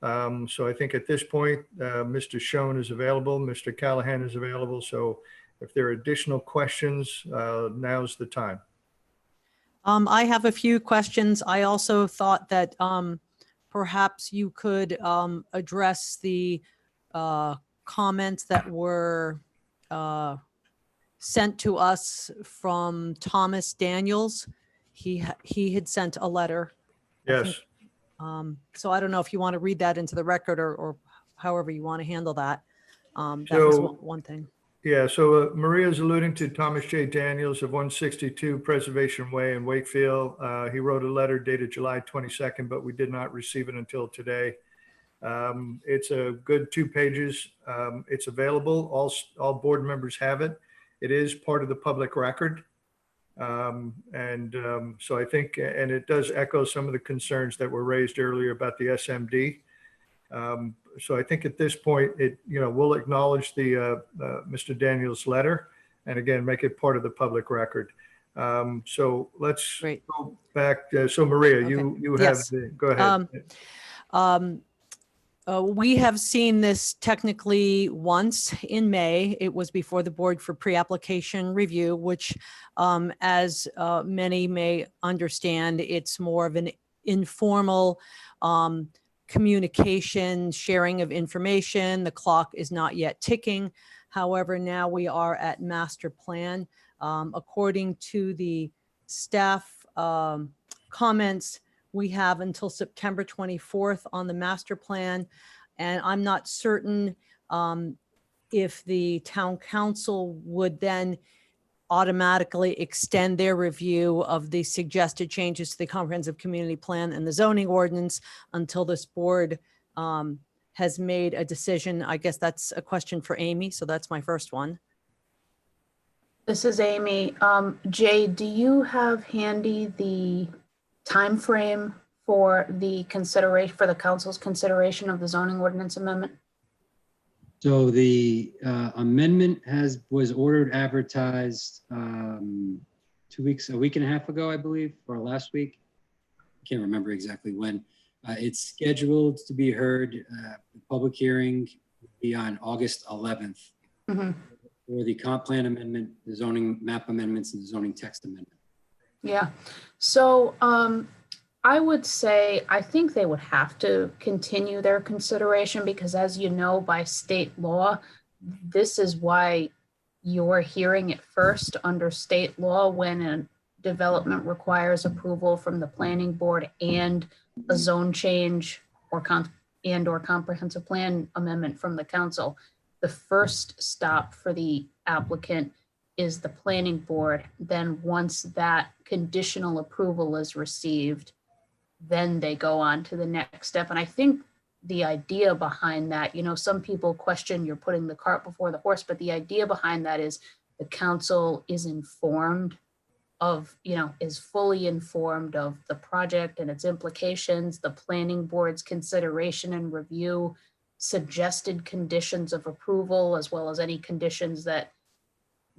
S1: So I think at this point, Mr. Schoen is available, Mr. Callahan is available. So if there are additional questions, now's the time.
S5: I have a few questions. I also thought that perhaps you could address the comments that were sent to us from Thomas Daniels. He had sent a letter.
S1: Yes.
S5: So I don't know if you want to read that into the record or however you want to handle that. That was one thing.
S1: Yeah, so Maria's alluding to Thomas J. Daniels of 162 Preservation Way in Wakefield. He wrote a letter dated July 22nd, but we did not receive it until today. It's a good 2 pages. It's available. All board members have it. It is part of the public record. So I think, and it does echo some of the concerns that were raised earlier about the SMD. So I think at this point, we'll acknowledge the Mr. Daniels' letter, and again, make it part of the public record. So let's go back. So Maria,
S5: Okay.
S1: you
S5: Yes.
S1: have go ahead.
S5: We have seen this technically once in May. It was before the board for pre-application review, which, as many may understand, it's more of an informal communication, sharing of information. The clock is not yet ticking. However, now we are at master plan. According to the staff comments, we have until September 24th on the master plan. And I'm not certain if the town council would then automatically extend their review of the suggested changes to the comprehensive community plan and the zoning ordinance until this board has made a decision. I guess that's a question for Amy. So that's my first one.
S6: This is Amy. Jay, do you have handy the time frame for the council's consideration of the zoning ordinance amendment?
S7: So the amendment was ordered, advertised 2 weeks, a week and a half ago, I believe, or last week. I can't remember exactly when. It's scheduled to be heard. The public hearing will be on August 11th for the comp plan amendment, the zoning map amendments, and the zoning text amendment.
S6: Yeah. So I would say, I think they would have to continue their consideration because, as you know, by state law, this is why you're hearing it first under state law when a development requires approval from the planning board and a zone change or comprehensive plan amendment from the council. The first stop for the applicant is the planning board. Then once that conditional approval is received, then they go on to the next step. And I think the idea behind that, some people question you're putting the cart before the horse, but the idea behind that is the council is informed of, is fully informed of the project and its implications, the planning board's consideration and review, suggested conditions of approval, as well as any conditions that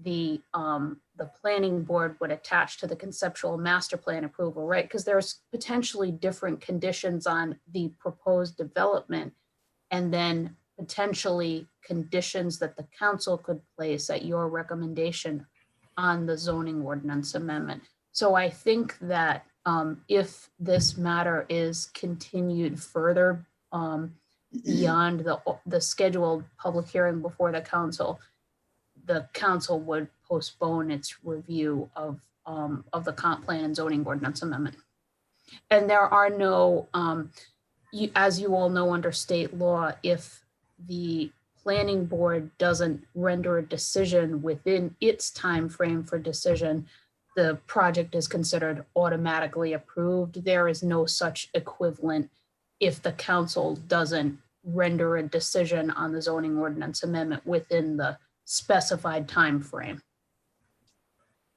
S6: the planning board would attach to the conceptual master plan approval, right? Because there's potentially different conditions on the proposed development and then potentially conditions that the council could place at your recommendation on the zoning ordinance amendment. So I think that if this matter is continued further beyond the scheduled public hearing before the council would postpone its review of the comp plan and zoning ordinance amendment. And there are no, as you all know, under state law, if the planning board doesn't render a decision within its time frame for decision, the project is considered automatically approved. There is no such equivalent if the council doesn't render a decision on the zoning ordinance amendment within the specified time frame.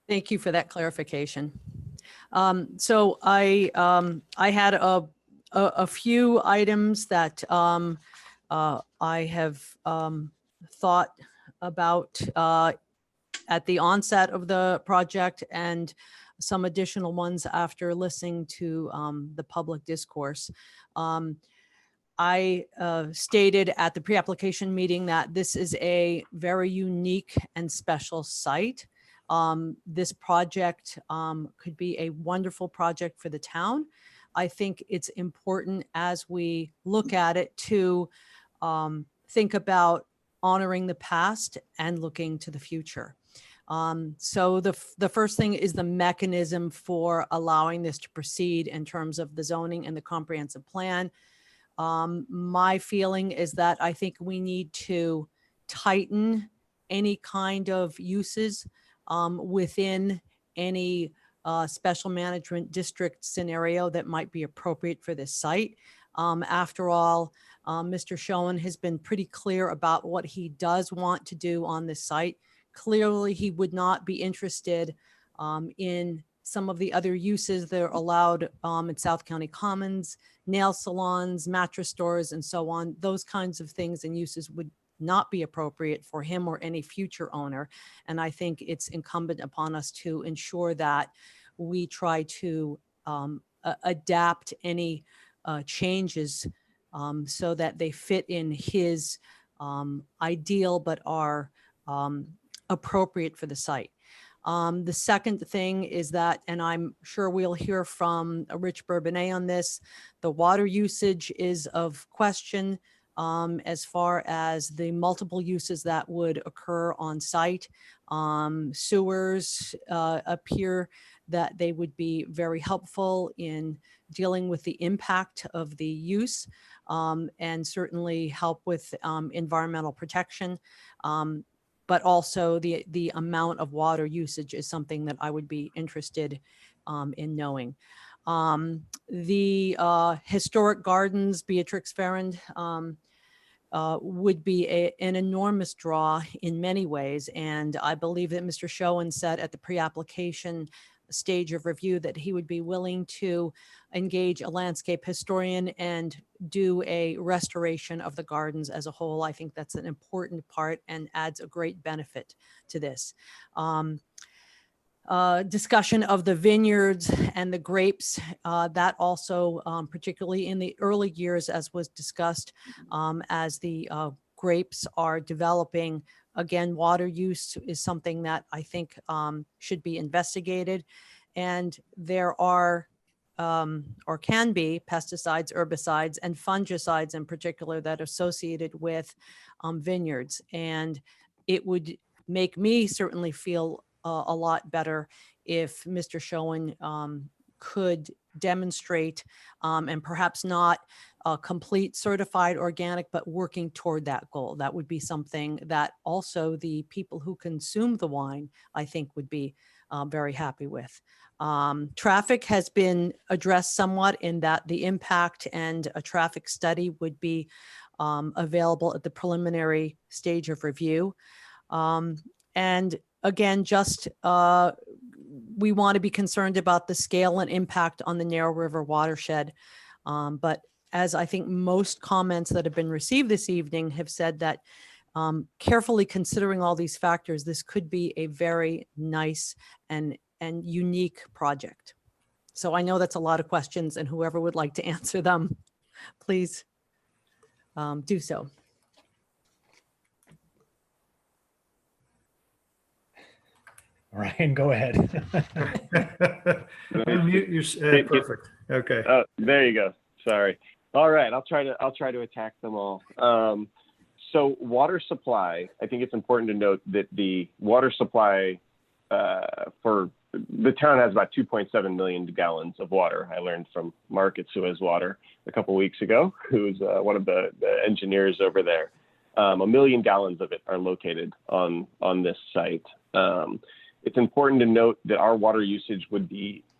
S5: Thank you for that clarification. So I had a few items that I have thought about at the onset of the project, and some additional ones after listening to the public discourse. I stated at the pre-application meeting that this is a very unique and special site. This project could be a wonderful project for the town. I think it's important as we look at it to think about honoring the past and looking to the future. So the first thing is the mechanism for allowing this to proceed in terms of the zoning and the comprehensive plan. My feeling is that I think we need to tighten any kind of uses within any special management district scenario that might be appropriate for this site. After all, Mr. Schoen has been pretty clear about what he does want to do on this site. Clearly, he would not be interested in some of the other uses that are allowed in South County Commons, nail salons, mattress stores, and so on. Those kinds of things and uses would not be appropriate for him or any future owner. And I think it's incumbent upon us to ensure that we try to adapt any changes so that they fit in his ideal but are appropriate for the site. The second thing is that, and I'm sure we'll hear from Rich Bourbonnais on this, the water usage is of question as far as the multiple uses that would occur on site. Sewers appear that they would be very helpful in dealing with the impact of the use and certainly help with environmental protection. But also the amount of water usage is something that I would be interested in knowing. The historic gardens, Beatrix Farrand, would be an enormous draw in many ways. And I believe that Mr. Schoen said at the pre-application stage of review that he would be willing to engage a landscape historian and do a restoration of the gardens as a whole. I think that's an important part and adds a great benefit to this. Discussion of the vineyards and the grapes, that also, particularly in the early years, as was discussed, as the grapes are developing. Again, water use is something that I think should be investigated. And there are, or can be, pesticides, herbicides, and fungicides in particular that are associated with vineyards. And it would make me certainly feel a lot better if Mr. Schoen could demonstrate, and perhaps not complete certified organic, but working toward that goal. That would be something that also the people who consume the wine, I think, would be very happy with. Traffic has been addressed somewhat in that the impact and a traffic study would be available at the preliminary stage of review. And again, just we want to be concerned about the scale and impact on the Narrow River watershed. But as I think most comments that have been received this evening have said, that carefully considering all these factors, this could be a very nice and unique project. So I know that's a lot of questions, and whoever would like to answer them, please do so.
S18: Ryan, go ahead.
S1: Unmute your, perfect. Okay.
S17: There you go. Sorry. All right. I'll try to attack them all. So water supply, I think it's important to note that the water supply for the town has about 2.7 million gallons of water. I learned from Mark at Suez Water a couple of weeks ago, who's one of the engineers over there. 1 million gallons of it are located on this site. it's important to note that our water usage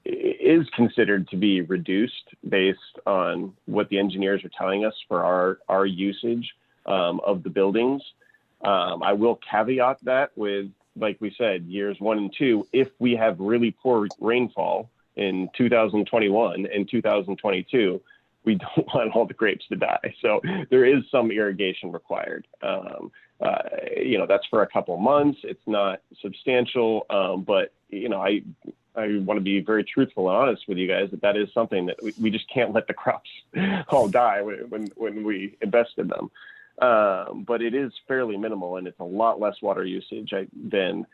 S17: is considered to be reduced based on what the engineers are telling us for our usage of the buildings. I will caveat that with, like we said, years 1 and 2, if we have really poor rainfall in 2021 and 2022, we don't want all the grapes to die. So there is some irrigation required. That's for a couple months. It's not substantial, but I want to be very truthful and honest with you guys that is something that we just can't let the crops all die when we invest in them. But it is fairly minimal, and it's a lot less water usage than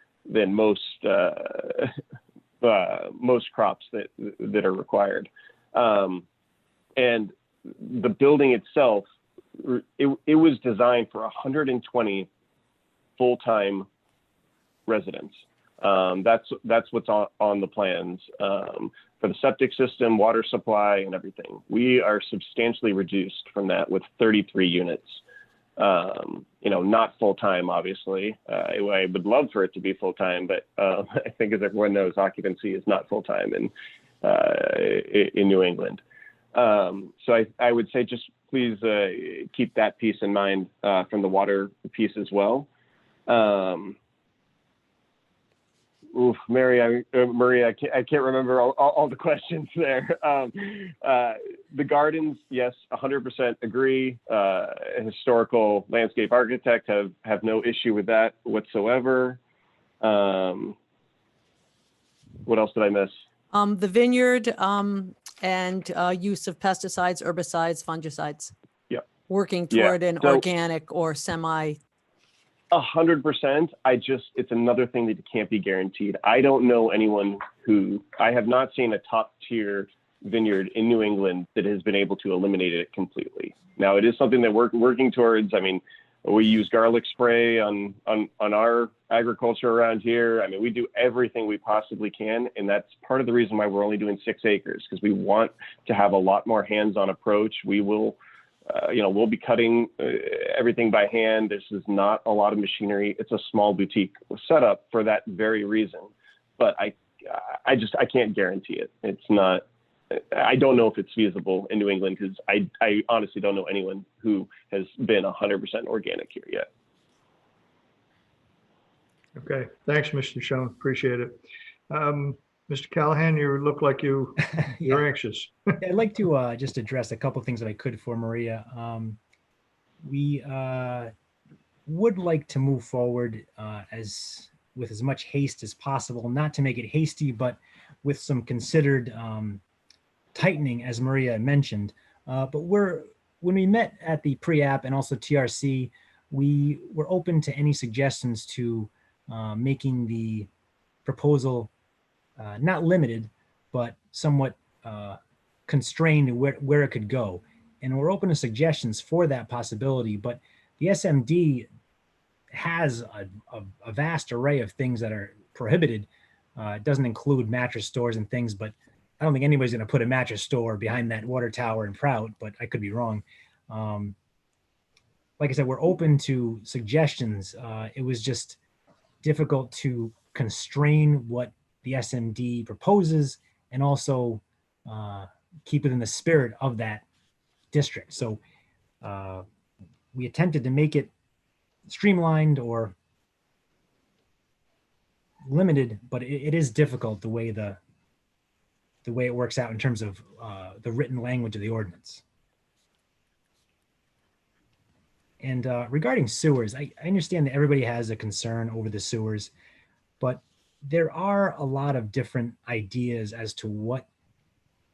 S17: most crops that are required. And the building itself, it was designed for 120 full-time residents. That's what's on the plans for the septic system, water supply, and everything. We are substantially reduced from that with 33 units. Not full-time, obviously. I would love for it to be full-time, but I think, as everyone knows, occupancy is not full-time in New England. So I would say just please keep that piece in mind from the water piece as well. Maria, I can't remember all the questions there. The gardens, yes, 100% agree. Historical landscape architect have no issue with that whatsoever. What else did I miss?
S5: The vineyard and use of pesticides, herbicides, fungicides.
S17: Yeah.
S5: Working toward an organic or semi.
S17: 100%. It's another thing that can't be guaranteed. I don't know anyone I have not seen a top tier vineyard in New England that has been able to eliminate it completely. Now, it is something that we're working towards. I mean, we use garlic spray on our agriculture around here. I mean, we do everything we possibly can. And that's part of the reason why we're only doing 6 acres, because we want to have a lot more hands-on approach. We will, we'll be cutting everything by hand. This is not a lot of machinery. It's a small boutique setup for that very reason. But I can't guarantee it. It's not. I don't know if it's feasible in New England, because I honestly don't know anyone who has been 100% organic here yet.
S1: Okay, thanks, Mr. Schoen. Appreciate it. Mr. Callahan, you look like you're anxious.
S18: I'd like to just address a couple of things that I could for Maria. We would like to move forward with as much haste as possible, not to make it hasty, but with some considered tightening, as Maria mentioned. But when we met at the pre-app and also TRC, we were open to any suggestions to making the proposal not limited, but somewhat constrained where it could go. And we're open to suggestions for that possibility, but the SMD has a vast array of things that are prohibited. It doesn't include mattress stores and things, but I don't think anybody's going to put a mattress store behind that water tower in Prout, but I could be wrong. Like I said, we're open to suggestions. It was just difficult to constrain what the SMD proposes and also keep it in the spirit of that district. So we attempted to make it streamlined or limited, but it is difficult the way it works out in terms of the written language of the ordinance. And regarding sewers, I understand that everybody has a concern over the sewers, but there are a lot of different ideas as to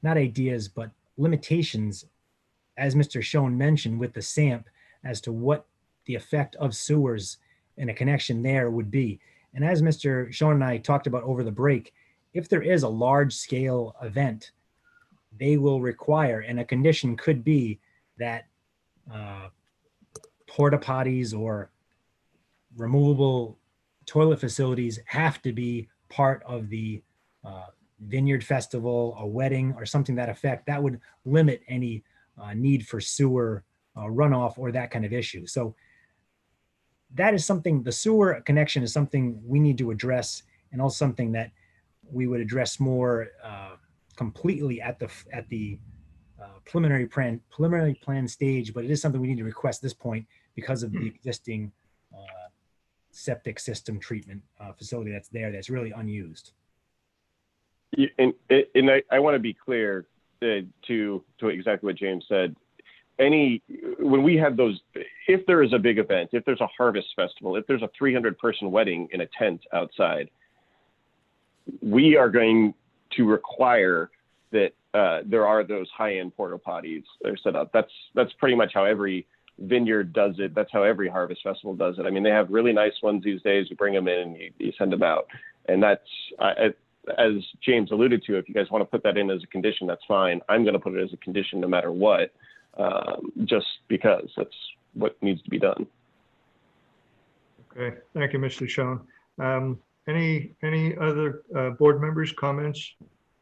S18: not ideas, but limitations, as Mr. Schoen mentioned with the SAMP, as to what the effect of sewers and a connection there would be. And as Mr. Schoen and I talked about over the break, if there is a large scale event, they will require, and a condition could be that porta potties or removable toilet facilities have to be part of the vineyard festival, a wedding, or something to that effect. That would limit any need for sewer runoff or that kind of issue. So that is something, the sewer connection is something we need to address and also something that we would address more completely at the preliminary plan stage, but it is something we need to request at this point because of the existing septic system treatment facility that's there that's really unused.
S17: And I want to be clear to exactly what James said. When we have those, if there is a big event, if there's a harvest festival, if there's a 300-person wedding in a tent outside, we are going to require that there are those high-end porta potties that are set up. That's pretty much how every vineyard does it. That's how every harvest festival does it. I mean, they have really nice ones these days. You bring them in and you send them out. And that's, as James alluded to, if you guys want to put that in as a condition, that's fine. I'm going to put it as a condition no matter what, just because that's what needs to be done.
S1: Okay, thank you, Mr. Schoen. Any other board members' comments?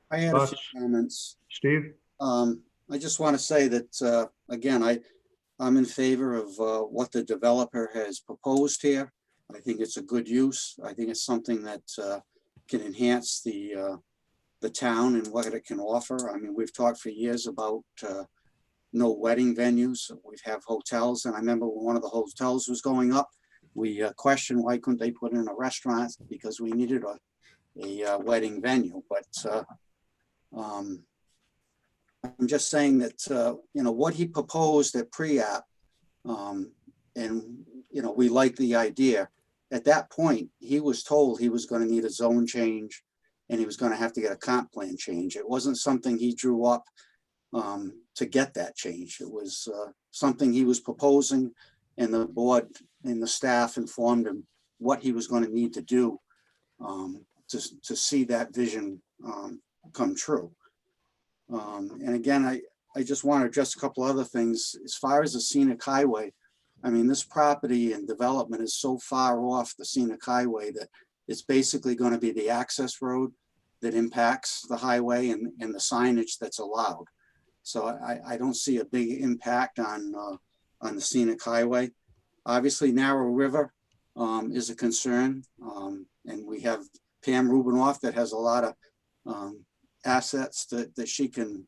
S3: I had a few comments.
S1: Steve?
S3: I just want to say that, again, I'm in favor of what the developer has proposed here. I think it's a good use. I think it's something that can enhance the town and what it can offer. I mean, we've talked for years about no wedding venues. We have hotels, and I remember when one of the hotels was going up, we questioned why couldn't they put in a restaurant, because we needed a wedding venue. But I'm just saying that, what he proposed at pre-app, and, we like the idea. At that point, he was told he was going to need a zone change and he was going to have to get a comp plan change. It wasn't something he drew up to get that change. It was something he was proposing, and the board and the staff informed him what he was going to need to do to see that vision come true. And again, I just want to address a couple other things. As far as the scenic highway, I mean, this property and development is so far off the scenic highway that it's basically going to be the access road that impacts the highway and the signage that's allowed. So I don't see a big impact on the scenic highway. Obviously, Narrow River is a concern. And we have Pam Rubinoff that has a lot of assets that she can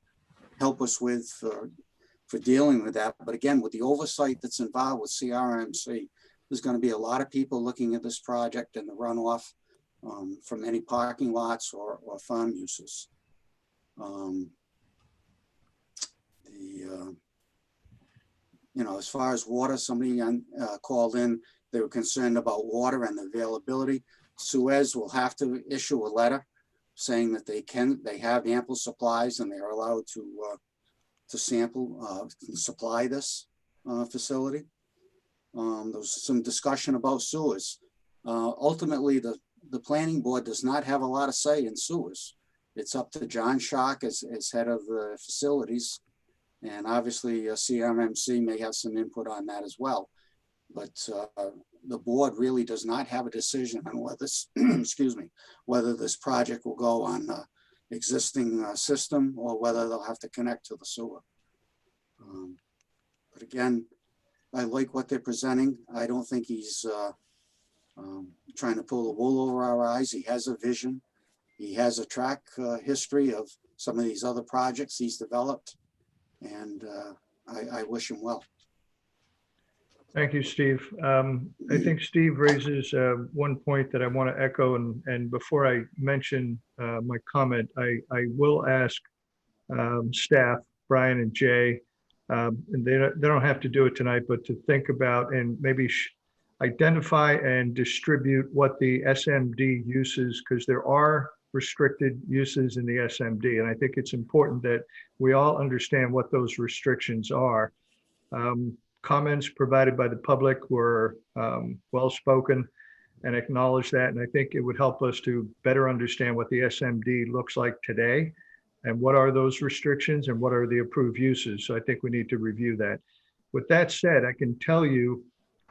S3: help us with for dealing with that. But again, with the oversight that's involved with CRMC, there's going to be a lot of people looking at this project and the runoff from any parking lots or farm uses. As far as water, somebody called in, they were concerned about water and the availability. Suez will have to issue a letter saying that they have ample supplies and they are allowed to sample, supply this facility. There was some discussion about sewers. Ultimately, the planning board does not have a lot of say in sewers. It's up to John Schock as head of the facilities. And obviously CRMC may have some input on that as well. But the board really does not have a decision on whether this, excuse me, whether this project will go on the existing system or whether they'll have to connect to the sewer. But again, I like what they're presenting. I don't think he's trying to pull the wool over our eyes. He has a vision. He has a track history of some of these other projects he's developed. And I wish him well.
S1: Thank you, Steve. I think Steve raises one point that I want to echo. And before I mention my comment, I will ask staff, Brian and Jay, and they don't have to do it tonight, but to think about and maybe identify and distribute what the SMD uses, because there are restricted uses in the SMD. And I think it's important that we all understand what those restrictions are. Comments provided by the public were well-spoken and acknowledge that. And I think it would help us to better understand what the SMD looks like today and what are those restrictions and what are the approved uses. So I think we need to review that. With that said, I can tell you,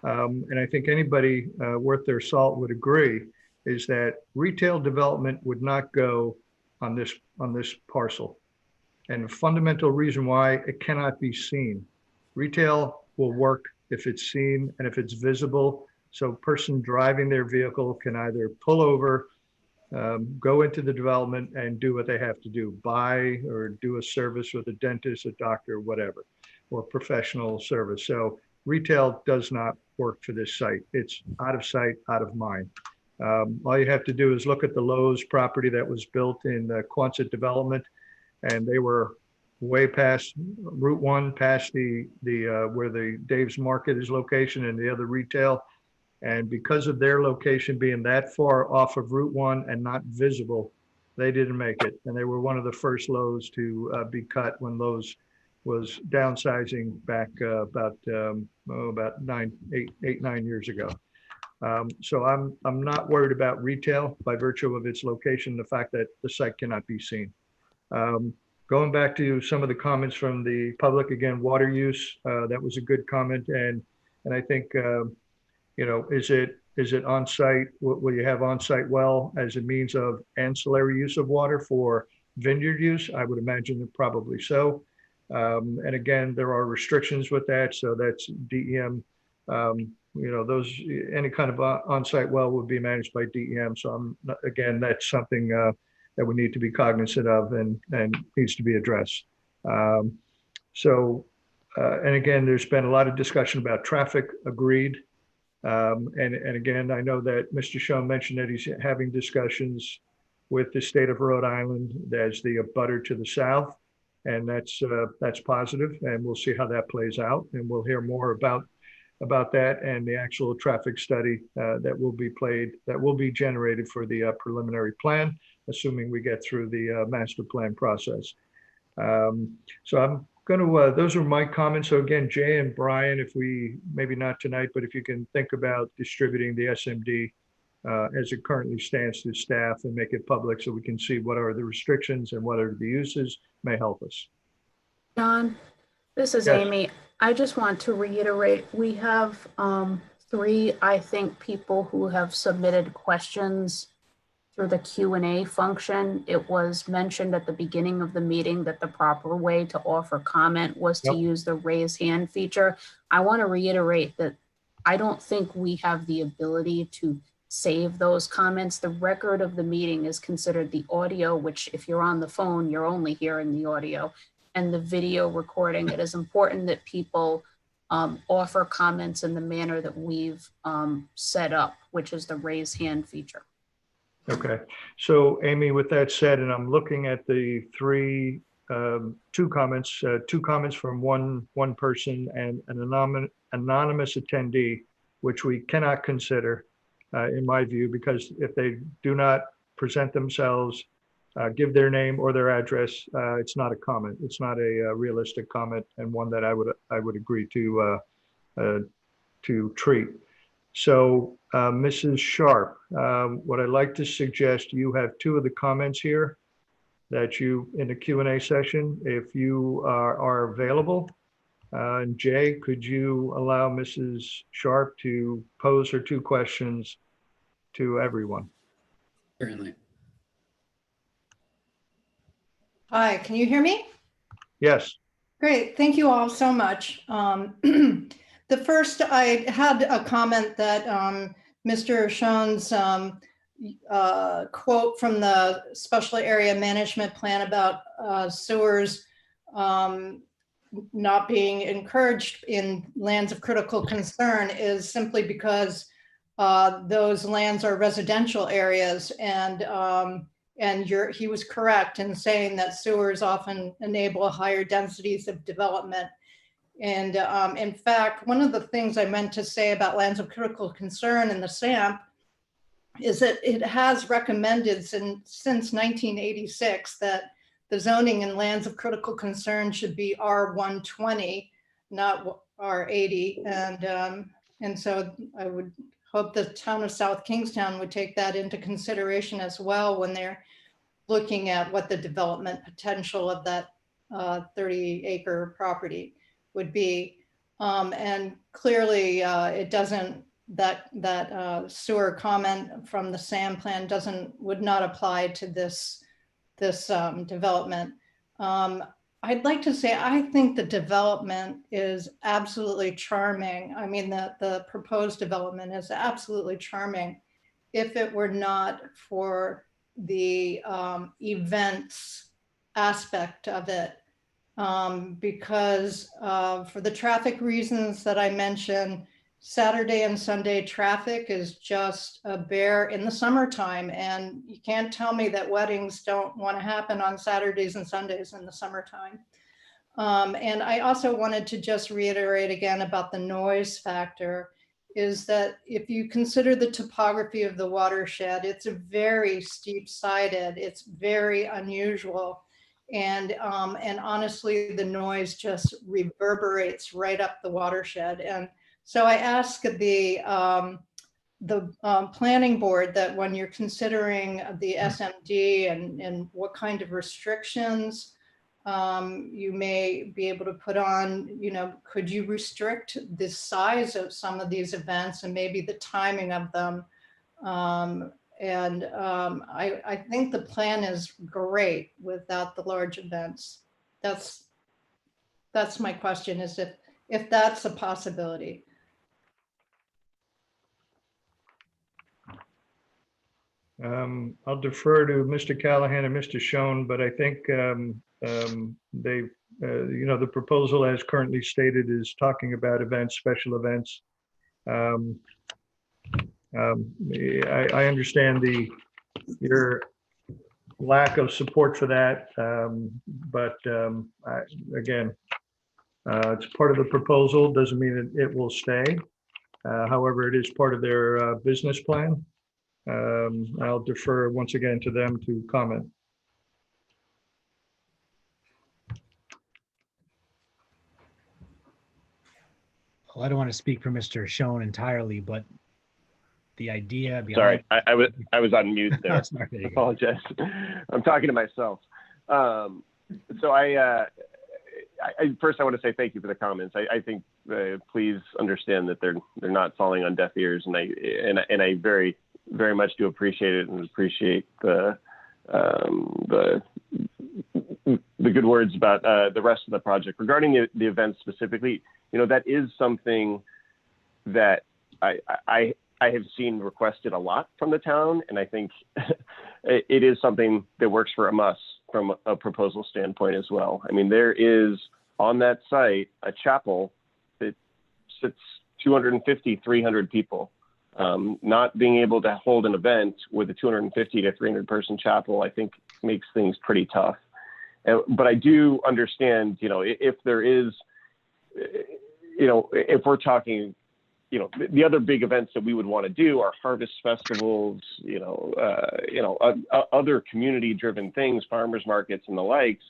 S1: and I think anybody worth their salt would agree, is that retail development would not go on this parcel. And the fundamental reason why it cannot be seen. Retail will work if it's seen and if it's visible. So a person driving their vehicle can either pull over, go into the development and do what they have to do, buy or do a service with a dentist, a doctor, whatever, or professional service. So retail does not work for this site. It's out of sight, out of mind. All you have to do is look at the Lowe's property that was built in the Quonset development, and they were way past Route 1, past the where the Dave's Market is location and the other retail. And because of their location being that far off of Route 1 and not visible, they didn't make it. And they were one of the first Lowe's to be cut when Lowe's was downsizing back about 9 years ago. So I'm not worried about retail by virtue of its location, the fact that the site cannot be seen. Going back to some of the comments from the public, again, water use, that was a good comment. And I think, you know, is it on site? Will you have on site well as a means of ancillary use of water for vineyard use? I would imagine that probably so. And again, there are restrictions with that. So that's DEM. You know, those, any kind of on-site well would be managed by DEM. So again, that's something that we need to be cognizant of and needs to be addressed. And again, there's been a lot of discussion about traffic, agreed. And again, I know that Mr. Schoen mentioned that he's having discussions with the state of Rhode Island as the abutter to the south. And that's positive, and we'll see how that plays out. And we'll hear more about that and the actual traffic study that will be generated for the preliminary plan, assuming we get through the master plan process. So I'm going to, those are my comments. So again, Jay and Brian, if we, maybe not tonight, but if you can think about distributing the SMD as it currently stands to staff and make it public so we can see what are the restrictions and what are the uses, may help us.
S6: John, this is
S1: Yes.
S6: Amy. I just want to reiterate, we have 3, I think, people who have submitted questions through the Q&A function. It was mentioned at the beginning of the meeting that the proper way to offer comment was to use the raise hand feature. I want to reiterate that I don't think we have the ability to save those comments. The record of the meeting is considered the audio, which if you're on the phone, you're only hearing the audio, and the video recording. It is important that people offer comments in the manner that we've set up, which is the raise hand feature.
S1: Okay, so Amy, with that said, and I'm looking at the two comments from one person and an anonymous attendee, which we cannot consider in my view, because if they do not present themselves, give their name or their address, it's not a comment. It's not a realistic comment, and one that I would agree to treat. So Mrs. Sharp, what I'd like to suggest, you have 2 of the comments here that you, in the Q&A session, if you are available. And Jay, could you allow Mrs. Sharp to pose her 2 questions to everyone?
S7: Certainly.
S13: Hi, can you hear me?
S1: Yes.
S13: Great, thank you all so much. The first, I had a comment that Mr. Schoen's quote from the Special Area Management Plan about sewers not being encouraged in lands of critical concern is simply because those lands are residential areas, and he was correct in saying that sewers often enable higher densities of development. And in fact, one of the things I meant to say about lands of critical concern in the SAMP is that it has recommended since 1986 that the zoning in lands of critical concern should be R120, not R80. And so I would hope the town of South Kingstown would take that into consideration as well when they're looking at what the development potential of that 30-acre property would be. And clearly it doesn't, that sewer comment from the SAM plan would not apply to this development. I'd like to say, I think the development is absolutely charming. I mean, the proposed development is absolutely charming if it were not for the events aspect of it, because for the traffic reasons that I mentioned, Saturday and Sunday traffic is just a bear in the summertime. And you can't tell me that weddings don't want to happen on Saturdays and Sundays in the summertime. And I also wanted to just reiterate again about the noise factor, is that if you consider the topography of the watershed, it's a very steep sided, it's very unusual. And honestly, the noise just reverberates right up the watershed. And so I ask the planning board that when you're considering the SMD and what kind of restrictions you may be able to put on, could you restrict the size of some of these events and maybe the timing of them? I think the plan is great without the large events. That's my question, is if that's a possibility.
S1: I'll defer to Mr. Callahan and Mr. Schoen, but I think the proposal as currently stated is talking about events, special events. I understand your lack of support for that, again, it's part of the proposal, doesn't mean that it will stay. However, it is part of their business plan. I'll defer once again to them to comment.
S18: Well, I don't want to speak for Mr. Schoen entirely, but the idea
S17: Sorry,
S18: behind.
S17: I was on mute there.
S18: Sorry, there
S17: I
S18: you go.
S17: apologize. I'm talking to myself. So first I want to say thank you for the comments. I think please understand that they're not falling on deaf ears, and I very, very much do appreciate it and appreciate the good words about the rest of the project. Regarding the event specifically, that is something that I have seen requested a lot from the town, and I think it is something that works for us from a proposal standpoint as well. I mean, there is on that site a chapel that sits 250, 300 people. Not being able to hold an event with a 250 to 300 person chapel, I think makes things pretty tough. But I do understand, if there is, if we're talking, the other big events that we would want to do are harvest festivals, other community driven things, farmers markets and the likes.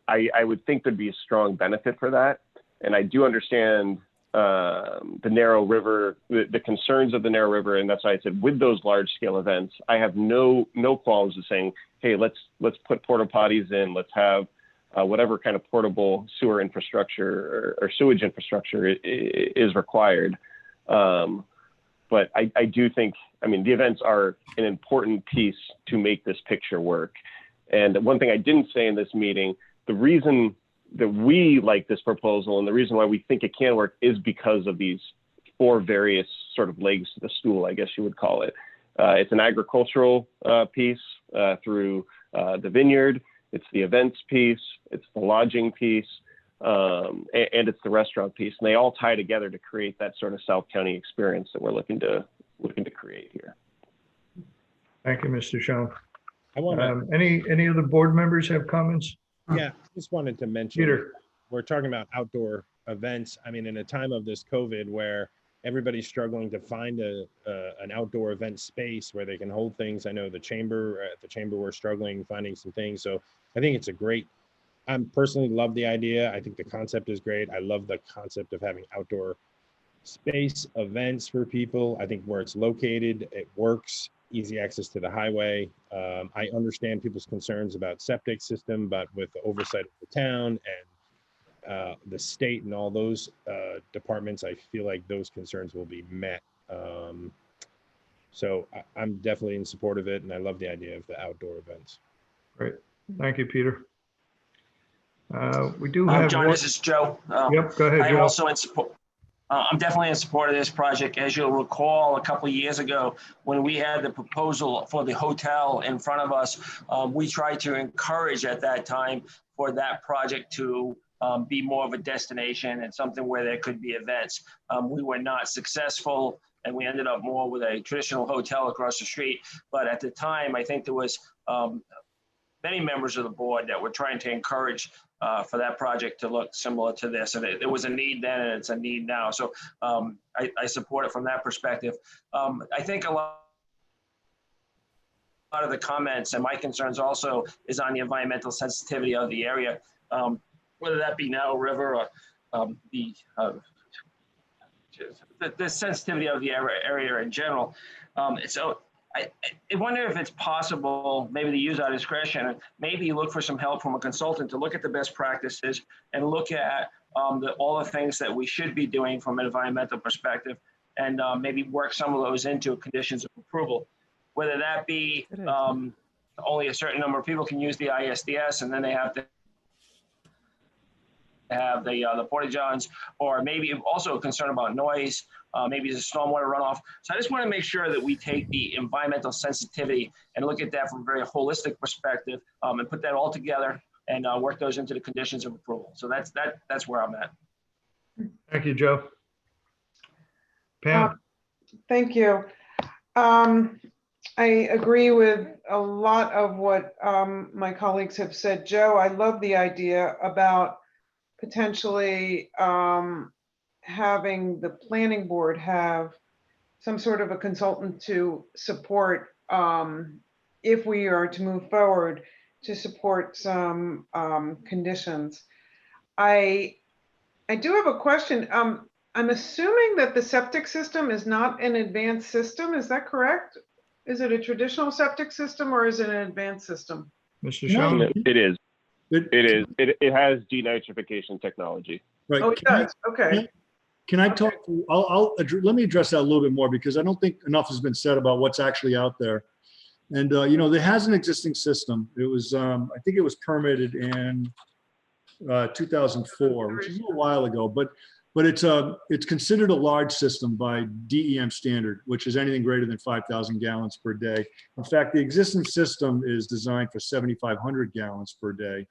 S17: I would think there'd be a strong benefit for that. And I do understand the narrow river, the concerns of the narrow river. And that's why I said with those large scale events, I have no qualms of saying, hey, let's put porta potties in, let's have whatever kind of portable sewer infrastructure or sewage infrastructure is required. But I do think, the events are an important piece to make this picture work. And one thing I didn't say in this meeting, the reason that we like this proposal and the reason why we think it can work is because of these 4 various sort of legs to the stool, I guess you would call it. It's an agricultural piece through the vineyard. It's the events piece, it's the lodging piece, and it's the restaurant piece. And they all tie together to create that sort of South County experience that we're looking to create here.
S1: Thank you, Mr. Schoen.
S15: I want to,
S1: any other board members have comments?
S15: yeah, just wanted to mention,
S1: Peter.
S15: We're talking about outdoor events. In a time of this COVID where everybody's struggling to find an outdoor event space where they can hold things. I know at the chamber we're struggling finding some things. So I think it's I personally love the idea. I think the concept is great. I love the concept of having outdoor space events for people. I think where it's located, it works. Easy access to the highway. I understand people's concerns about septic system, but with the oversight of the town and the state and all those departments, I feel like those concerns will be met. So I'm definitely in support of it, and I love the idea of the outdoor events.
S1: Great. Thank you, Peter. We do have
S16: John, this is Joe.
S1: Yep, go ahead,
S16: I am
S1: Joe.
S16: also in support. I'm definitely in support of this project. As you'll recall, a couple of years ago, when we had the proposal for the hotel in front of us, we tried to encourage at that time for that project to be more of a destination and something where there could be events. We were not successful, and we ended up more with a traditional hotel across the street. But at the time, I think there was many members of the board that were trying to encourage for that project to look similar to this. And it was a need then, and it's a need now. So I support it from that perspective. I think a lot of the comments and my concerns also is on the environmental sensitivity of the area, whether that be Now River or the sensitivity of the area in general. So I wonder if it's possible maybe to use our discretion and maybe look for some help from a consultant to look at the best practices and look at all the things that we should be doing from an environmental perspective, and maybe work some of those into conditions of approval, whether that be only a certain number of people can use the ISDS and then they have to have the porta-johns, or maybe also a concern about noise, maybe the stormwater runoff. So I just want to make sure that we take the environmental sensitivity and look at that from a very holistic perspective, and put that all together and work those into the conditions of approval. So that's where I'm at.
S1: Thank you, Joe. Pam?
S19: Thank you. I agree with a lot of what my colleagues have said. Joe, I love the idea about potentially having the planning board have some sort of a consultant to support, if we are to move forward, to support some conditions. I do have a question. I'm assuming that the septic system is not an advanced system. Is that correct? Is it a traditional septic system or is it an advanced system?
S1: Mr. Schoen?
S17: It is. It has denitrification technology.
S23: Right.
S19: Oh, it does. Okay.
S23: Can I talk? Let me address that a little bit more, because I don't think enough has been said about what's actually out there. And there has an existing system. It was, I think it was permitted in 2004, which is a little while ago. But it's considered a large system by DEM standard, which is anything greater than 5,000 gallons per day. In fact, the existing system is designed for 7,500 gallons per day.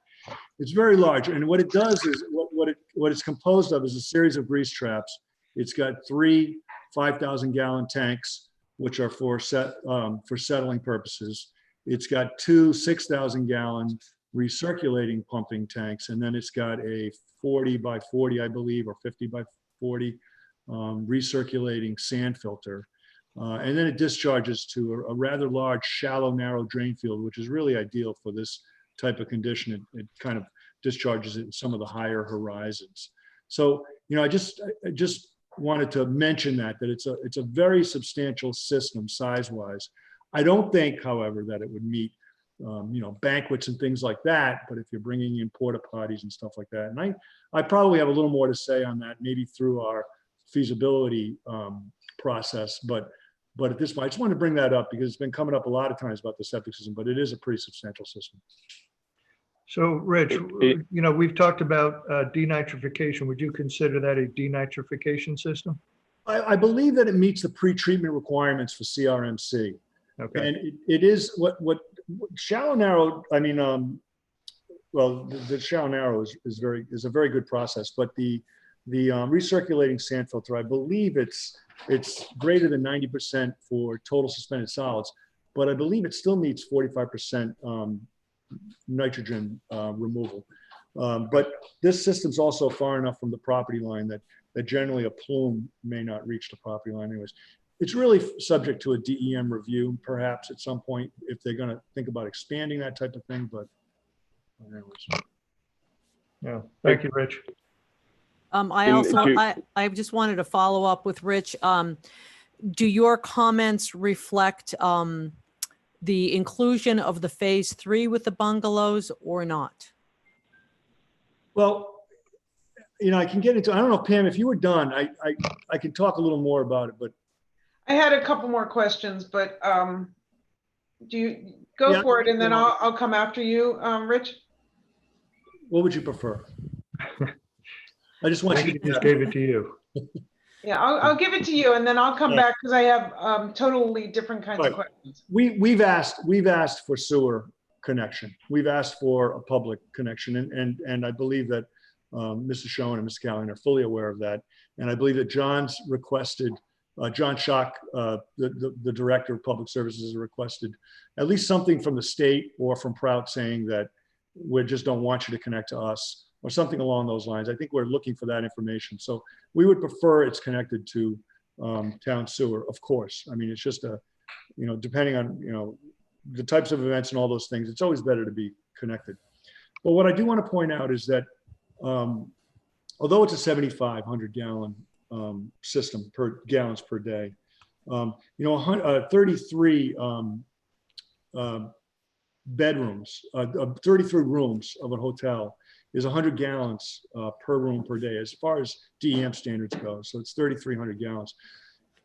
S23: It's very large, and what it does is what it's composed of is a series of grease traps. It's got 3 5,000 gallon tanks, which are for settling purposes. It's got 2 6,000 gallon recirculating pumping tanks, and then it's got a 40 by 40, I believe, or 50 by 40 recirculating sand filter. And then it discharges to a rather large, shallow, narrow drain field, which is really ideal for this type of condition. It kind of discharges it in some of the higher horizons. So, I just wanted to mention that it's a very substantial system size-wise. I don't think, however, that it would meet banquets and things like that, but if you're bringing in porta potties and stuff like that, and I probably have a little more to say on that, maybe through our feasibility process, but at this point, I just wanted to bring that up because it's been coming up a lot of times about the septic system, but it is a pretty substantial system.
S1: So Rich, we've talked about denitrification. Would you consider that a denitrification system?
S23: I believe that it meets the pre-treatment requirements for CRMC.
S1: Okay.
S23: And it is what shallow narrow, the shallow narrow is a very good process, but the recirculating sand filter, I believe it's greater than 90% for total suspended solids, but I believe it still meets 45% nitrogen removal. But this system's also far enough from the property line that generally a plume may not reach the property line anyways. It's really subject to a DEM review, perhaps at some point, if they're going to think about expanding that type of thing. But anyways.
S1: Yeah, thank you, Rich.
S5: I just wanted to follow up with Rich. Do your comments reflect the inclusion of the phase 3 with the bungalows or not?
S23: Well, I can get into, I don't know, Pam, if you were done, I can talk a little more about it, but.
S19: I had a couple more questions, but do you go for it and then I'll come after you, Rich?
S23: What would you prefer? I just want you to
S1: just gave it to you.
S19: Yeah, I'll give it to you and then I'll come
S23: Yeah.
S19: back because I have totally different kinds of
S23: Right.
S19: questions.
S23: We've asked for sewer connection. We've asked for a public connection, and I believe that Mrs. Schoen and Ms. Callahan are fully aware of that. And I believe that John's requested, John Schock, the Director of Public Services, has requested at least something from the state or from Prout saying that we just don't want you to connect to us, or something along those lines. I think we're looking for that information. So we would prefer it's connected to town sewer, of course. I mean, it's just depending on, the types of events and all those things, it's always better to be connected. But what I do want to point out is that although it's a 7,500 gallon system gallons per day, 33 bedrooms, 33 rooms of a hotel is 100 gallons per room per day as far as DEM standards go. So it's 3,300 gallons.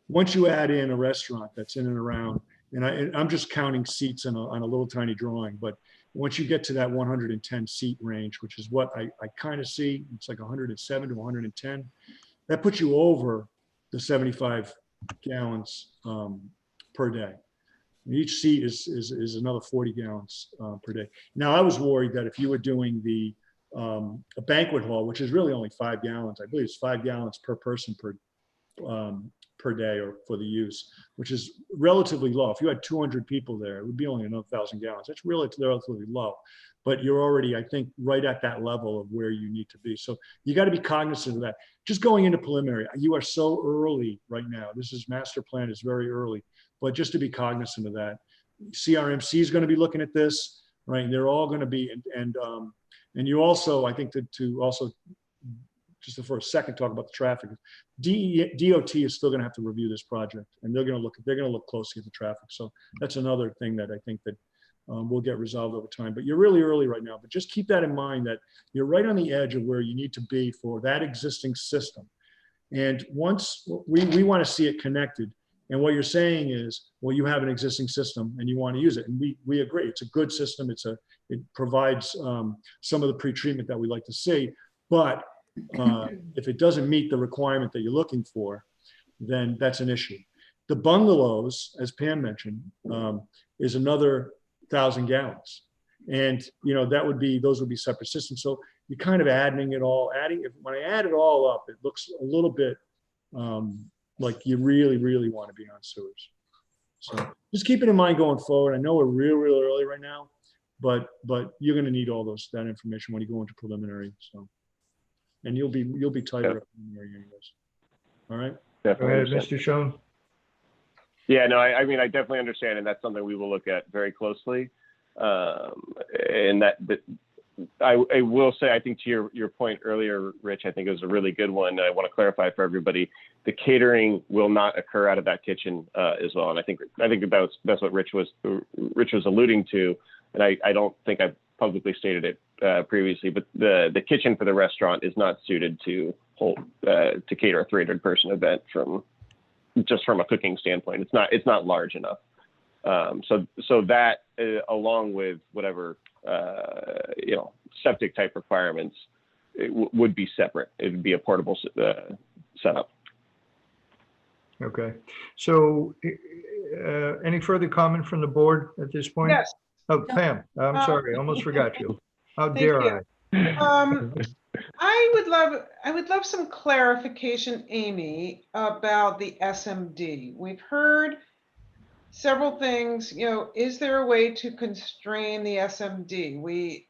S23: Once you add in a restaurant that's in and around, and I'm just counting seats on a little tiny drawing, but once you get to that 110 seat range, which is what I kind of see, it's like 107 to 110, that puts you over the 75 gallons per day. And each seat is another 40 gallons per day. Now, I was worried that if you were doing a banquet hall, which is really only 5 gallons, I believe it's 5 gallons per person per day or for the use, which is relatively low. If you had 200 people there, it would be only another 1,000 gallons. That's really relatively low, but you're already, I think, right at that level of where you need to be. So you got to be cognizant of that. Just going into preliminary, you are so early right now. This is master plan is very early, but just to be cognizant of that. CRMC is going to be looking at this, right? And they're all going to be, and you also, I think to also, just for a second, talk about the traffic. DOT is still going to have to review this project, and they're going to look closely at the traffic. So that's another thing that I think that will get resolved over time. But you're really early right now. But just keep that in mind that you're right on the edge of where you need to be for that existing system. And once we want to see it connected, and what you're saying is, well, you have an existing system and you want to use it, and we agree. It's a good system. It provides some of the pre-treatment that we like to see, but if it doesn't meet the requirement that you're looking for, then that's an issue. The bungalows, as Pam mentioned, is another 1,000 gallons. And, those would be separate systems. So you're kind of adding it all, when I add it all up, it looks a little bit like you really, really want to be on sewers. So just keep it in mind going forward. I know we're real early right now, but you're going to need all that information when you go into preliminary. So. And you'll be tighter up in there anyways. All right.
S17: Definitely.
S1: Go ahead, Mr. Schoen.
S17: Yeah, no, I mean, I definitely understand, and that's something we will look at very closely. And that I will say, I think to your point earlier, Rich, I think it was a really good one. I want to clarify for everybody: the catering will not occur out of that kitchen as well. And I think that's what Rich was alluding to. And I don't think I've publicly stated it previously, but the kitchen for the restaurant is not suited to cater a 300 person event from a cooking standpoint. It's not large enough. So that along with whatever septic type requirements, would be separate. It would be a portable setup.
S1: Okay. So any further comment from the board at this point?
S19: Yes.
S1: Oh, Pam, I'm sorry, I almost forgot you. How
S19: Thank
S1: dare
S19: you.
S1: I?
S19: I would love some clarification, Amy, about the SMD. We've heard several things. Is there a way to constrain the SMD? We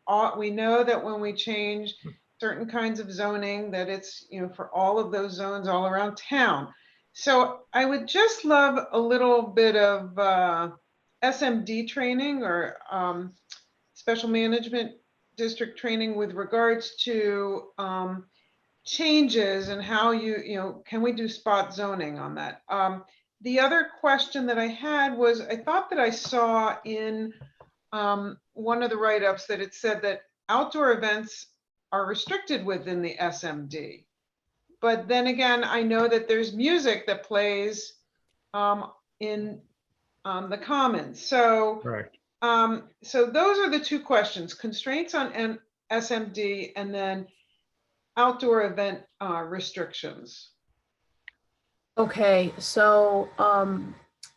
S19: know that when we change certain kinds of zoning, that it's for all of those zones all around town. So I would just love a little bit of SMD training or special management district training with regards to changes and how can we do spot zoning on that? The other question that I had was, I thought that I saw in one of the write-ups that it said that outdoor events are restricted within the SMD. But then again, I know that there's music that plays in the commons. So,
S1: right.
S19: So those are the two questions: constraints on SMD, and then outdoor event restrictions.
S6: Okay, so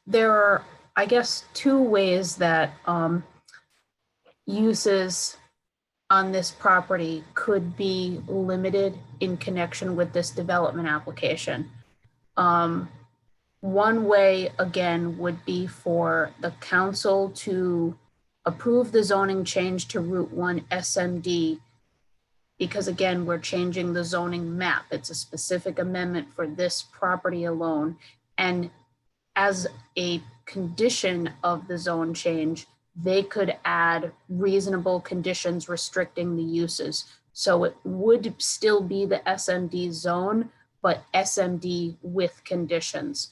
S6: there are, I guess, two ways that uses on this property could be limited in connection with this development application. One way, again, would be for the council to approve the zoning change to Route 1 SMD, because again, we're changing the zoning map. It's a specific amendment for this property alone. And as a condition of the zone change, they could add reasonable conditions restricting the uses. So it would still be the SMD zone, but SMD with conditions.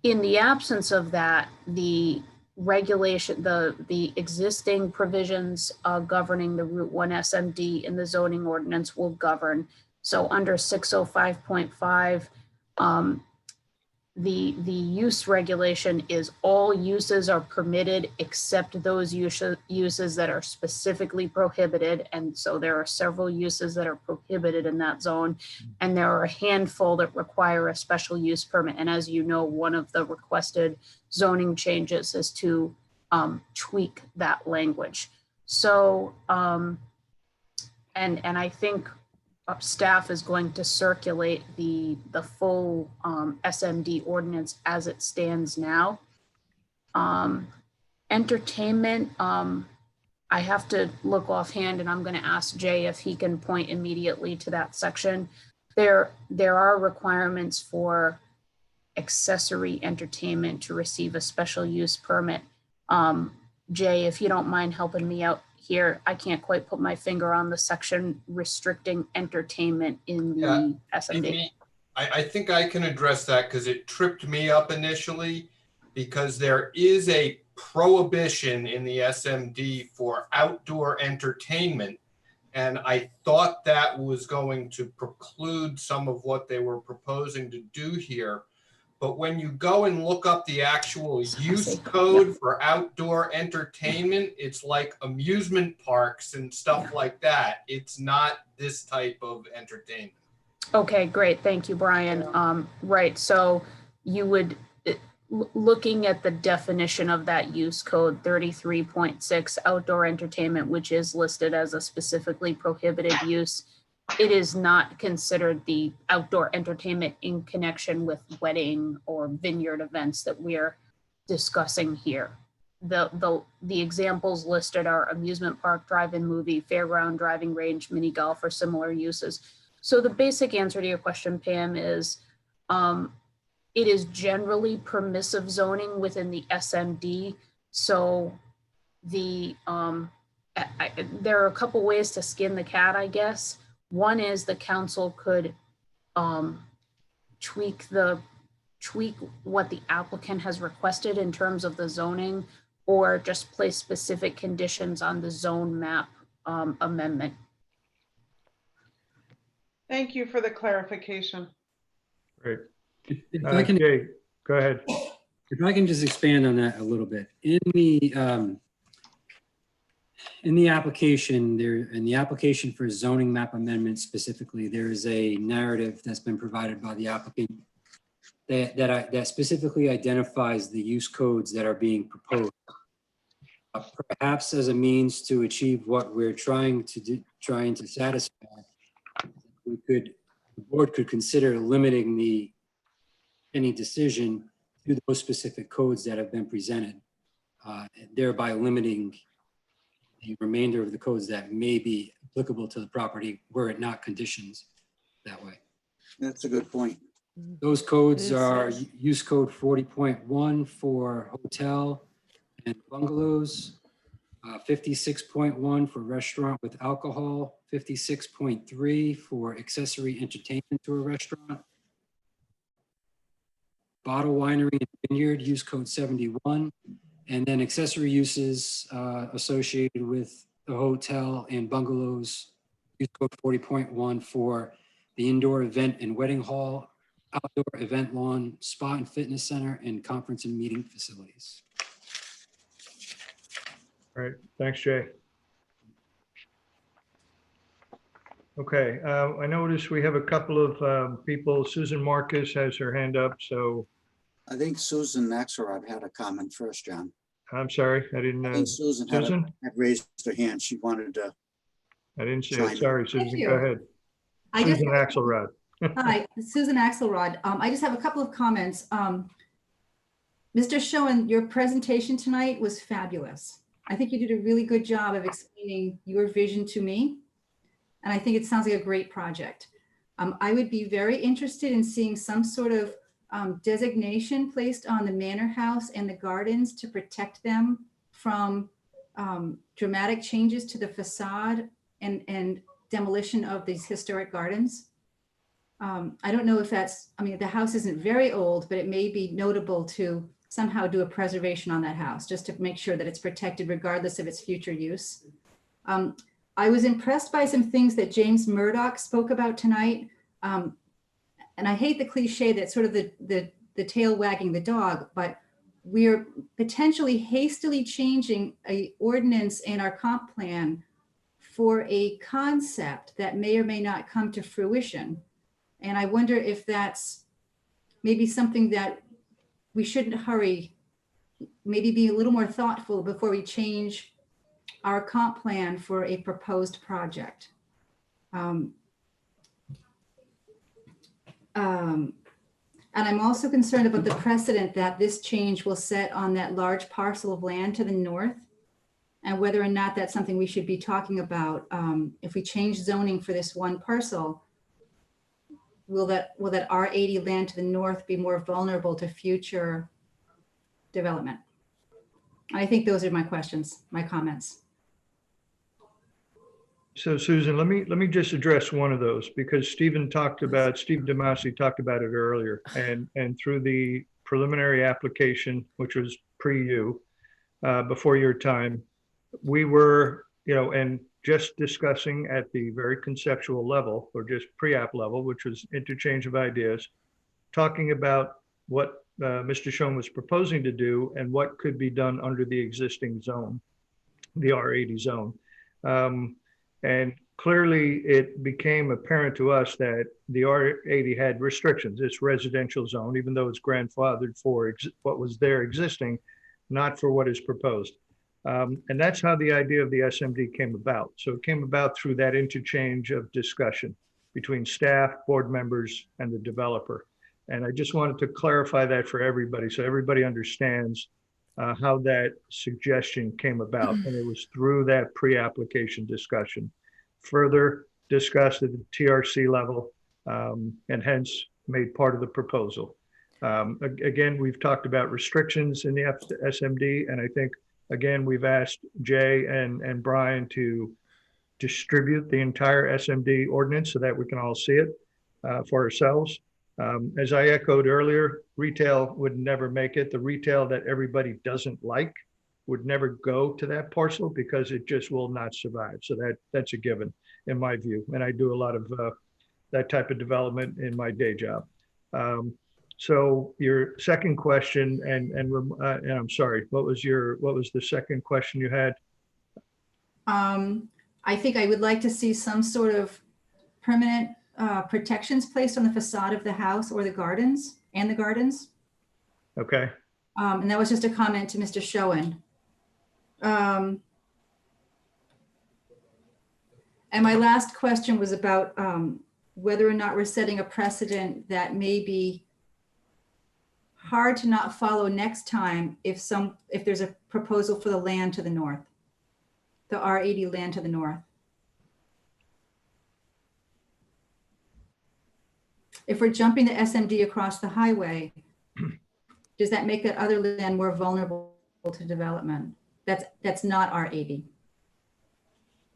S6: In the absence of that, the regulation, the existing provisions governing the Route 1 SMD in the zoning ordinance will govern. So under 605.5, the use regulation is all uses are permitted except those uses that are specifically prohibited. And so there are several uses that are prohibited in that zone. And there are a handful that require a special use permit. And as you know, one of the requested zoning changes is to tweak that language. So, and I think staff is going to circulate the full SMD ordinance as it stands now. Entertainment, I have to look offhand, and I'm going to ask Jay if he can point immediately to that section. There are requirements for accessory entertainment to receive a special use permit. Jay, if you don't mind helping me out here, I can't quite put my finger on the section restricting entertainment in the SMD.
S14: I think I can address that because it tripped me up initially, because there is a prohibition in the SMD for outdoor entertainment. And I thought that was going to preclude some of what they were proposing to do here. But when you go and look up the actual use code for outdoor entertainment, it's like amusement parks and stuff like that. It's not this type of entertainment.
S6: Okay, great. Thank you, Brian. Right. So you would, looking at the definition of that use code 33.6 outdoor entertainment, which is listed as a specifically prohibited use, it is not considered the outdoor entertainment in connection with wedding or vineyard events that we're discussing here. The examples listed are amusement park, drive-in movie, fairground, driving range, mini golf, or similar uses. So the basic answer to your question, Pam, is it is generally permissive zoning within the SMD. So the there are a couple ways to skin the cat, I guess. One is the council could tweak what the applicant has requested in terms of the zoning, or just place specific conditions on the zone map amendment.
S19: Thank you for the clarification.
S1: Great.
S7: If I can,
S1: Jay, go ahead.
S7: If I can just expand on that a little bit. In the application for zoning map amendment specifically, there is a narrative that's been provided by the applicant that specifically identifies the use codes that are being proposed. Perhaps as a means to achieve what we're trying to satisfy, the board could consider limiting any decision to those specific codes that have been presented, thereby limiting the remainder of the codes that may be applicable to the property were it not conditions that way.
S3: That's a good point.
S7: Those codes are use code 40.1 for hotel and bungalows, 56.1 for restaurant with alcohol, 56.3 for accessory entertainment to a restaurant, bottle winery and vineyard, use code 71, and then accessory uses associated with the hotel and bungalows, use code 40.1 for the indoor event and wedding hall, outdoor event lawn, spa and fitness center, and conference and meeting facilities.
S1: All right, thanks, Jay. Okay, I noticed we have a couple of people. Susan Marcus has her hand up, so
S3: I think Susan Axelrod had a comment first, John.
S1: I'm sorry, I didn't,
S3: I think Susan had
S1: Susan?
S3: had raised her hand. She wanted to.
S1: I didn't see
S3: chime
S1: it.
S3: in.
S1: Sorry, Susan,
S2: you.
S1: go ahead.
S2: I just,
S1: Susan Axelrod.
S2: hi, Susan Axelrod. I just have a couple of comments. Mr. Schoen, your presentation tonight was fabulous. I think you did a really good job of explaining your vision to me. And I think it sounds like a great project. I would be very interested in seeing some sort of designation placed on the manor house and the gardens to protect them from dramatic changes to the facade and demolition of these historic gardens. I don't know if that's, I mean, the house isn't very old, but it may be notable to somehow do a preservation on that house, just to make sure that it's protected regardless of its future use. I was impressed by some things that James Murdoch spoke about tonight. And I hate the cliche that sort of the tail wagging the dog, but we're potentially hastily changing a ordinance in our comp plan for a concept that may or may not come to fruition. And I wonder if that's maybe something that we shouldn't hurry, maybe be a little more thoughtful before we change our comp plan for a proposed project. And I'm also concerned about the precedent that this change will set on that large parcel of land to the north, and whether or not that's something we should be talking about. If we change zoning for this one parcel, will that R80 land to the north be more vulnerable to future development? I think those are my questions, my comments.
S1: So Susan, let me just address one of those, because Stephen DeMasi talked about it earlier, and through the preliminary application, which was pre-you, before your time, we were, and just discussing at the very conceptual level, or just pre-app level, which was interchange of ideas, talking about what Mr. Schoen was proposing to do and what could be done under the existing zone, the R80 zone. And clearly it became apparent to us that the R80 had restrictions. It's residential zone, even though it's grandfathered for what was there existing, not for what is proposed. And that's how the idea of the SMD came about. So it came about through that interchange of discussion between staff, board members, and the developer. And I just wanted to clarify that for everybody, so everybody understands how that suggestion came about. And it was through that pre-application discussion, further discussed at the TRC level, and hence made part of the proposal. Again, we've talked about restrictions in the SMD, and I think, again, we've asked Jay and Brian to distribute the entire SMD ordinance so that we can all see it for ourselves. As I echoed earlier, retail would never make it. The retail that everybody doesn't like would never go to that parcel because it just will not survive. So that's a given in my view. And I do a lot of that type of development in my day job. So your second question, and I'm sorry, what was the second question you had?
S2: I think I would like to see some sort of permanent protections placed on the facade of the house or the gardens.
S1: Okay.
S2: And that was just a comment to Mr. Schoen. And my last question was about whether or not we're setting a precedent that may be hard to not follow next time if there's a proposal for the land to the north, the R80 land to the north. If we're jumping the SMD across the highway, does that make that other land more vulnerable to development? That's not R80.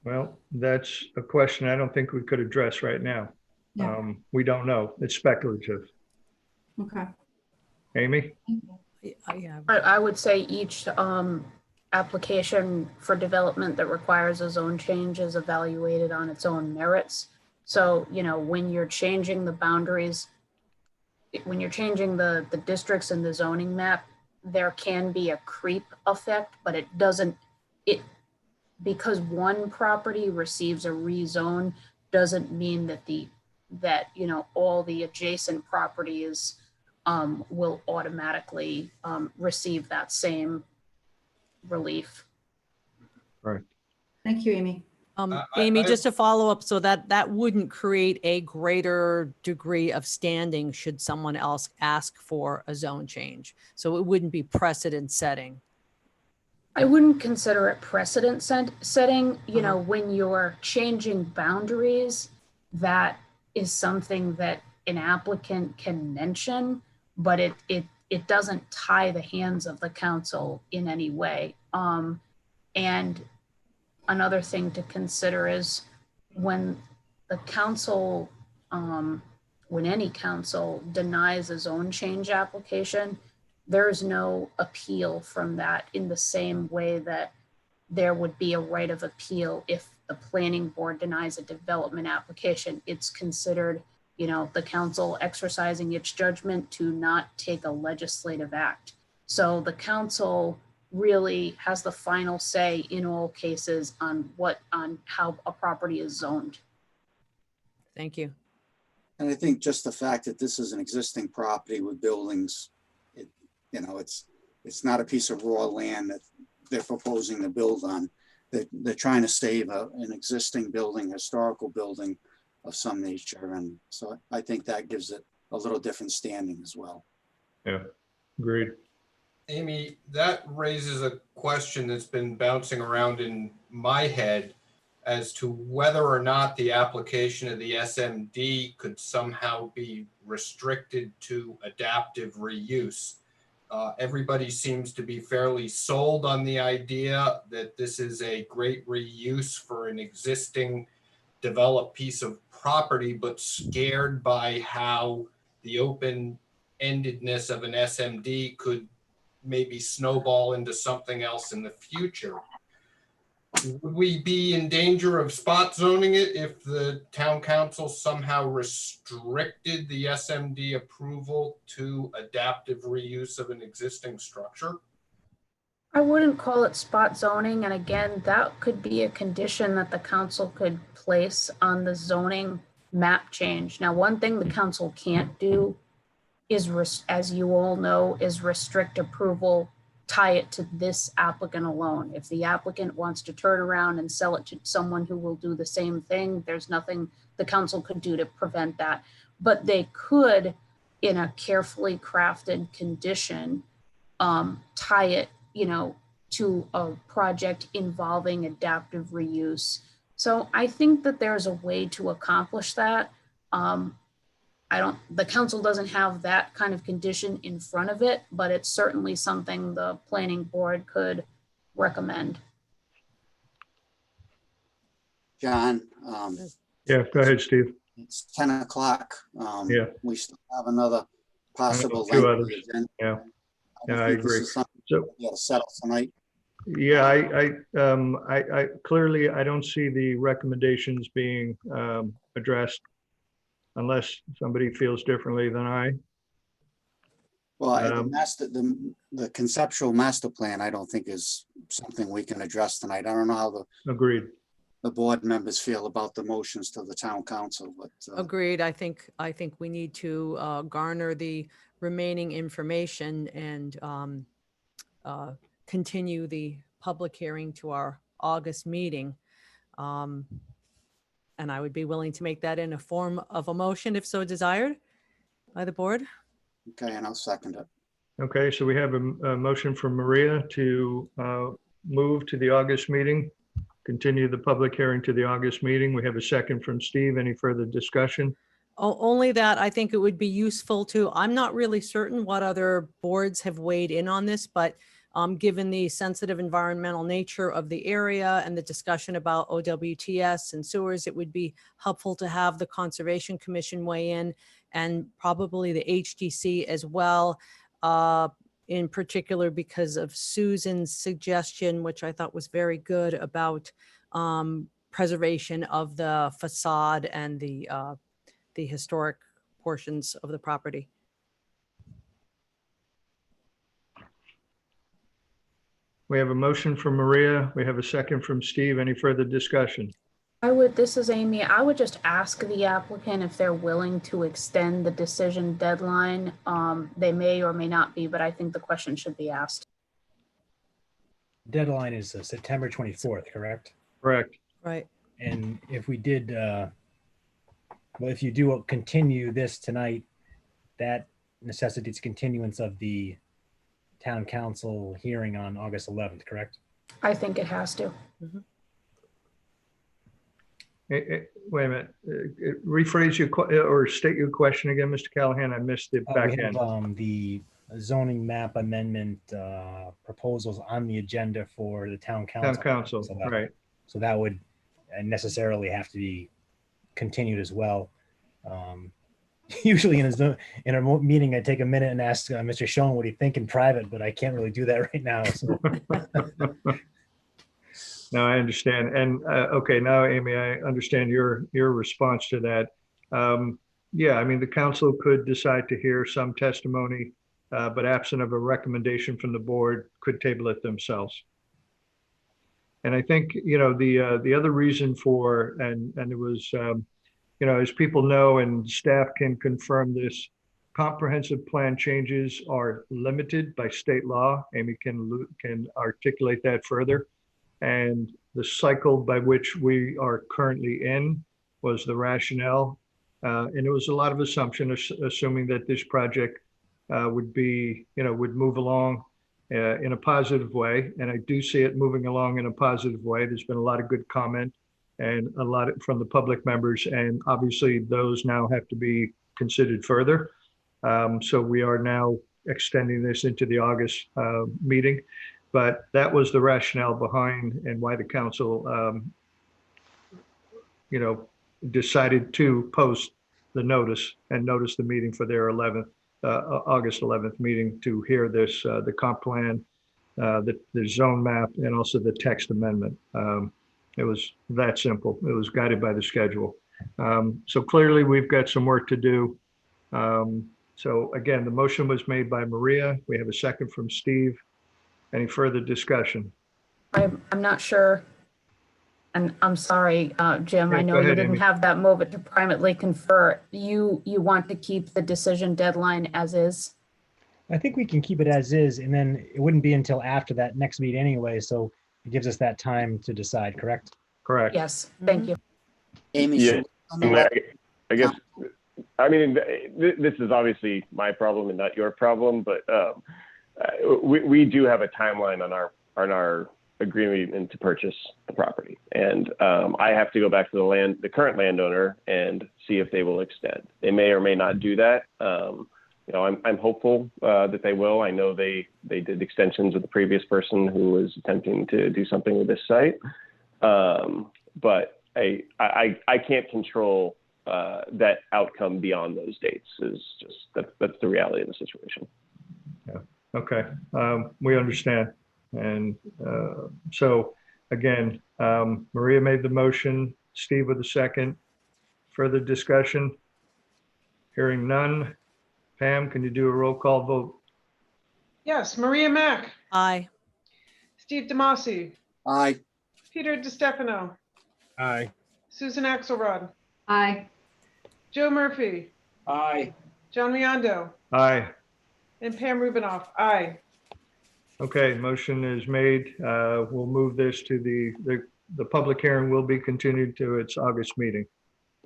S1: Well, that's a question I don't think we could address right now.
S2: Yeah.
S1: We don't know. It's speculative.
S2: Okay.
S1: Amy?
S5: Yeah.
S6: I would say each application for development that requires a zone change is evaluated on its own merits. So, when you're changing the boundaries, when you're changing the districts in the zoning map, there can be a creep effect, but because one property receives a rezone doesn't mean that all the adjacent properties will automatically receive that same relief.
S1: Right.
S2: Thank you, Amy.
S5: Amy,
S14: I-
S5: just to follow up, so that wouldn't create a greater degree of standing should someone else ask for a zone change. So it wouldn't be precedent setting.
S6: I wouldn't consider it precedent setting. When you're changing boundaries, that is something that an applicant can mention, but it doesn't tie the hands of the council in any way. And another thing to consider is when the council, when any council denies a zone change application, there's no appeal from that in the same way that there would be a right of appeal if the planning board denies a development application. It's considered, the council exercising its judgment to not take a legislative act. So the council really has the final say in all cases on how a property is zoned.
S5: Thank you.
S3: And I think just the fact that this is an existing property with buildings, it's not a piece of raw land that they're proposing to build on. They're trying to save an existing building, historical building of some nature. And so I think that gives it a little different standing as well.
S1: Yeah, agreed.
S14: Amy, that raises a question that's been bouncing around in my head as to whether or not the application of the SMD could somehow be restricted to adaptive reuse. Everybody seems to be fairly sold on the idea that this is a great reuse for an existing developed piece of property, but scared by how the open-endedness of an SMD could maybe snowball into something else in the future. Would we be in danger of spot zoning it if the town council somehow restricted the SMD approval to adaptive reuse of an existing structure?
S6: I wouldn't call it spot zoning. And again, that could be a condition that the council could place on the zoning map change. Now, one thing the council can't do is, as you all know, is restrict approval, tie it to this applicant alone. If the applicant wants to turn around and sell it to someone who will do the same thing, there's nothing the council could do to prevent that. But they could, in a carefully crafted condition, tie it, to a project involving adaptive reuse. So I think that there's a way to accomplish that. The council doesn't have that kind of condition in front of it, but it's certainly something the planning board could recommend.
S3: John,
S1: Yeah, go ahead, Steve.
S3: it's 10 o'clock.
S1: Yeah.
S3: We still have another possible.
S1: Two
S3: lengthy
S1: others.
S3: agenda.
S1: Yeah,
S3: I
S1: yeah, I
S3: think this
S1: agree.
S3: is something
S1: So,
S3: we gotta settle tonight.
S1: yeah, I clearly, I don't see the recommendations being addressed unless somebody feels differently than I.
S3: Well, the conceptual master plan, I don't think is something we can address tonight. I don't know how
S1: Agreed.
S3: the board members feel about the motions to the town council, but
S5: Agreed. I think we need to garner the remaining information and continue the public hearing to our August meeting. And I would be willing to make that in a form of a motion if so desired by the board.
S3: okay, and I'll second it.
S1: Okay, so we have a motion from Maria to move to the August meeting, continue the public hearing to the August meeting. We have a second from Steve. Any further discussion?
S5: Only that I think it would be useful to, I'm not really certain what other boards have weighed in on this, but given the sensitive environmental nature of the area and the discussion about OWTS and sewers, it would be helpful to have the Conservation Commission weigh in and probably the HDC as well, in particular because of Susan's suggestion, which I thought was very good about preservation of the facade and the historic portions of the property.
S1: We have a motion from Maria. We have a second from Steve. Any further discussion?
S6: This is Amy. I would just ask the applicant if they're willing to extend the decision deadline. They may or may not be, but I think the question should be asked.
S18: Deadline is September 24th, correct?
S1: Correct.
S5: Right.
S18: And if we did, well, if you do continue this tonight, that necessitates continuance of the town council hearing on August 11th, correct?
S6: I think it has to.
S1: Wait a minute. Rephrase your or state your question again, Mr. Callahan. I missed the back
S18: We
S1: end.
S18: have the zoning map amendment proposals on the agenda for the town council.
S1: Town council,
S18: So
S1: right.
S18: So that would necessarily have to be continued as well. Usually in a meeting, I take a minute and ask Mr. Schoen what he think in private, but I can't really do that right now. So.
S1: No, I understand. And okay, now, Amy, I understand your response to that. Yeah, I mean, the council could decide to hear some testimony, but absent of a recommendation from the board, could table it themselves. And I think, you know, the other reason for, and it was, you know, as people know, and staff can confirm this, comprehensive plan changes are limited by state law. Amy can articulate that further. And the cycle by which we are currently in was the rationale. And it was a lot of assumption, assuming that this project would be, you know, would move along in a positive way. And I do see it moving along in a positive way. There's been a lot of good comment and a lot from the public members. And obviously those now have to be considered further. So we are now extending this into the August meeting. But that was the rationale behind and why the council, you know, decided to post the notice and notice the meeting for their August 11th meeting to hear this, the comp plan, the zone map, and also the text amendment. It was that simple. It was guided by the schedule. So clearly we've got some work to do. So again, the motion was made by Maria. We have a second from Steve. Any further discussion?
S6: I'm not sure. And I'm sorry, Jim,
S1: Yeah,
S6: I know
S1: go
S6: you
S1: ahead,
S6: didn't
S1: Amy.
S6: have that moment to privately confer. You want to keep the decision deadline as is?
S18: I think we can keep it as is, and then it wouldn't be until after that next meeting anyway. So it gives us that time to decide, correct?
S1: Correct.
S6: Yes, thank you.
S3: Amy,
S17: Yeah,
S3: should we on the
S17: I mean,
S3: record-
S17: I guess, I mean, this is obviously my problem and not your problem, but we do have a timeline on our agreement to purchase the property, and I have to go back to the current landowner and see if they will extend. They may or may not do that. You know, I'm hopeful that they will. I know they did extensions with the previous person who was attempting to do something with this site, but I can't control that outcome beyond those dates. Is just that's the reality of the situation.
S1: Yeah. Okay. We understand. And so again, Maria made the motion, Steve with the second. Further discussion? Hearing none. Pam, can you do a roll call vote?
S19: Yes, Maria Mack,
S5: Aye.
S19: Steve Demasi,
S3: Aye.
S19: Peter DiStefano,
S15: Aye.
S19: Susan Axelrod,
S2: Aye.
S19: Joe Murphy,
S16: Aye.
S19: John Miondo,
S1: Aye.
S19: and Pam Rubinoff. Aye.
S1: Okay, motion is made. We'll move this to the public hearing will be continued to its August meeting.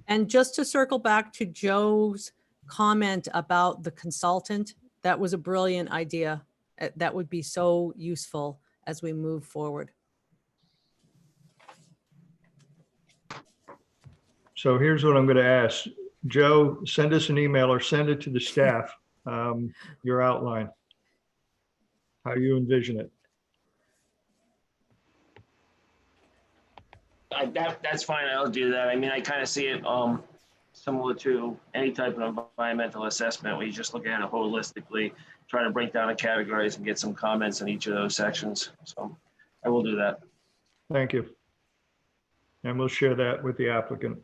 S5: And just to circle back to Joe's comment about the consultant, that was a brilliant idea. That would be so useful as we move forward.
S1: So here's what I'm going to ask. Joe, send us an email or send it to the staff, your outline, how you envision it.
S16: That's fine. I'll do that. I mean, I kind of see it similar to any type of environmental assessment where you just look at it holistically, try to break down the categories and get some comments in each of those sections. So I will do that.
S1: Thank you. And we'll share that with the applicant.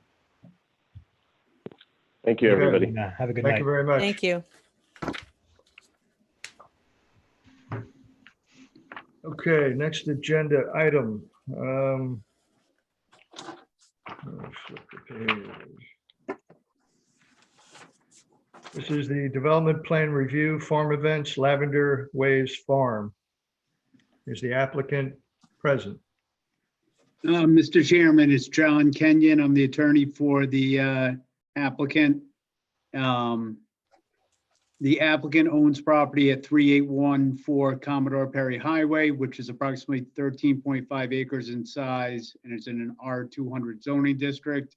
S17: Thank you, everybody.
S18: Have a good
S1: Thank
S18: night.
S1: you very much.
S5: Thank you.
S1: Okay, next agenda item. Flip the page. This is the development plan review, farm events, Lavender Ways Farm. Is the applicant present?
S8: Mr. Chairman, it's John Kenyon. I'm the attorney for the applicant. The applicant owns property at 3814 Commodore Perry Highway, which is approximately 13.5 acres in size, and it's in an R200 zoning district.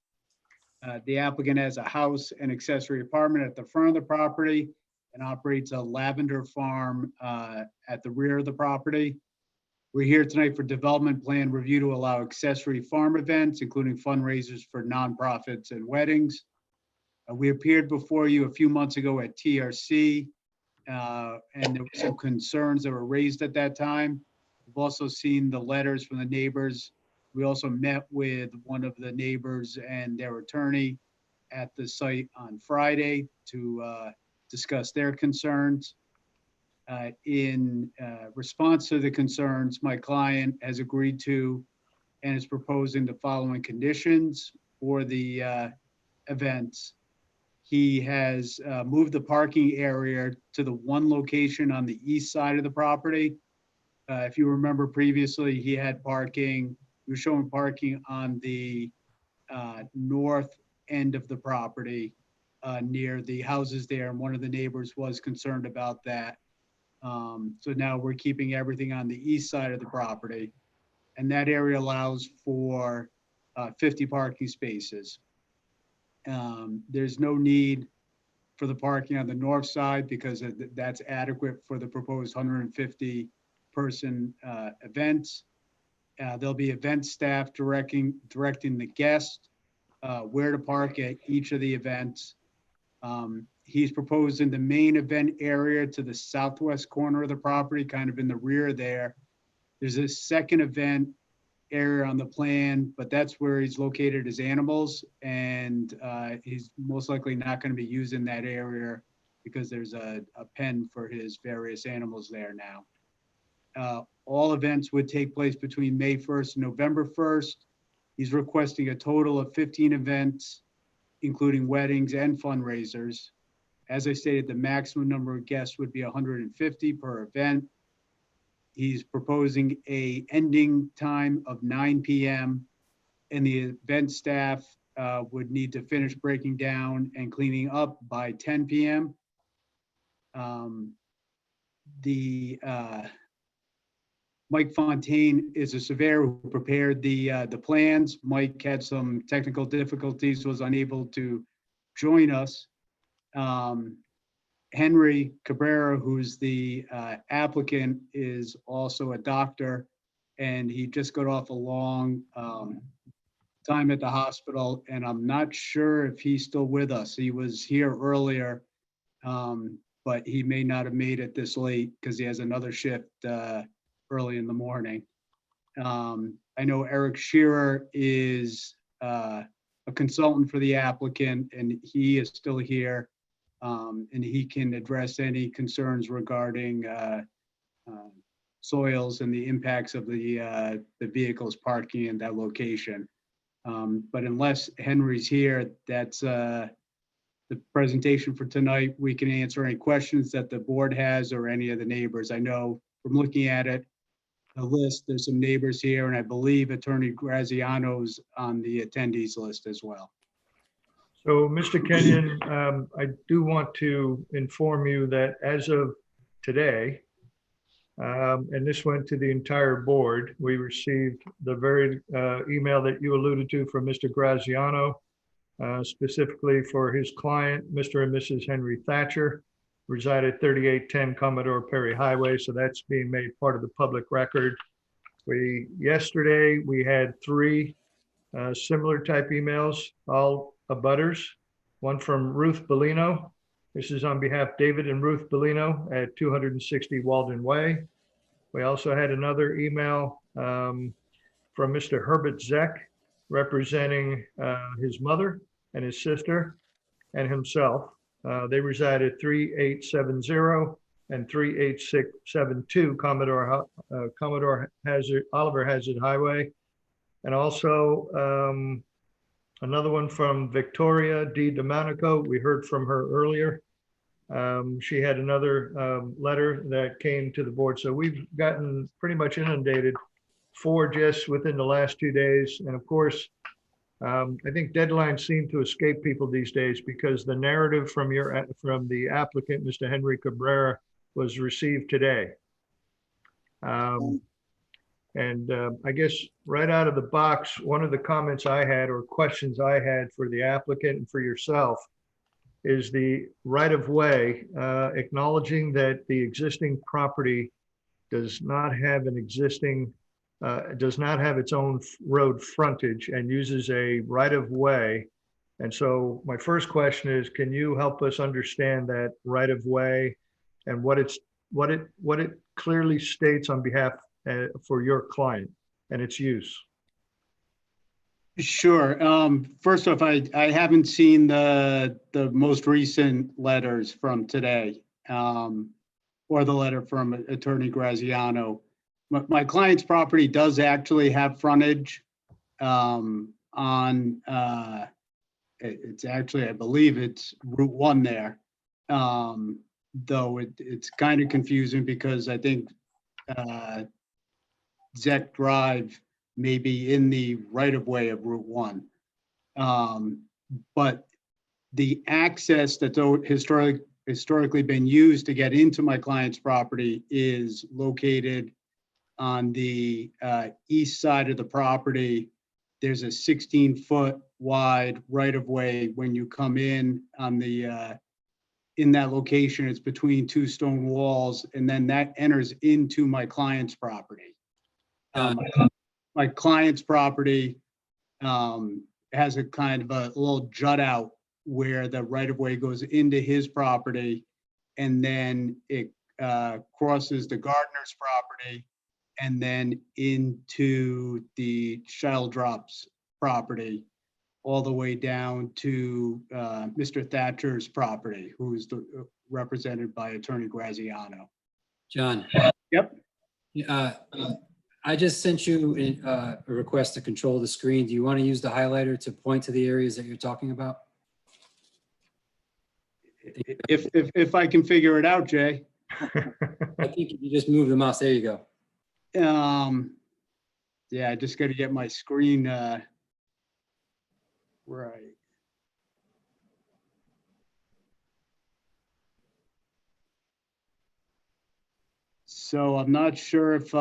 S8: The applicant has a house and accessory apartment at the front of the property and operates a lavender farm at the rear of the property. We're here tonight for development plan review to allow accessory farm events, including fundraisers for nonprofits and weddings. We appeared before you a few months ago at TRC, and there were some concerns that were raised at that time. We've also seen the letters from the neighbors. We also met with one of the neighbors and their attorney at the site on Friday to discuss their concerns. In response to the concerns, my client has agreed to and is proposing the following conditions for the events. He has moved the parking area to the one location on the east side of the property. If you remember previously, he had parking, he was showing parking on the north end of the property near the houses there, and one of the neighbors was concerned about that. So now we're keeping everything on the east side of the property, and that area allows for 50 parking spaces. There's no need for the parking on the north side because that's adequate for the proposed 150 person events. There'll be event staff directing the guests where to park at each of the events. He's proposing the main event area to the southwest corner of the property, kind of in the rear there. There's a second event area on the plan, but that's where he's located his animals, and he's most likely not going to be using that area because there's a pen for his various animals there now. All events would take place between May 1st and November 1st. He's requesting a total of 15 events, including weddings and fundraisers. As I stated, the maximum number of guests would be 150 per event. He's proposing a ending time of 9 p.m. and the event staff would need to finish breaking down and cleaning up by 10 p.m. Mike Fontaine is a surveyor who prepared the plans. Mike had some technical difficulties, was unable to join us. Henry Cabrera, who's the applicant, is also a doctor, and he just got off a long time at the hospital, and I'm not sure if he's still with us. He was here earlier, but he may not have made it this late because he has another shift early in the morning. I know Eric Shearer is a consultant for the applicant, and he is still here. And he can address any concerns regarding soils and the impacts of the vehicles parking in that location. But unless Henry's here, that's the presentation for tonight. We can answer any questions that the board has or any of the neighbors. I know from looking at it, the list, there's some neighbors here, and I believe Attorney Graziano's on the attendees list as well.
S1: So, Mr. Kenyon, I do want to inform you that as of today, and this went to the entire board, we received the very email that you alluded to from Mr. Graziano, specifically for his client, Mr. and Mrs. Henry Thatcher, reside at 3810 Commodore Perry Highway. So that's being made part of the public record. Yesterday, we had 3 similar type emails, all abutters, one from Ruth Bellino. This is on behalf of David and Ruth Bellino at 260 Walden Way. We also had another email from Mr. Herbert Zeck, representing his mother and his sister and himself. They reside at 3870 and 38672 Oliver Hazard Highway. And also Another one from Victoria D. Domenico. We heard from her earlier. She had another letter that came to the board. So we've gotten pretty much inundated, 4 just within the last 2 days. And of course, I think deadlines seem to escape people these days because the narrative from the applicant, Mr. Henry Cabrera, was received today. I guess right out of the box, one of the comments I had or questions I had for the applicant and for yourself is the right of way, acknowledging that the existing property does not have its own road frontage and uses a right of way. And so my first question is, can you help us understand that right of way and what it clearly states on behalf for your client and its use?
S8: Sure. First off, I haven't seen the most recent letters from today, or the letter from Attorney Graziano. My client's property does actually have frontage on, it's actually, I believe it's Route 1 there. Though it's kind of confusing because I think Zec Drive may be in the right-of-way of Route 1. But the access that's historically been used to get into my client's property is located on the east side of the property. There's a 16-foot wide right-of-way when you come in on the in that location. It's between 2 stone walls, and then that enters into my client's property. My client's property has a kind of a little jut out where the right-of-way goes into his property, and then it crosses the gardener's property and then into the Shell Drops property, all the way down to Mr. Thatcher's property, who is represented by Attorney Graziano.
S7: John.
S8: Yep.
S7: I just sent you a request to control the screen. Do you want to use the highlighter to point to the areas that you're talking about?
S8: If I can figure it out, Jay.
S7: I think you just move the mouse. There you go.
S8: Yeah, I just got to get my screen right. So I'm not sure if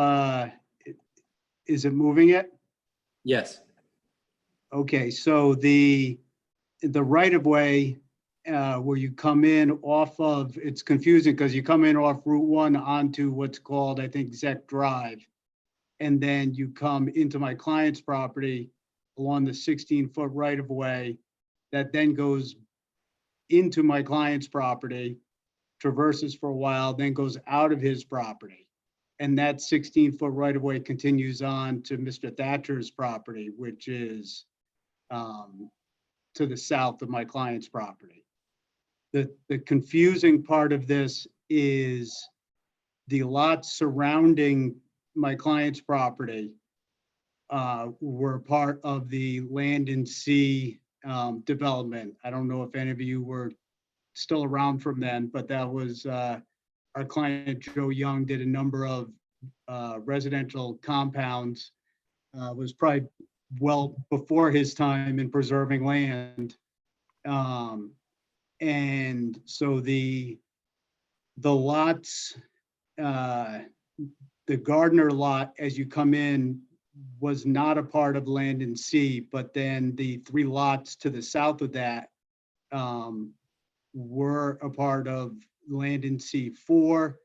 S8: is it moving it?
S7: Yes.
S8: Okay, so the right of way where you come in off of, it's confusing because you come in off Route 1 onto what's called, I think, Zec Drive. And then you come into my client's property along the 16-foot right of way that then goes into my client's property, traverses for a while, then goes out of his property. And that 16-foot right of way continues on to Mr. Thatcher's property, which is to the south of my client's property. The confusing part of this is the lots surrounding my client's property were part of the Land and Sea development. I don't know if any of you were still around from then, but that was our client Joe Young did a number of residential compounds, was probably well before his time in preserving land. And so the lots, the Gardner lot, as you come in, was not a part of Land and Sea, but then the 3 lots to the south of that were a part of Land and Sea 4.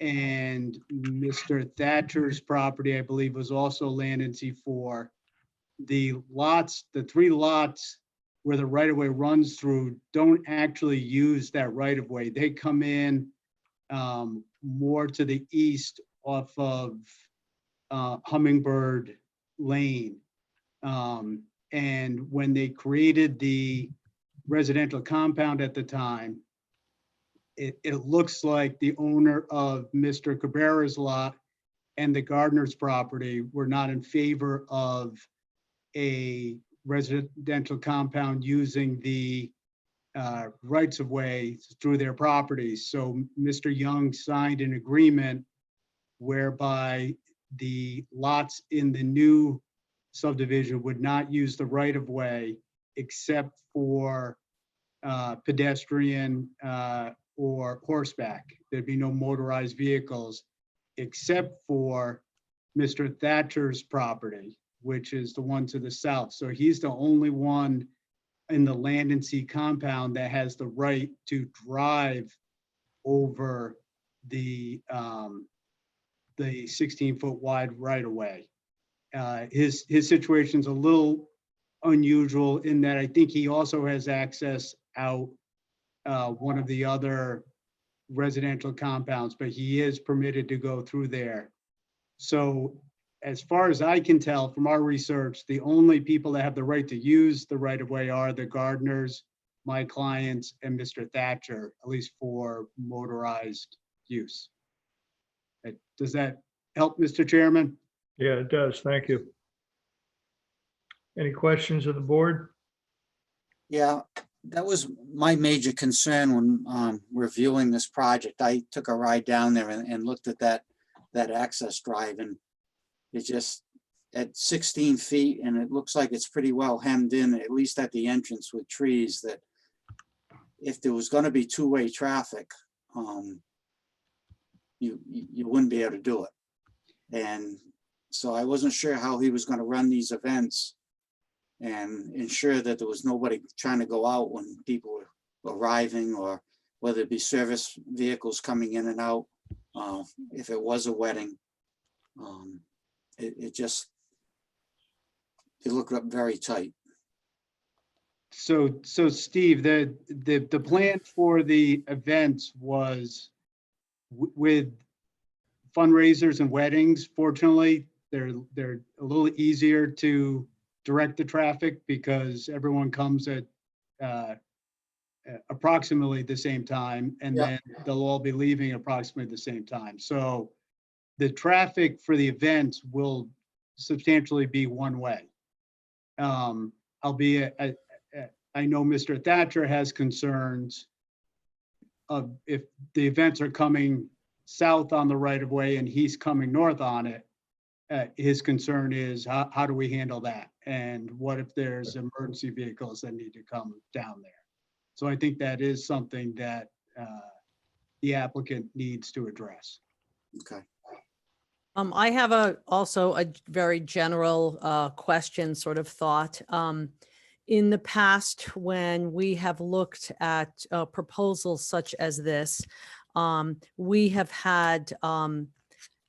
S8: And Mr. Thatcher's property, I believe, was also Land and Sea 4. The 3 lots where the right-of-way runs through don't actually use that right-of-way. They come in more to the east off of Hummingbird Lane. And when they created the residential compound at the time, it looks like the owner of Mr. Cabrera's lot and the Gardner's property were not in favor of a residential compound using the rights of way through their properties. So Mr. Young signed an agreement whereby the lots in the new subdivision would not use the right of way except for pedestrian or horseback. There'd be no motorized vehicles except for Mr. Thatcher's property, which is the one to the south. So he's the only one in the Land and Sea compound that has the right to drive over the 16-foot wide right of way. His situation's a little unusual in that I think he also has access out one of the other residential compounds, but he is permitted to go through there. So as far as I can tell from our research, the only people that have the right to use the right of way are the Gardners, my clients, and Mr. Thatcher, at least for motorized use. Does that help, Mr. Chairman?
S1: Yeah, it does. Thank you. Any questions of the board?
S3: Yeah, that was my major concern when reviewing this project. I took a ride down there and looked at that access drive, and it just at 16 feet, and it looks like it's pretty well hemmed in, at least at the entrance with trees, that if there was going to be two-way traffic, you wouldn't be able to do it. And so I wasn't sure how he was going to run these events and ensure that there was nobody trying to go out when people were arriving, or whether it be service vehicles coming in and out, if it was a wedding. It looked up very tight.
S8: So Steve, the plan for the events was with fundraisers and weddings. Fortunately, they're a little easier to direct the traffic because everyone comes at approximately the same time, and then they'll all be leaving approximately the same time. So the traffic for the events will substantially be one way. Albeit, I know Mr. Thatcher has concerns of if the events are coming south on the right of way and he's coming north on it. His concern is how do we handle that? And what if there's emergency vehicles that need to come down there? So I think that is something that the applicant needs to address.
S3: Okay.
S5: I have also a very general question, sort of thought. In the past, when we have looked at proposals such as this, we have had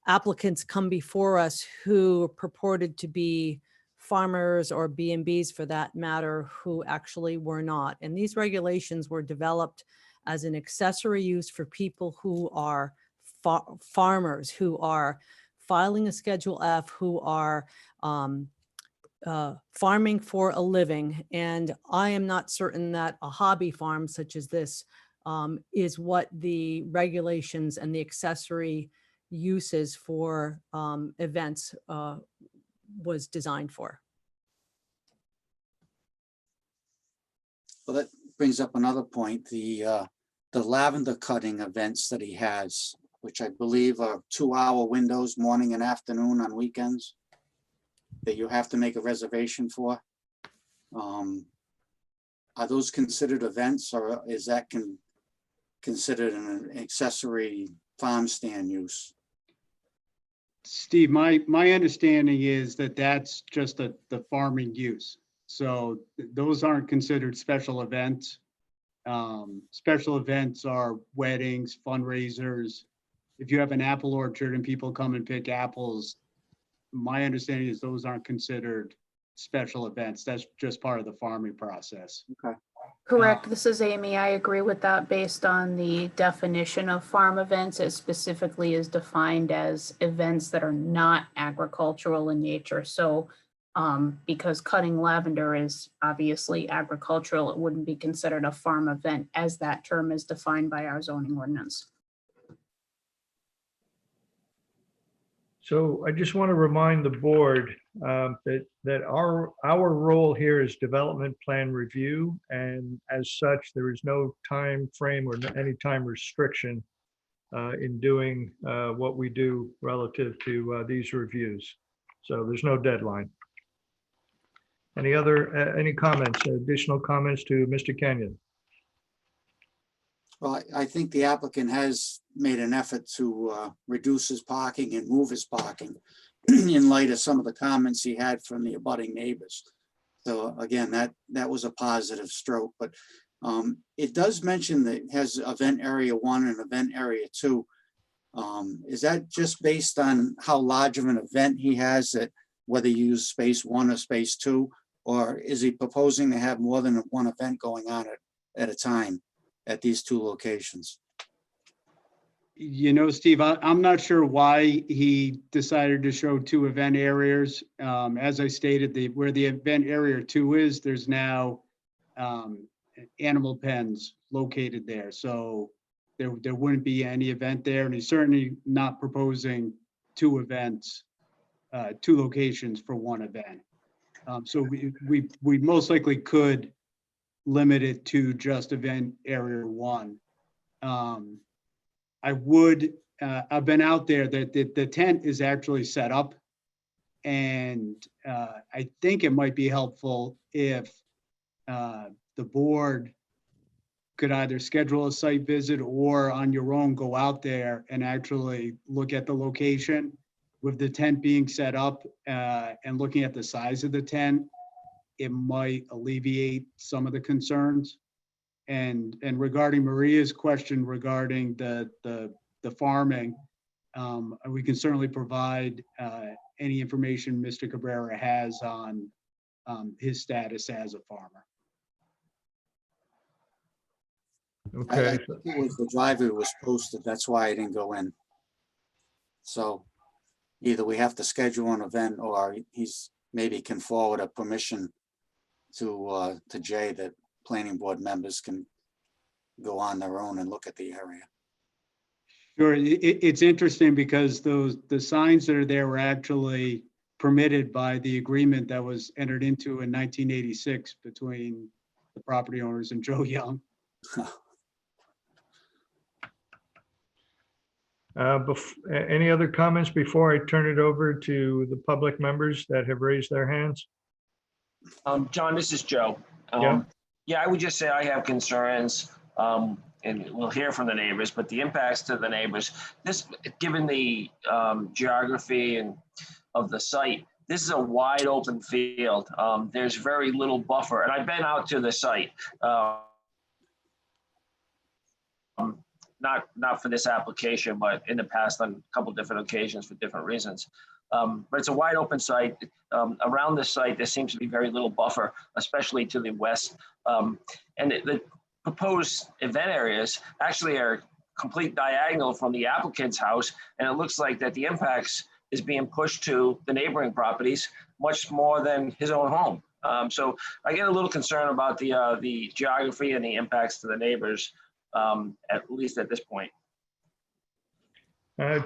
S5: applicants come before us who purported to be farmers or B&Bs for that matter, who actually were not. And these regulations were developed as an accessory use for people who are farmers, who are filing a Schedule F, who are farming for a living. And I am not certain that a hobby farm such as this is what the regulations and the accessory uses for events was designed for.
S3: Well, that brings up another point, the lavender cutting events that he has, which I believe are 2-hour windows, morning and afternoon on weekends, that you have to make a reservation for. Are those considered events, or is that considered an accessory farm stand use?
S8: Steve, my understanding is that that's just the farming use. So those aren't considered special events. Special events are weddings, fundraisers. If you have an apple orchard and people come and pick apples, my understanding is those aren't considered special events. That's just part of the farming process.
S3: Okay.
S6: Correct. This is Amy. I agree with that based on the definition of farm events. It specifically is defined as events that are not agricultural in nature. So because cutting lavender is obviously agricultural, it wouldn't be considered a farm event as that term is defined by our zoning ordinance.
S1: So I just want to remind the board that our role here is development plan review, and as such, there is no time frame or any time restriction in doing what we do relative to these reviews. So there's no deadline. Any comments, additional comments to Mr. Kenyon?
S3: Well, I think the applicant has made an effort to reduce his parking and move his parking in light of some of the comments he had from the abutting neighbors. So again, that was a positive stroke, but it does mention that it has event area 1 and event area 2. Is that just based on how large of an event he has, that whether you use space 1 or space 2, or is he proposing to have more than one event going on at a time at these 2 locations?
S8: You know, Steve, I'm not sure why he decided to show 2 event areas. As I stated, where the event area 2 is, there's now animal pens located there. So there wouldn't be any event there. And he's certainly not proposing 2 events, 2 locations for 1 event. So we most likely could limit it to just event area 1. I've been out there, that the tent is actually set up, and I think it might be helpful if the board could either schedule a site visit or on your own go out there and actually look at the location with the tent being set up, and looking at the size of the tent. It might alleviate some of the concerns. And regarding Maria's question regarding the farming, we can certainly provide any information Mr. Cabrera has on his status as a farmer.
S1: Okay.
S3: I think it was the driveway was posted, that's why I didn't go in. So either we have to schedule an event, or he's maybe can forward a permission to Jay that planning board members can go on their own and look at the area.
S8: Sure, it's interesting because the signs that are there were actually permitted by the agreement that was entered into in 1986 between the property owners and Joe Young.
S1: Any other comments before I turn it over to the public members that have raised their hands?
S16: John, this is Joe. Yeah, I would just say I have concerns, and we'll hear from the neighbors, but the impacts to the neighbors, given the geography and of the site, this is a wide open field. There's very little buffer, and I've been out to the site. Not for this application, but in the past on a couple different occasions for different reasons. But it's a wide open site. Around the site, there seems to be very little buffer, especially to the west. And the proposed event areas actually are complete diagonal from the applicant's house. And it looks like that the impacts is being pushed to the neighboring properties much more than his own home. So I get a little concerned about the geography and the impacts to the neighbors, at least at this point.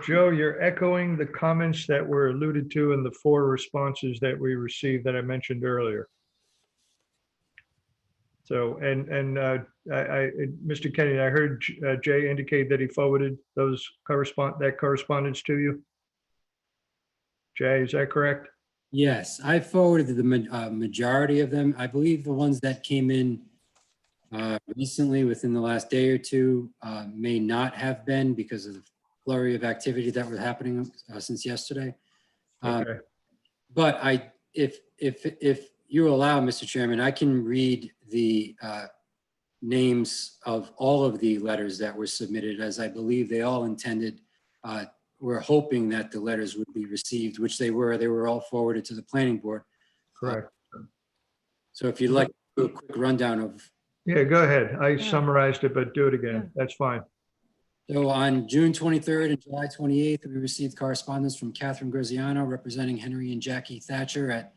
S1: Joe, you're echoing the comments that were alluded to in the 4 responses that we received that I mentioned earlier. So, Mr. Kenny, I heard Jay indicate that he forwarded that correspondence to you. Jay, is that correct?
S7: Yes, I forwarded the majority of them. I believe the ones that came in recently within the last day or 2 may not have been, because of the flurry of activity that was happening since yesterday.
S1: Okay.
S7: But if you allow, Mr. Chairman, I can read the names of all of the letters that were submitted, as I believe they all intended, were hoping that the letters would be received, which they were. They were all forwarded to the planning board.
S1: Correct.
S7: So if you'd like to do a quick rundown of.
S1: Yeah, go ahead. I summarized it, but do it again. That's fine.
S7: So on June 23rd and July 28th, we received correspondence from Catherine Graziano representing Henry and Jackie Thatcher at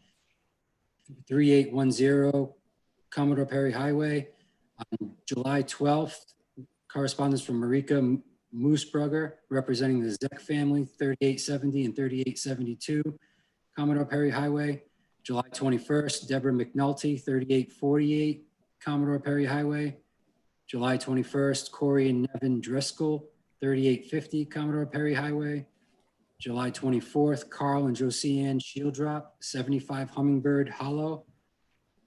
S7: 3810 Commodore Perry Highway. On July 12th, correspondence from Marika Moosebrugger, representing the Zeck family, 3870 and 3872 Commodore Perry Highway. July 21st, Deborah McNulty, 3848 Commodore Perry Highway. July 21st, Corey and Nevin Driscoll, 3850 Commodore Perry Highway. July 24th, Carl and Josiane Shieldrop, 75 Hummingbird Hollow.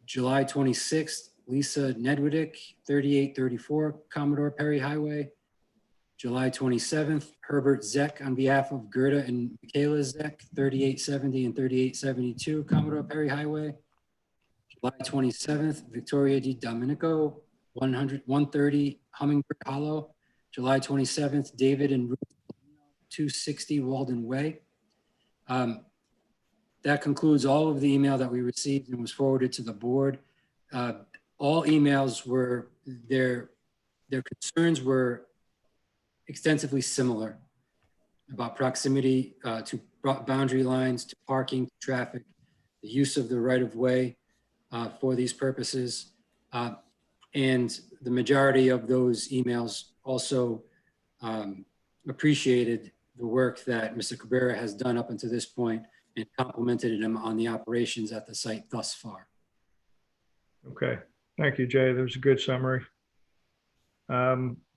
S7: July 26th, Lisa Nedwidick, 3834 Commodore Perry Highway. July 27th, Herbert Zeck on behalf of Gerda and Michaela Zeck, 3870 and 3872 Commodore Perry Highway. July 27th, Victoria Di Domenico, 130 Hummingbird Hollow. July 27th, David and Ruth, 260 Walden Way. That concludes all of the email that we received and was forwarded to the board. All emails were, their concerns were extensively similar about proximity to boundary lines, to parking, to traffic, the use of the right-of-way for these purposes. And the majority of those emails also appreciated the work that Mr. Cabrera has done up until this point and complimented him on the operations at the site thus far.
S1: Okay, thank you, Jay. That was a good summary.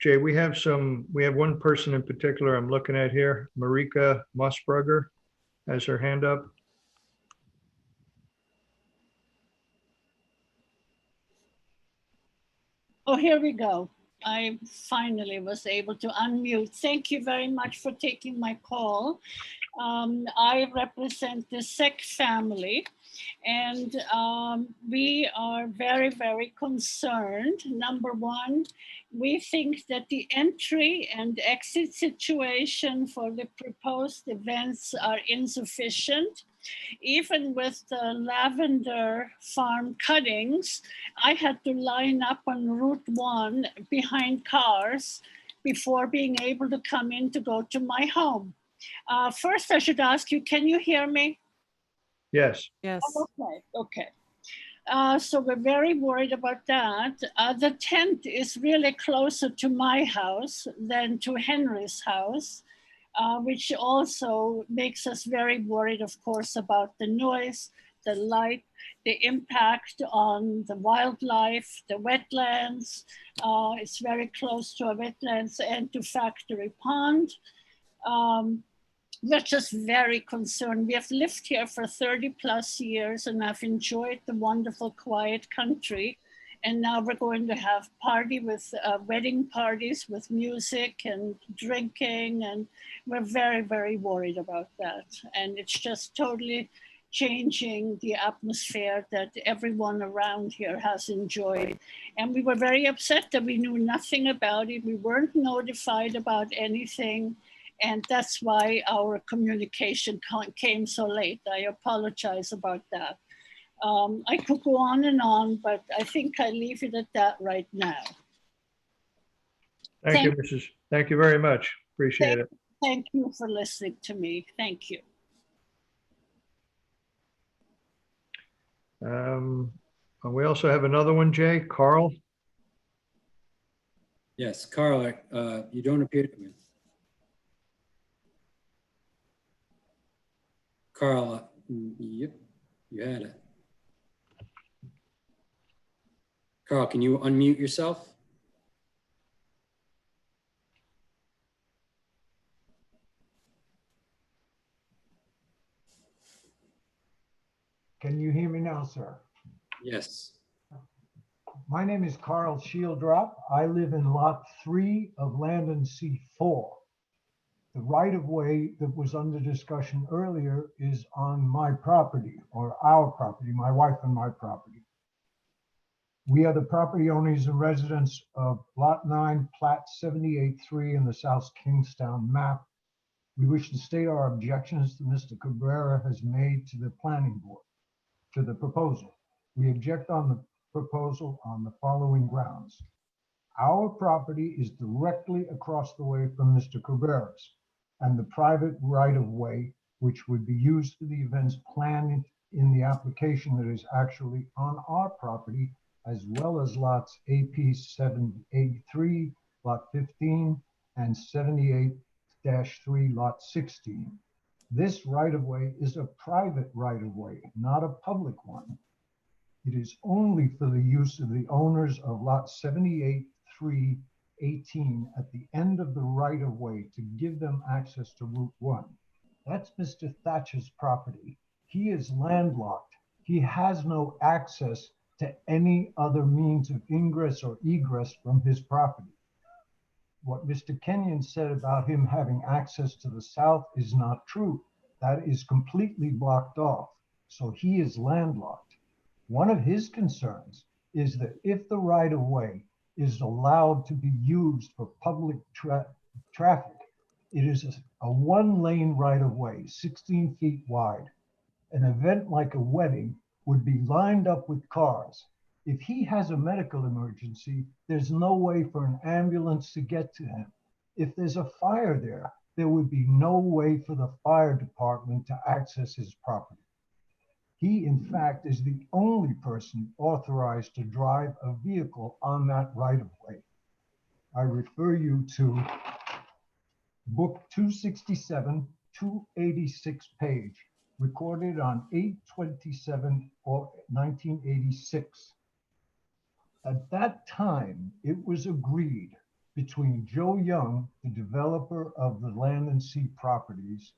S1: Jay, we have one person in particular I'm looking at here. Marika Musbrugger has her hand up.
S10: Oh, here we go. I finally was able to unmute. Thank you very much for taking my call. I represent the Zeck family, and we are very, very concerned. Number one, we think that the entry and exit situation for the proposed events are insufficient. Even with the lavender farm cuttings, I had to line up on Route 1 behind cars before being able to come in to go to my home. First, I should ask you, can you hear me?
S1: Yes.
S5: Yes.
S10: Oh, okay. So we're very worried about that. The tent is really closer to my house than to Henry's house, which also makes us very worried, of course, about the noise, the light, the impact on the wildlife, the wetlands. It's very close to our wetlands and to Factory Pond. We're just very concerned. We have lived here for 30 plus years and I've enjoyed the wonderful quiet country. And now we're going to have wedding parties with music and drinking. And we're very, very worried about that. And it's just totally changing the atmosphere that everyone around here has enjoyed. And we were very upset that we knew nothing about it. We weren't notified about anything. And that's why our communication came so late. I apologize about that. I could go on, but I think I leave it at that right now.
S1: Thank you, Mrs. Thank you very much. Appreciate it.
S10: Thank you for listening to me. Thank you.
S1: We also have another one, Jay. Carl.
S7: Yes, Carl, you don't appear to me. Carl, yep, you had it. Carl, can you unmute yourself?
S20: Can you hear me now, sir?
S7: Yes.
S20: My name is Carl Shieldrop. I live in Lot 3 of Landon C4. The right-of-way that was under discussion earlier is on my property, or our property, my wife and my property. We are the property owners and residents of Lot 9, Plat 78-3 in the South Kingstown map. We wish to state our objections that Mr. Cabrera has made to the planning board, to the proposal. We object on the proposal on the following grounds. Our property is directly across the way from Mr. Cabrera's, and the private right-of-way, which would be used for the events planned in the application that is actually on our property, as well as lots AP 783, lot 15, and 78-3 Lot 16. This right-of-way is a private right-of-way, not a public one. It is only for the use of the owners of Lot 78-3-18 at the end of the right-of-way to give them access to Route 1. That's Mr. Thatcher's property. He is landlocked. He has no access to any other means of ingress or egress from his property. What Mr. Kenyon said about him having access to the south is not true. That is completely blocked off. So he is landlocked. One of his concerns is that if the right-of-way is allowed to be used for public traffic, it is a one-lane right-of-way, 16 feet wide. An event like a wedding would be lined up with cars. If he has a medical emergency, there's no way for an ambulance to get to him. If there's a fire there, there would be no way for the fire department to access his property. He, in fact, is the only person authorized to drive a vehicle on that right-of-way. I refer you to Book 267, 286 page, recorded on 8/27/1986. At that time, it was agreed between Joe Young, the developer of the Land and Sea properties,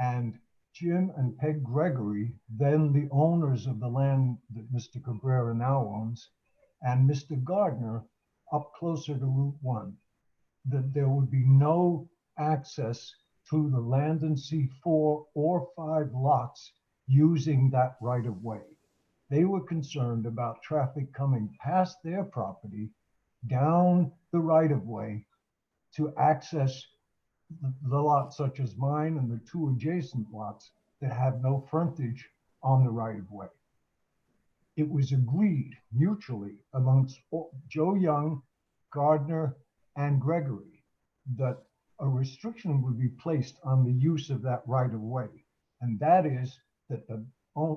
S20: and Jim and Peg Gregory, then the owners of the land that Mr. Cabrera now owns, and Mr. Gardner, up closer to Route 1, that there would be no access to the Land and Sea 4 or 5 lots using that right-of-way. They were concerned about traffic coming past their property, down the right-of-way to access the lots such as mine and the 2 adjacent lots that have no frontage on the right-of-way. It was agreed mutually amongst Joe Young, Gardner, and Gregory that a restriction would be placed on the use of that right-of-way. And that is that the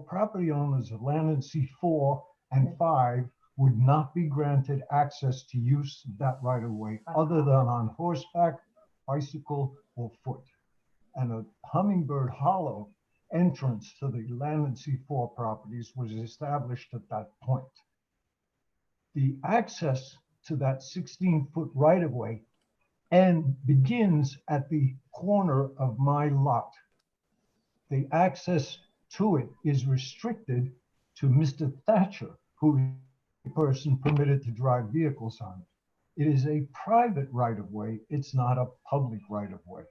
S20: property owners of Land and Sea 4 and 5 would not be granted access to use that right-of-way other than on horseback, bicycle, or foot. And a Hummingbird Hollow entrance to the Land and Sea 4 properties was established at that point. The access to that 16-foot right-of-way and begins at the corner of my lot. The access to it is restricted to Mr. Thatcher, who is the person permitted to drive vehicles on it. It is a private right-of-way. It's not a public right-of-way.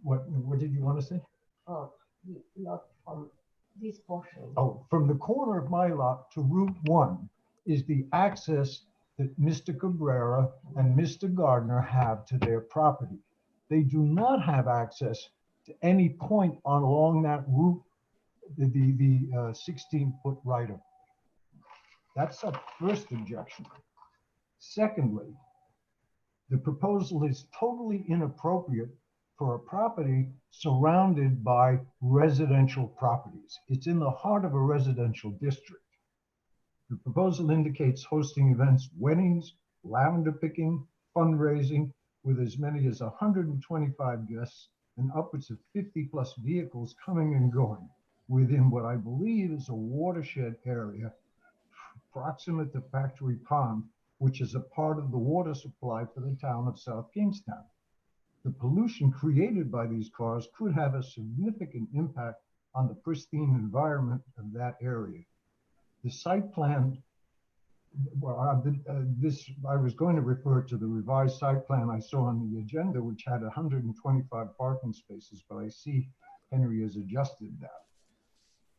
S20: What did you want to say?
S12: Not from this portion.
S20: Oh, from the corner of my lot to Route 1 is the access that Mr. Cabrera and Mr. Gardner have to their property. They do not have access to any point along that route, the 16-foot right-of-way. That's a first objection. Secondly, the proposal is totally inappropriate for a property surrounded by residential properties. It's in the heart of a residential district. The proposal indicates hosting events, weddings, lavender picking, fundraising, with as many as 125 guests and upwards of 50+ vehicles coming and going within what I believe is a watershed area proximate to Factory Pond, which is a part of the water supply for the town of South Kingstown. The pollution created by these cars could have a significant impact on the pristine environment of that area. The site plan, well, I was going to refer to the revised site plan I saw on the agenda, which had 125 parking spaces, but I see Henry has adjusted that.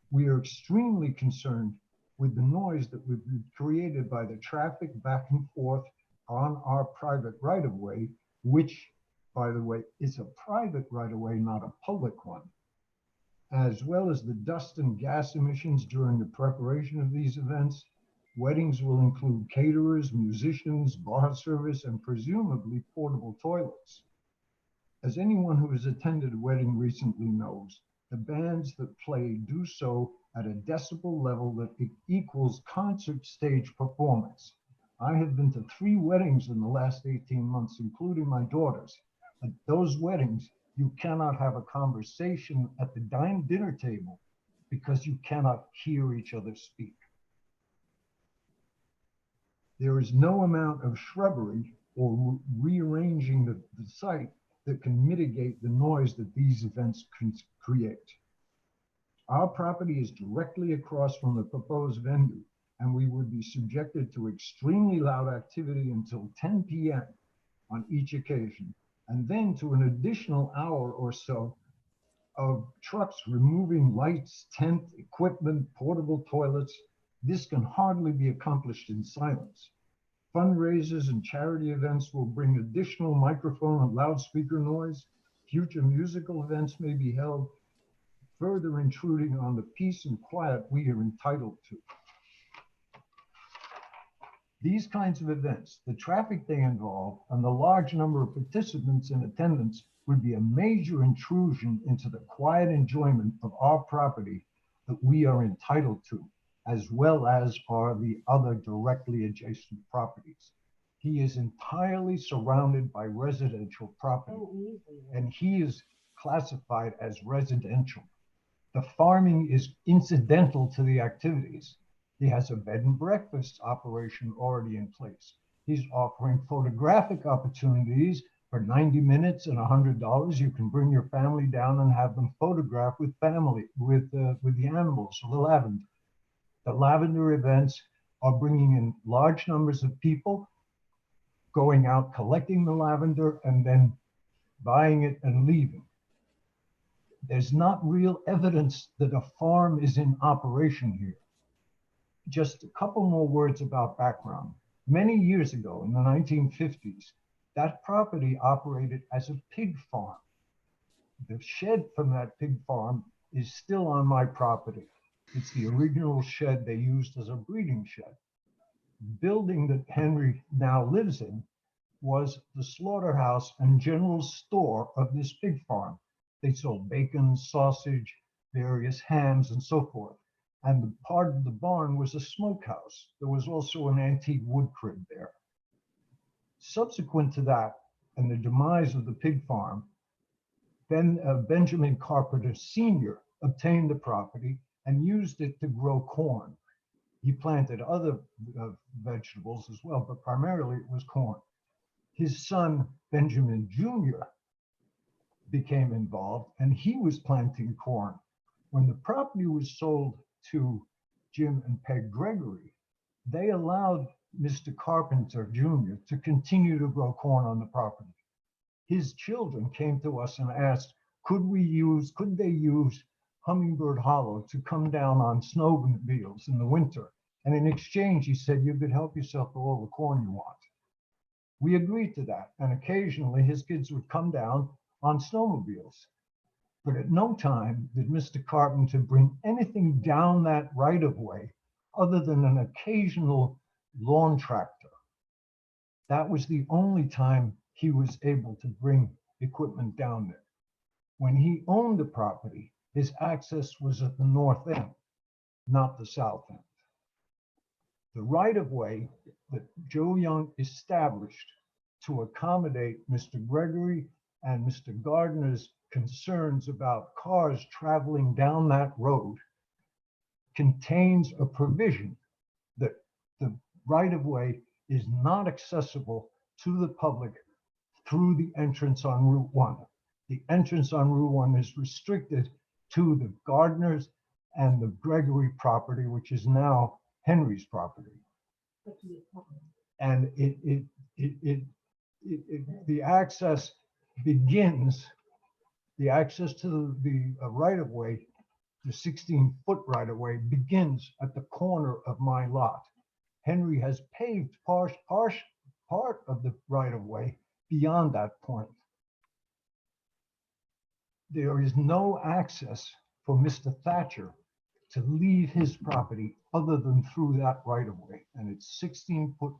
S20: We are extremely concerned with the noise that would be created by the traffic back and forth on our private right-of-way, which, by the way, is a private right-of-way, not a public one, as well as the dust and gas emissions during the preparation of these events. Weddings will include caterers, musicians, bar service, and presumably portable toilets. As anyone who has attended a wedding recently knows, the bands that play do so at a decibel level that equals concert stage performance. I have been to 3 weddings in the last 18 months, including my daughter's. At those weddings, you cannot have a conversation at the dinner table because you cannot hear each other speak. There is no amount of shrubbery or rearranging the site that can mitigate the noise that these events can create. Our property is directly across from the proposed venue, and we would be subjected to extremely loud activity until 10 p.m. on each occasion, and then to an additional hour or so of trucks removing lights, tent, equipment, portable toilets. This can hardly be accomplished in silence. Fundraisers and charity events will bring additional microphone and loudspeaker noise. Future musical events may be held, further intruding on the peace and quiet we are entitled to. These kinds of events, the traffic they involve, and the large number of participants in attendance would be a major intrusion into the quiet enjoyment of our property that we are entitled to, as well as are the other directly adjacent properties. He is entirely surrounded by residential property, and he is classified as residential. The farming is incidental to the activities. He has a bed and breakfast operation already in place. He's offering photographic opportunities for 90 minutes and $100. You can bring your family down and have them photographed with the animals or the lavender. The lavender events are bringing in large numbers of people, going out collecting the lavender and then buying it and leaving. There's not real evidence that a farm is in operation here. Just a couple more words about background. Many years ago, in the 1950s, that property operated as a pig farm. The shed from that pig farm is still on my property. It's the original shed they used as a breeding shed. The building that Henry now lives in was the slaughterhouse and general store of this pig farm. They sold bacon, sausage, various hams, and so forth. And the part of the barn was a smokehouse. There was also an antique wood crib there. Subsequent to that and the demise of the pig farm, then Benjamin Carpenter Sr. obtained the property and used it to grow corn. He planted other vegetables as well, but primarily it was corn. His son, Benjamin Jr., became involved, and he was planting corn. When the property was sold to Jim and Peg Gregory, they allowed Mr. Carpenter Jr. to continue to grow corn on the property. His children came to us and asked, could they use Hummingbird Hollow to come down on snowmobiles in the winter? And in exchange, he said, you could help yourself to all the corn you want. We agreed to that, and occasionally his kids would come down on snowmobiles. But at no time did Mr. Carpenter bring anything down that right-of-way other than an occasional lawn tractor. That was the only time he was able to bring equipment down there. When he owned the property, his access was at the north end, not the south end. The right-of-way that Joe Young established to accommodate Mr. Gregory and Mr. Gardner's concerns about cars traveling down that road contains a provision that the right-of-way is not accessible to the public through the entrance on Route 1. The entrance on Route 1 is restricted to the Gardners and the Gregory property, which is now Henry's property. And the access begins, the access to the right-of-way, the 16-foot right-of-way begins at the corner of my lot. Henry has paved part of the right-of-way beyond that point. There is no access for Mr. Thatcher to leave his property other than through that right-of-way, and it's 16-foot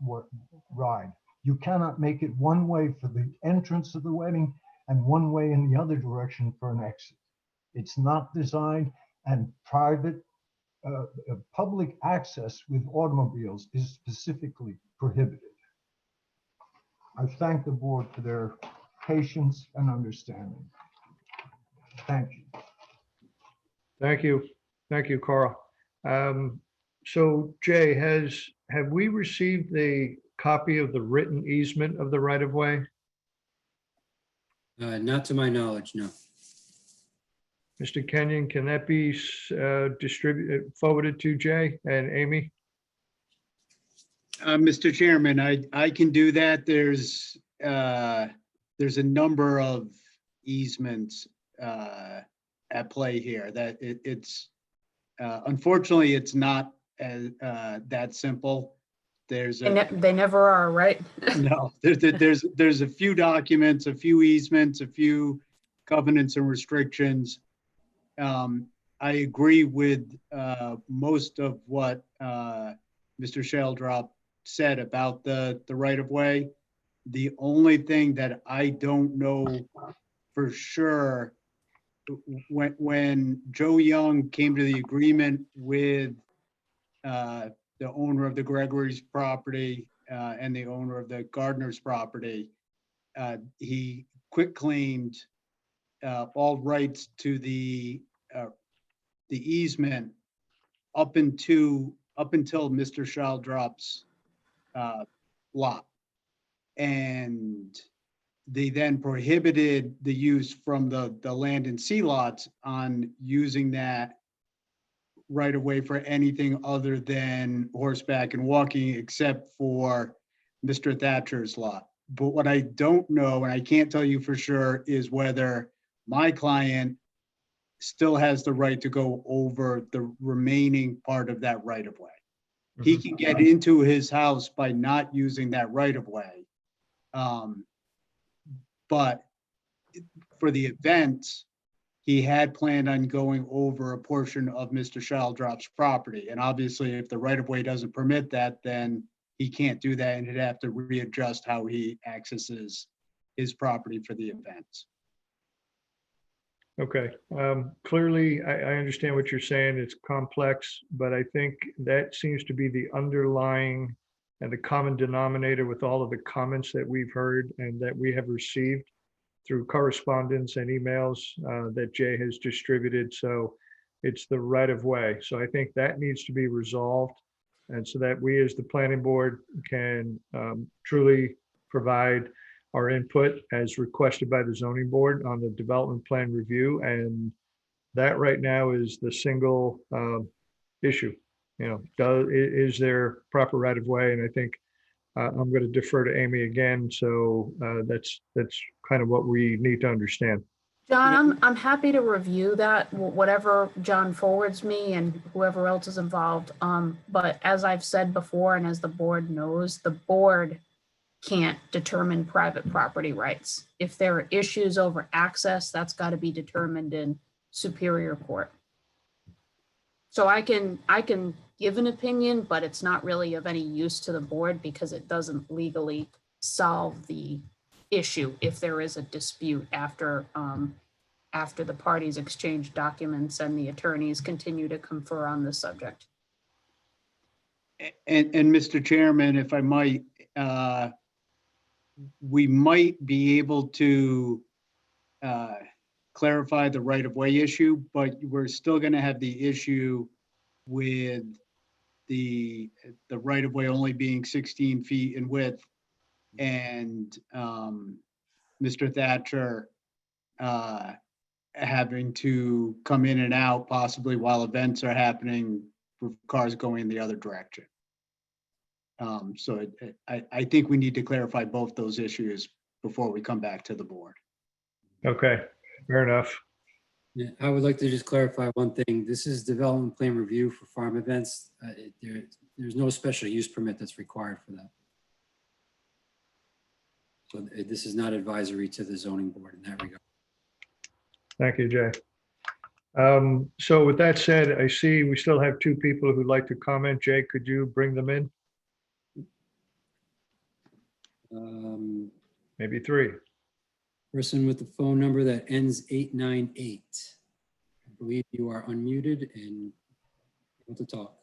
S20: wide. You cannot make it one way for the entrance of the wedding and one way in the other direction for an exit. It's not designed, and private public access with automobiles is specifically prohibited. I thank the board for their patience and understanding. Thank you.
S1: Thank you. Thank you, Carl. So Jay, have we received a copy of the written easement of the right of way?
S7: Not to my knowledge, no.
S1: Mr. Kenyon, can that be distributed, forwarded to Jay and Amy?
S8: Mr. Chairman, I can do that. There's a number of easements at play here that it's unfortunately it's not as that simple. There's
S6: They never are, right?
S8: no, there's a few documents, a few easements, a few covenants and restrictions. I agree with most of what Mr. Sheldrop said about the right of way. The only thing that I don't know for sure, when Joe Young came to the agreement with the owner of the Gregory's property and the owner of the Gardner's property, he quitclaimed all rights to the easement up until Mr. Sheldrop's lot. And they then prohibited the use from the land and sea lots on using that right away for anything other than horseback and walking, except for Mr. Thatcher's lot. But what I don't know, and I can't tell you for sure, is whether my client still has the right to go over the remaining part of that right of way. He can get into his house by not using that right of way. But for the event, he had planned on going over a portion of Mr. Sheldrop's property. And obviously, if the right of way doesn't permit that, then he can't do that and he'd have to readjust how he accesses his property for the event.
S1: Okay, clearly, I understand what you're saying. It's complex, but I think that seems to be the underlying and the common denominator with all of the comments that we've heard and that we have received through correspondence and emails that Jay has distributed. So it's the right of way. So I think that needs to be resolved. And so that we as the planning board can truly provide our input as requested by the zoning board on the development plan review. And that right now is the single issue. You know, is there proper right of way? And I think I'm going to defer to Amy again. So that's kind of what we need to understand.
S6: John, I'm happy to review that, whatever John forwards me and whoever else is involved. But as I've said before, and as the board knows, the board can't determine private property rights. If there are issues over access, that's got to be determined in Superior Court. So I can give an opinion, but it's not really of any use to the board because it doesn't legally solve the issue if there is a dispute after the parties exchange documents and the attorneys continue to confer on the subject.
S8: And Mr. Chairman, if I might, we might be able to clarify the right-of-way issue, but we're still going to have the issue with the right-of-way only being 16 feet in width and Mr. Thatcher having to come in and out possibly while events are happening with cars going the other direction. So I think we need to clarify both those issues before we come back to the board.
S1: Okay, fair enough.
S7: Yeah, I would like to just clarify one thing. This is development plan review for farm events. There's no special use permit that's required for that. So this is not advisory to the zoning board in that regard.
S1: Thank you, Jay. So with that said, I see we still have two people who'd like to comment. Jay, could you bring them in? Maybe three.
S7: Person with the phone number that ends 898. I believe you are unmuted and Want to talk?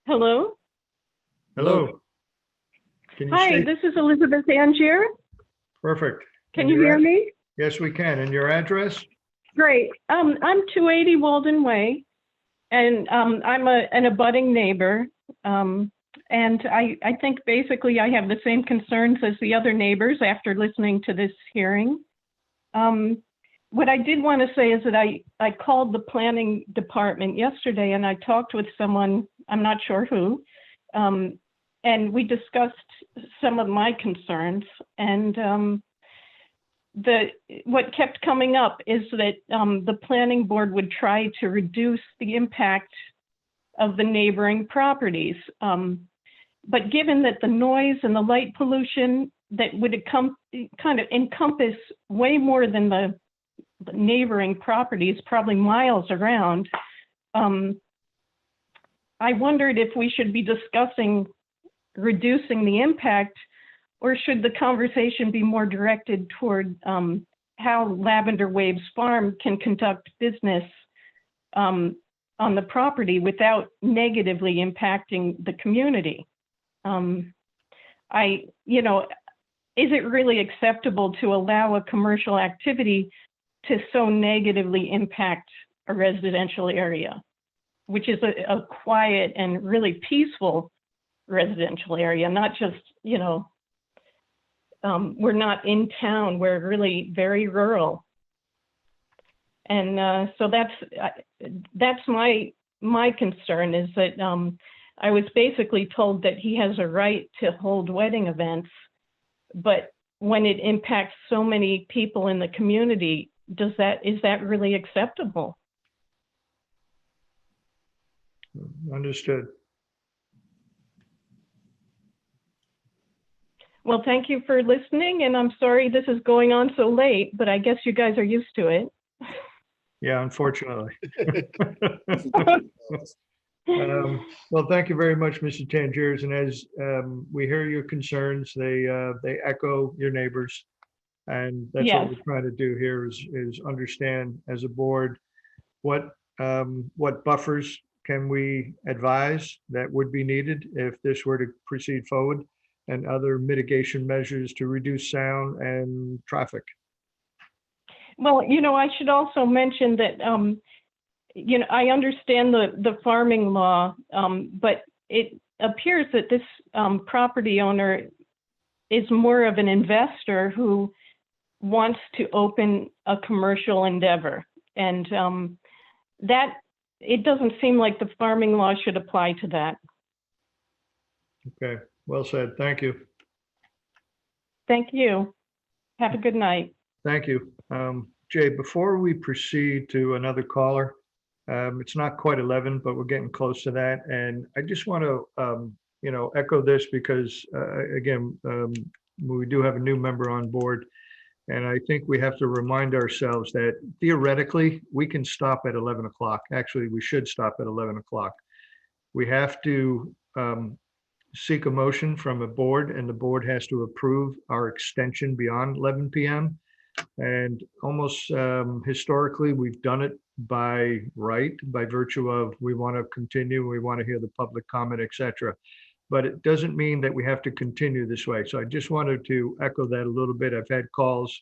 S9: Hello.
S1: Hello. Can you
S9: Hi,
S1: state-
S9: this is Elizabeth Angier.
S1: Perfect.
S9: Can
S1: And
S9: you
S1: your
S9: hear
S1: ad-
S9: me?
S1: Yes, we can. And your address?
S9: Great. I'm 280 Walden Way, and I'm an abutting neighbor. And I think basically I have the same concerns as the other neighbors after listening to this hearing. What I did want to say is that I called the planning department yesterday and I talked with someone, I'm not sure who, and we discussed some of my concerns. And what kept coming up is that the planning board would try to reduce the impact of the neighboring properties. But given that the noise and the light pollution that would kind of encompass way more than the neighboring properties, probably miles around, I wondered if we should be discussing reducing the impact, or should the conversation be more directed toward how Lavender Waves Farm can conduct business on the property without negatively impacting the community? Is it really acceptable to allow a commercial activity to so negatively impact a residential area, which is a quiet and really peaceful residential area, not just, we're not in town, we're really very rural. And so that's my concern, is that I was basically told that he has a right to hold wedding events, but when it impacts so many people in the community, is that really acceptable?
S1: Understood.
S9: Well, thank you for listening, and I'm sorry this is going on so late, but I guess you guys are used to it.
S1: Yeah, unfortunately. Well, thank you very much, Mr. Tangiers. And as we hear your concerns, they echo your neighbors. And that's
S9: Yes.
S1: what we're trying to do here is understand as a board what buffers can we advise that would be needed if this were to proceed forward, and other mitigation measures to reduce sound and traffic.
S9: Well, I should also mention that, I understand the farming law, but it appears that this property owner is more of an investor who wants to open a commercial endeavor. And that, it doesn't seem like the farming law should apply to that.
S1: Okay, well said. Thank you.
S9: Thank you. Have a good night.
S1: Thank you. Jay, before we proceed to another caller, it's not quite 11, but we're getting close to that. And I just want to, echo this because, again, we do have a new member on board. And I think we have to remind ourselves that theoretically, we can stop at 11 o'clock. Actually, we should stop at 11 o'clock. We have to seek a motion from a board, and the board has to approve our extension beyond 11 p.m. And almost historically, we've done it by right, by virtue of we want to continue, we want to hear the public comment, etc. But it doesn't mean that we have to continue this way. So I just wanted to echo that a little bit. I've had calls,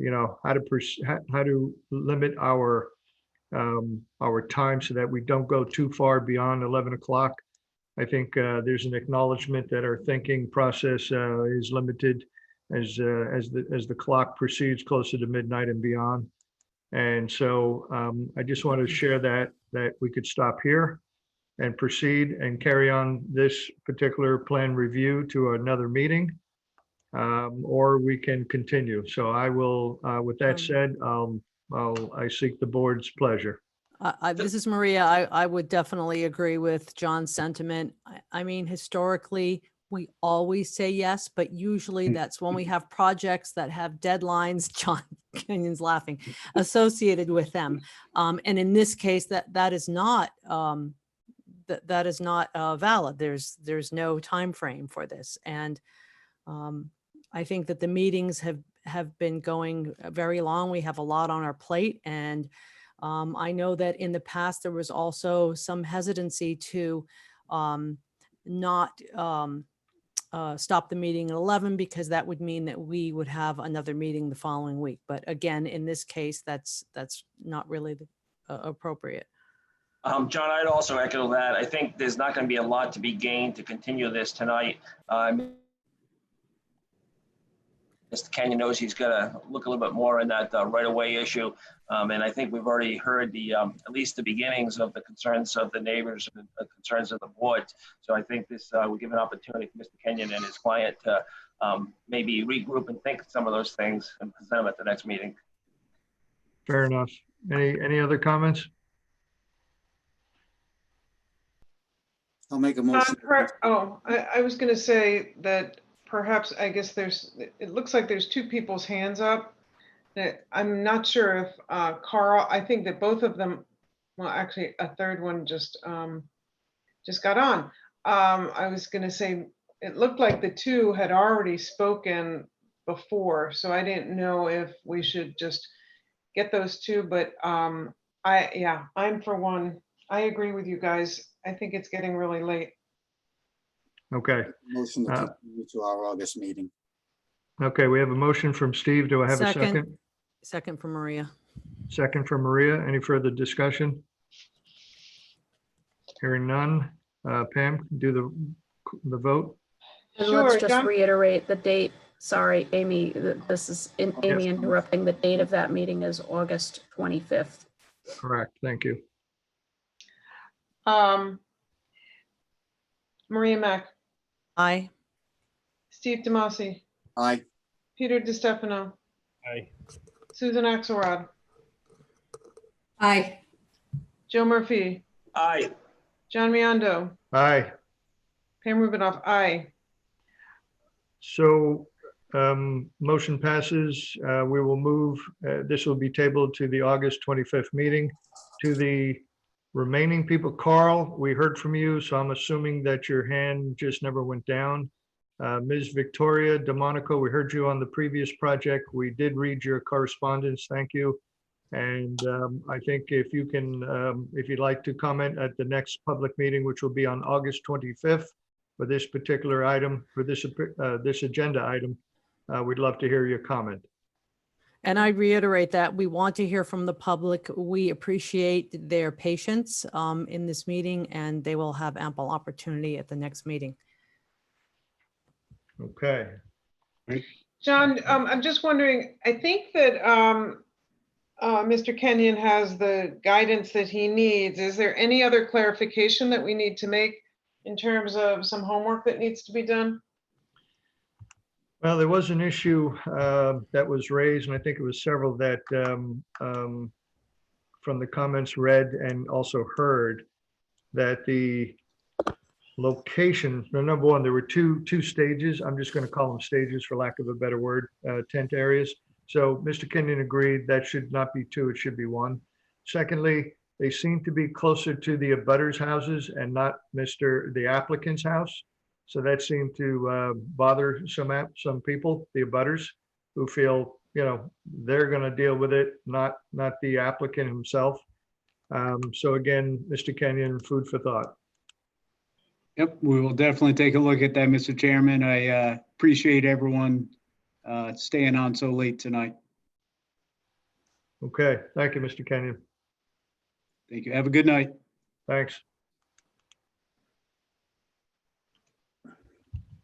S1: how to limit our time so that we don't go too far beyond 11 o'clock. I think there's an acknowledgement that our thinking process is limited as the clock proceeds closer to midnight and beyond. And so I just wanted to share that we could stop here and proceed and carry on this particular plan review to another meeting, or we can continue. So I will, with that said, I seek the board's pleasure.
S5: This is Maria. I would definitely agree with John's sentiment. I mean, historically, we always say yes, but usually that's when we have projects that have deadlines, John Kenyon's laughing, associated with them. And in this case, that is not that is not valid. There's no time frame for this. And I think that the meetings have been going very long. We have a lot on our plate, and I know that in the past, there was also some hesitancy to not stop the meeting at 11 because that would mean that we would have another meeting the following week. But again, in this case, that's not really appropriate.
S16: John, I'd also echo that. I think there's not going to be a lot to be gained to continue this tonight. Mr. Kenyon knows he's got to look a little bit more in that right-of-way issue. And I think we've already heard the at least the beginnings of the concerns of the neighbors and the concerns of the board. So I think this will give an opportunity for Mr. Kenyon and his client to maybe regroup and think some of those things and present them at the next meeting.
S1: Fair enough. Any other comments?
S3: I'll make a motion.
S19: I was going to say that perhaps, I guess it looks like there's two people's hands up. I'm not sure if Carl, I think that both of them, well, actually a third one just got on. I was going to say, it looked like the two had already spoken before, so I didn't know if we should just get those two, but I'm for one. I agree with you guys. I think it's getting really late.
S1: Okay.
S3: Motion to continue to our August meeting.
S1: Okay, we have a motion from Steve. Do I have a second?
S5: Second from Maria.
S1: Second from Maria. Any further discussion? Hearing none. Pam, do the vote.
S6: And
S19: Sure,
S6: let's just
S19: John?
S6: reiterate the date. Sorry, Amy, this is Amy interrupting. The date of that meeting is August 25th.
S1: Correct. Thank you.
S19: Maria Mack,
S5: Aye.
S19: Steve Tomasi,
S3: Aye.
S19: Peter DiStefano,
S15: Aye.
S19: Susan Axelrod,
S2: Aye.
S19: Joe Murphy,
S16: Aye.
S19: John Miondo,
S1: Aye.
S19: Pam Rubinoff, aye.
S1: So motion passes. We will move. This will be tabled to the August 25th meeting. To the remaining people, Carl, we heard from you, so I'm assuming that your hand just never went down. Ms. Victoria DeMonico, we heard you on the previous project. We did read your correspondence. Thank you. And I think if you can, if you'd like to comment at the next public meeting, which will be on August 25th for this particular item, for this agenda item, we'd love to hear your comment.
S5: And I reiterate that we want to hear from the public. We appreciate their patience in this meeting, and they will have ample opportunity at the next meeting.
S1: Okay.
S19: John, I'm just wondering, I think that Mr. Kenyon has the guidance that he needs. Is there any other clarification that we need to make in terms of some homework that needs to be done?
S1: Well, there was an issue that was raised, and I think it was several that from the comments read and also heard, that the location, number one, there were two stages. I'm just going to call them stages for lack of a better word, tent areas. So Mr. Kenyon agreed that should not be two, it should be one. Secondly, they seem to be closer to the abutters' houses and not the applicant's house. So that seemed to bother some people, the abutters, who feel, you know, they're going to deal with it, not the applicant himself. So again, Mr. Kenyon, food for thought.
S8: Yep, we will definitely take a look at that, Mr. Chairman. I appreciate everyone staying on so late tonight.
S1: Okay, thank you, Mr. Kenyon.
S8: Thank you. Have a good night.
S1: Thanks.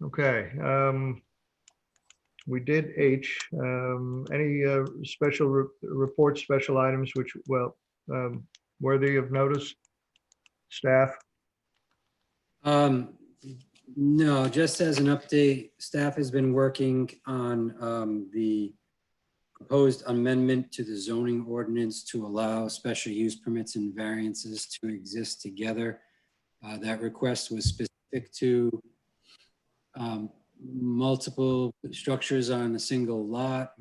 S1: Okay, we did H. Any special reports, special items which, well, worthy of notice? Staff?
S7: No, just as an update, staff has been working on the proposed amendment to the zoning ordinance to allow special use permits and variances to exist together. That request was specific to multiple structures on a single lot,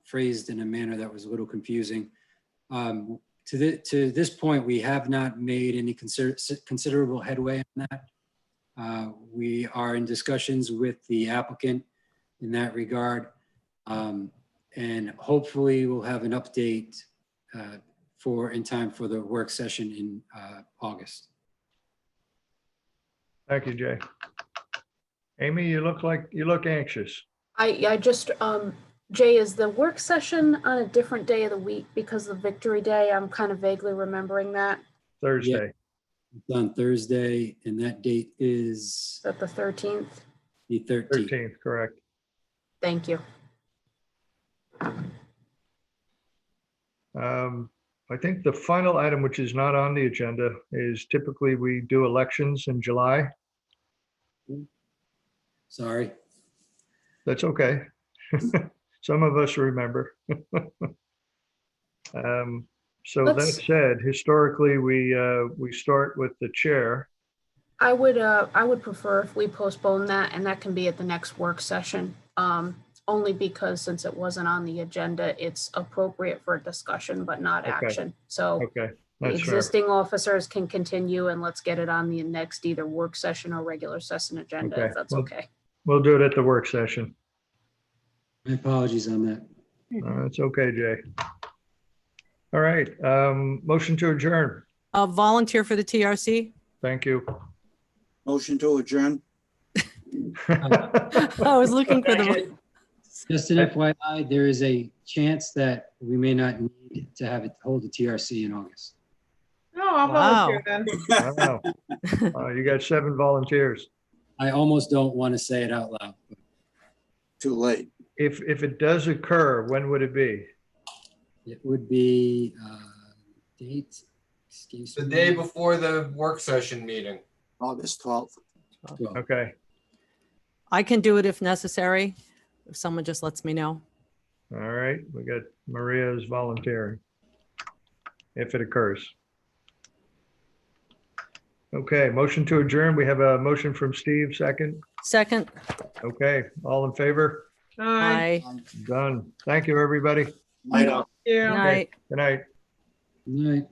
S7: phrased in a manner that was a little confusing. To this point, we have not made any considerable headway on that. We are in discussions with the applicant in that regard, and hopefully we'll have an update in time for the work session in August.
S1: Thank you, Jay. Amy, you look anxious.
S6: I just, Jay, is the work session on a different day of the week because of Victory Day? I'm kind of vaguely remembering that.
S1: Thursday.
S7: It's on Thursday, and that date is
S6: Is that the 13th?
S7: the 13th.
S1: 13th, correct.
S6: Thank you.
S1: I think the final item, which is not on the agenda, is typically we do elections in July.
S7: Sorry.
S1: That's okay. Some of us remember. So that said, historically, we start with the chair.
S6: I would prefer if we postpone that, and that can be at the next work session. Only because since it wasn't on the agenda, it's appropriate for discussion, but not
S1: Okay.
S6: action. So
S1: Okay,
S6: the
S1: that's fair.
S6: existing officers can continue, and let's get it on the next either work session or regular session agenda,
S1: Okay.
S6: if that's
S1: Well,
S6: okay.
S1: We'll do it at the work session.
S7: My apologies on that.
S1: It's okay, Jay. All right, motion to adjourn.
S5: Volunteer for the TRC.
S1: Thank you.
S3: Motion to adjourn.
S5: I was looking for the.
S7: Just an FYI, there is a chance that we may not need to hold the TRC in August.
S19: No, I'll volunteer then.
S1: Wow. You got 7 volunteers.
S7: I almost don't want to say it out loud.
S3: Too late.
S1: If it does occur, when would it be?
S7: It would be date, excuse
S14: The
S7: me.
S14: day before the work session meeting.
S3: August 12th.
S1: Okay,
S5: I can do it if necessary, if someone just lets me know.
S1: all right, we got Maria's volunteering. If it occurs. Okay, motion to adjourn. We have a motion from Steve, second.
S5: Second.
S1: Okay, all in favor?
S5: Aye.
S1: Done. Thank you, everybody.
S3: Night out.
S19: Yeah.
S5: Night.
S1: Good night.
S7: Good night.